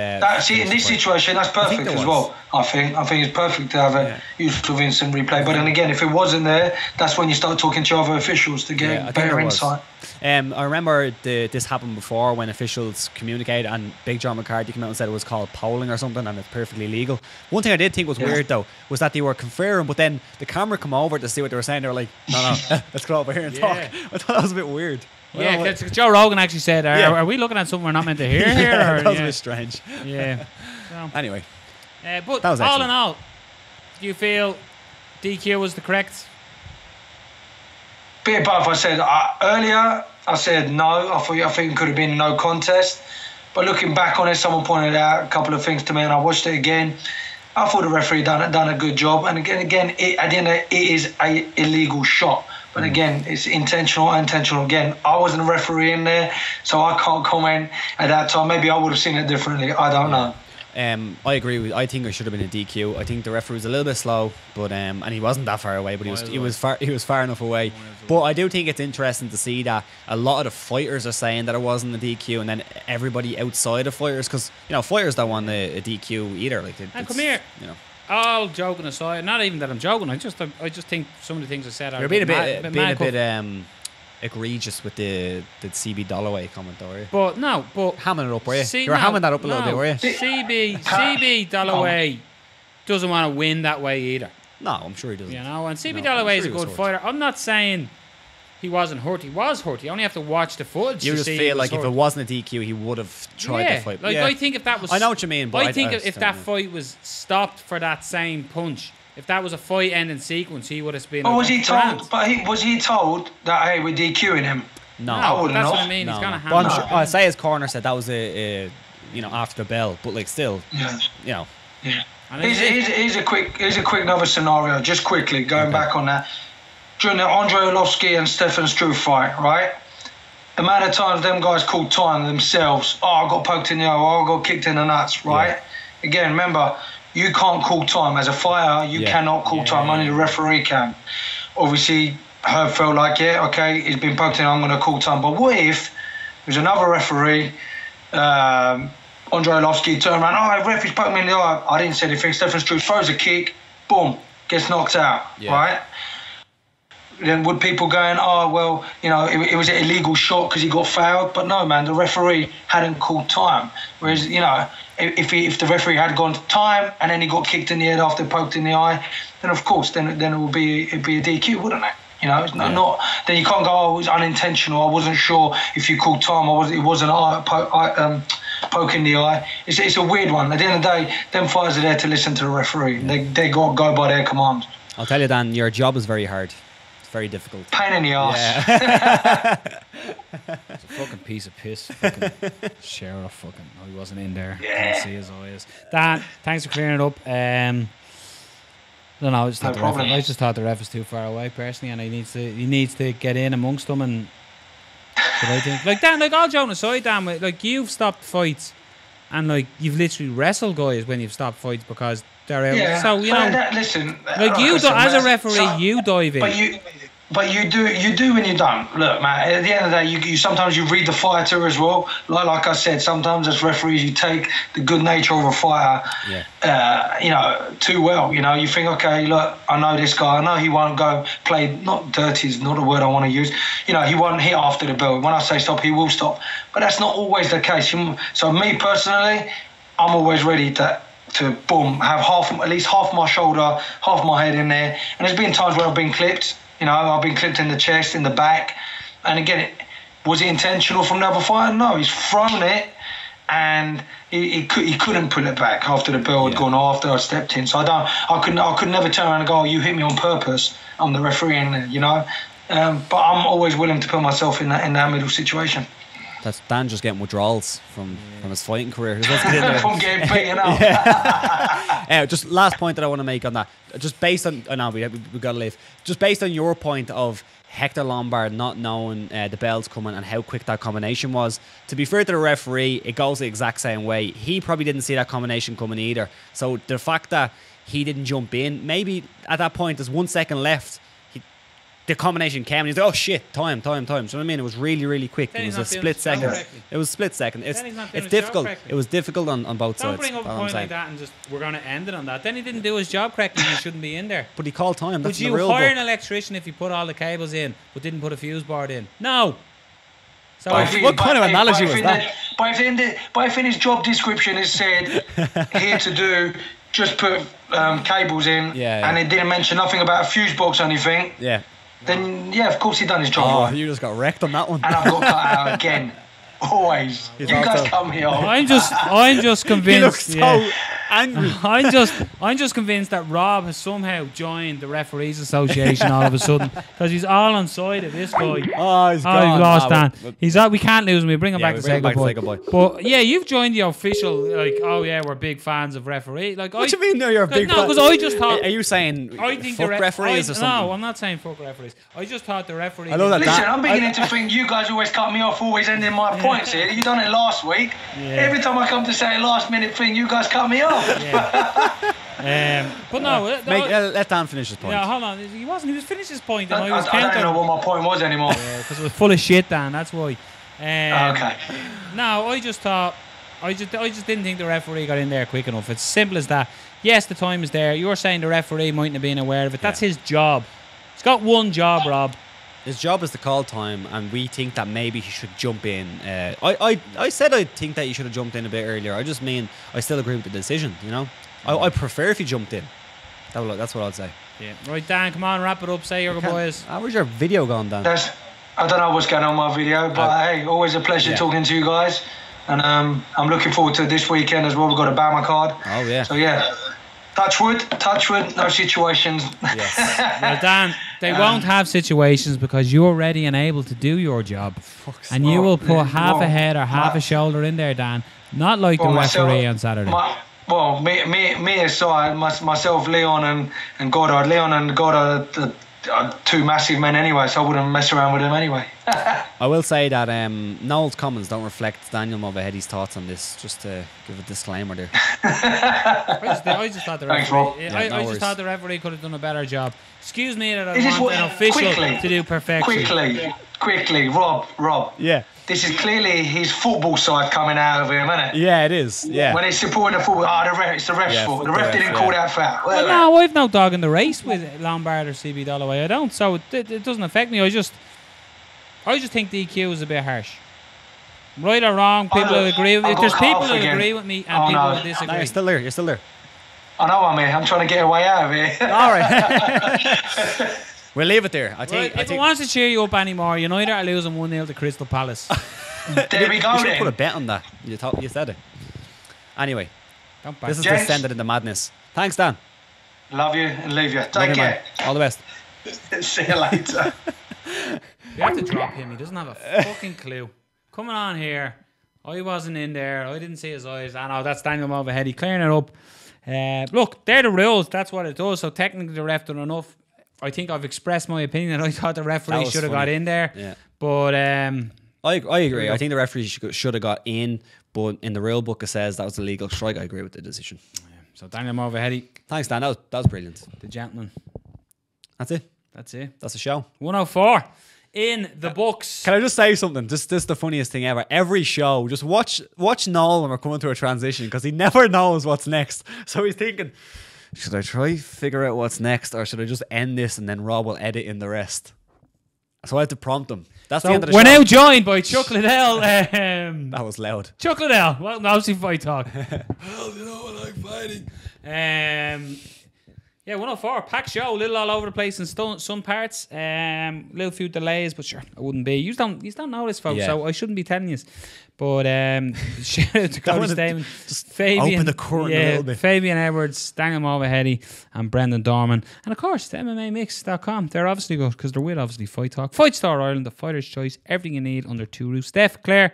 See, in this situation, that's perfect as well. I think it's perfect to have a use of instant replay. But then again, if it wasn't there, that's when you start talking to other officials to get better insight. I remember this happened before when officials communicated, and Big John McCarthy came out and said it was called polling or something, and it's perfectly legal. One thing I did think was weird though was that they were conferring, but then the camera come over to see what they were saying. They were like, no, let's go over here and talk. I thought that was a bit weird. Yeah, Joe Rogan actually said, are we looking at something we're not meant to hear here? That was a bit strange. Yeah. So, anyway. But all in all, do you feel DQ was the correct? Bit above. I said earlier, I said no. I think it could have been no contest. But looking back on it, someone pointed out a couple of things to me and I watched it again. I thought the referee done a good job. And again, at the end of it is a illegal shot. But again, it's intentional, unintentional. Again, I wasn't a referee in there, so I can't comment at that time. Maybe I would have seen it differently. I don't know. I agree. I think it should have been a DQ. I think the referee was a little bit slow, but and he wasn't that far away, but he was far enough away. But I do think it's interesting to see that a lot of the fighters are saying that it wasn't a DQ, and then everybody outside of fighters, because fighters don't want a DQ either. Like, come here. All joking aside, not even that I'm joking. I just think some of the things I said are being a bit egregious with the CB Dollaway comment, though, were you? But hamming it up, were you? You were hamming that up a little bit, were you? CB Dollaway doesn't want to win that way either. No, I'm sure he doesn't. And CB Dollaway is a good fighter. I'm not saying he wasn't hurt. He was hurt. You only have to watch the footage. You just feel like if it wasn't a DQ, he would have tried to fight. I think if that was... I know what you mean, but I think if that fight was stopped for that same punch, if that was a fight-ending sequence, he would have been... was he told? Was he told that, hey, we're DQing him? No. That's what I mean. He's kind of hammered. Sure, I say his corner said that was after the bell, but like still, Yeah. Here's a quick another scenario, just quickly going back on that. During the Andre Arlovski and Stefan Struve fight, right? The amount of times them guys called time themselves, I got poked in the eye, I got kicked in the nuts, right? Yeah. Again, remember, you can't call time. As a fighter, you cannot call time, only the referee can. Obviously, Herb felt like, yeah, okay, he's been poked in, I'm going to call time. But what if there's another referee, Andre Arlovski, turned around, oh, ref, he's poked me in the eye. I didn't say anything. Stefan Struve throws a kick, boom, gets knocked out, right? Then would people going, oh, well, you know, it was an illegal shot because he got fouled? But no, man, the referee hadn't called time. Whereas, you know, if the referee had gone to time and then he got kicked in the head after poked in the eye, then of course, then it would be a DQ, wouldn't it? You know, it's not. Then you can't go, oh, it was unintentional. I wasn't sure if you called time. It wasn't poke in the eye. It's a weird one. At the end of the day, them fighters are there to listen to the referee. They go by their commands. I'll tell you, Dan, your job is very hard. It's very difficult. Pain in the arse. Yeah. It's a fucking piece of piss. Fucking sheriff. Fucking. Oh, he wasn't in there. Yeah. Can't see his eyes. Dan, thanks for clearing it up. I don't know. I just thought the ref was too far away personally, and he needs to get in amongst them. And so I think, like Dan, like all joking aside, Dan, like you've stopped fights, and like you've literally wrestled guys when you've stopped fights because they're out. Yeah. So you know, listen, like you as a referee, you dive in. But you do when you don't. Look, man, at the end of the day, you sometimes you read the fighter as well. Like I said, sometimes as referees, you take the good nature of a fighter, you know, too well. You know, you think, okay, look, I know this guy. I know he won't go play, not dirty is not a word I want to use. You know, he won't hit after the bell. When I say stop, he will stop. But that's not always the case. So me personally, I'm always ready to boom, have at least half my shoulder, half my head in there. And there's been times where I've been clipped. You know, I've been clipped in the chest, in the back. And again, was it intentional from the other fighter? No, he's thrown it and he couldn't pull it back after the bell had gone, after I stepped in. So I could never turn around and go, oh, you hit me on purpose. I'm the referee, you know. But I'm always willing to put myself in that middle situation. That's Dan just getting withdrawals from his fighting career. From getting beaten up. Just last point that I want to make on that. Just based on, I know we got to leave. Just based on your point of Hector Lombard not knowing the bell's coming and how quick that combination was. To be fair to the referee, it goes the exact same way. He probably didn't see that combination coming either. So the fact that he didn't jump in, maybe at that point there's 1 second left. The combination came and he's like, oh shit, time. So what I mean, it was really, really quick. It was a split second. It was a split second. It's difficult. It was difficult on both sides. Don't bring up a point like that and just we're going to end it on that. Then he didn't do his job correctly. He shouldn't be in there. But he called time. That's Would you hire an electrician if he put all the cables in but didn't put a fuse board in? No. So what kind of analogy was that? But if in his job description it said here to do, just put cables in, and it didn't mention nothing about a fuse box or anything. Yeah. Then of course he done his job. Oh, you just got wrecked on that one. And I got cut out again. Always. You guys cut me off. I'm just convinced. He looks so angry. I'm just convinced that Rob has somehow joined the Referees Association all of a sudden because he's all on side of this guy. Oh, he's gone. He's lost, Dan. He's out. We can't lose him. We bring him back to say goodbye. But yeah, you've joined the official. Like, oh yeah, we're big fans of referees. Like, what do you mean? No, you're a big fan. No, because I just thought. Are you saying fuck referees or something? No, I'm not saying fuck referees. I just thought the referees. I know that. Listen, I'm beginning to think you guys always cut me off, always ending my points here. You done it last week. Yeah. Every time I come to say a last minute thing, you guys cut me off. Yeah. But no, let Dan finish his point. Yeah, hold on. He wasn't. He was finished his point. And I don't know what my point was anymore. Yeah, because it was full of shit, Dan. That's why. Okay. No, I just thought. I just didn't think the referee got in there quick enough. It's simple as that. Yes, the time is there. You're saying the referee mightn't have been aware of it. That's his job. He's got one job, Rob. His job is to call time, and we think that maybe he should jump in. I said I think that he should have jumped in a bit earlier. I just mean I still agree with the decision. You know, I prefer if he jumped in. That's what I'd say. Yeah. Right, Dan. Come on, wrap it up. Say your goodbyes. How was your video gone, Dan? I don't know what's going on my video, but hey, always a pleasure talking to you guys. And I'm looking forward to this weekend as well. We've got a BAMMA card. Oh yeah. So yeah. Touch wood, no situations. Yes. Well, Dan, they won't have situations because you're ready and able to do your job. And you will put half a head or half a shoulder in there, Dan. Not like the referee on Saturday. Me aside, myself, Leon and Goddard. Leon and Goddard, two massive men anyway, so I wouldn't mess around with them anyway. I will say that Noel's comments don't reflect Daniel Movahedi's thoughts on this, just to give a disclaimer there. I just thought the Thanks, referee, Rob. I just thought the referee could have done a better job. Excuse me that I want an official to do perfection. Quickly, Rob. Yeah. This is clearly his football side coming out of him, isn't it? Yeah, it is. Yeah. When he's supporting the football, it's the ref's fault. The ref didn't call that foul. Well, no, I've no dog in the race with Lombard or CB Dollaway. I don't, so it doesn't affect me. I just think DQ is a bit harsh. Right or wrong, people will agree with me. There's people who agree with me and people who disagree. No, you're still there. You're still there. I know I'm here. I'm trying to get a way out of here. All right. We'll leave it there. If it wants to cheer you up anymore, United are losing 1-0 to Crystal Palace. There we go. You should put a bet on that. You said it. Anyway, this is descended into madness. Thanks, Dan. Love you and leave you. Take care. Man. All the best. See you later. You have to drop him. He doesn't have a fucking clue. Coming on here. I wasn't in there. I didn't see his eyes. I know that's Daniel Movahedi clearing it up. Look, they're the rules. That's what it does. So technically the ref done enough. I think I've expressed my opinion. I thought the referee should have got in there. Yeah. But I agree. I think the referee should have got in, but in the rule book it says that was a legal strike. I agree with the decision. Yeah. So Daniel Movahedi. Thanks, Dan. That was brilliant. The gentleman. That's it. That's it. That's the show. 104 in the books. Can I just say something? This is the funniest thing ever. Every show, just watch Noel when we're coming through a transition, because he never knows what's next. So he's thinking, should I try figure out what's next, or should I just end this and then Rob will edit in the rest? So I have to prompt him. That's the end of the show. We're now joined by Chuck Liddell. That was loud. Chuck Liddell. Well, obviously fight talk. Well, you know I like fighting. Yeah, 104, packed show, a little all over the place in some parts, little few delays, but sure, I wouldn't be. You don't know this, folks, so I shouldn't be telling you. But shout out to Cody Stamann, just Fabian, open the curtain a little bit. Fabian Edwards, Daniel Movahedi, and Brendan Dorman, and of course the MMAmix.com. They're obviously good because they're with obviously Fight Talk, Fight Star Ireland, the fighter's choice, everything you need under two roofs. Steph, Claire.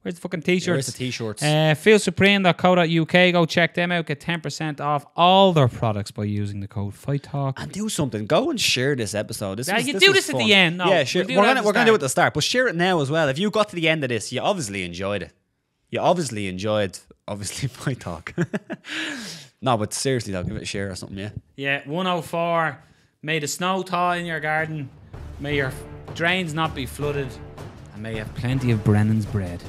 Where's the fucking t-shirts? Where's the t-shirts? feelsupreme.co.uk. Go check them out. Get 10% off all their products by using the code FIGHTTALK. And do something. Go and share this episode. You do this at the end. No, yeah, sure. We're gonna do it at the start, but share it now as well. If you got to the end of this, you obviously enjoyed it. You obviously enjoyed Fight Talk. No, but seriously though, give it a share or something, yeah. Yeah, 104. May the snow thaw in your garden. May your drains not be flooded. And may you have plenty of Brennan's bread.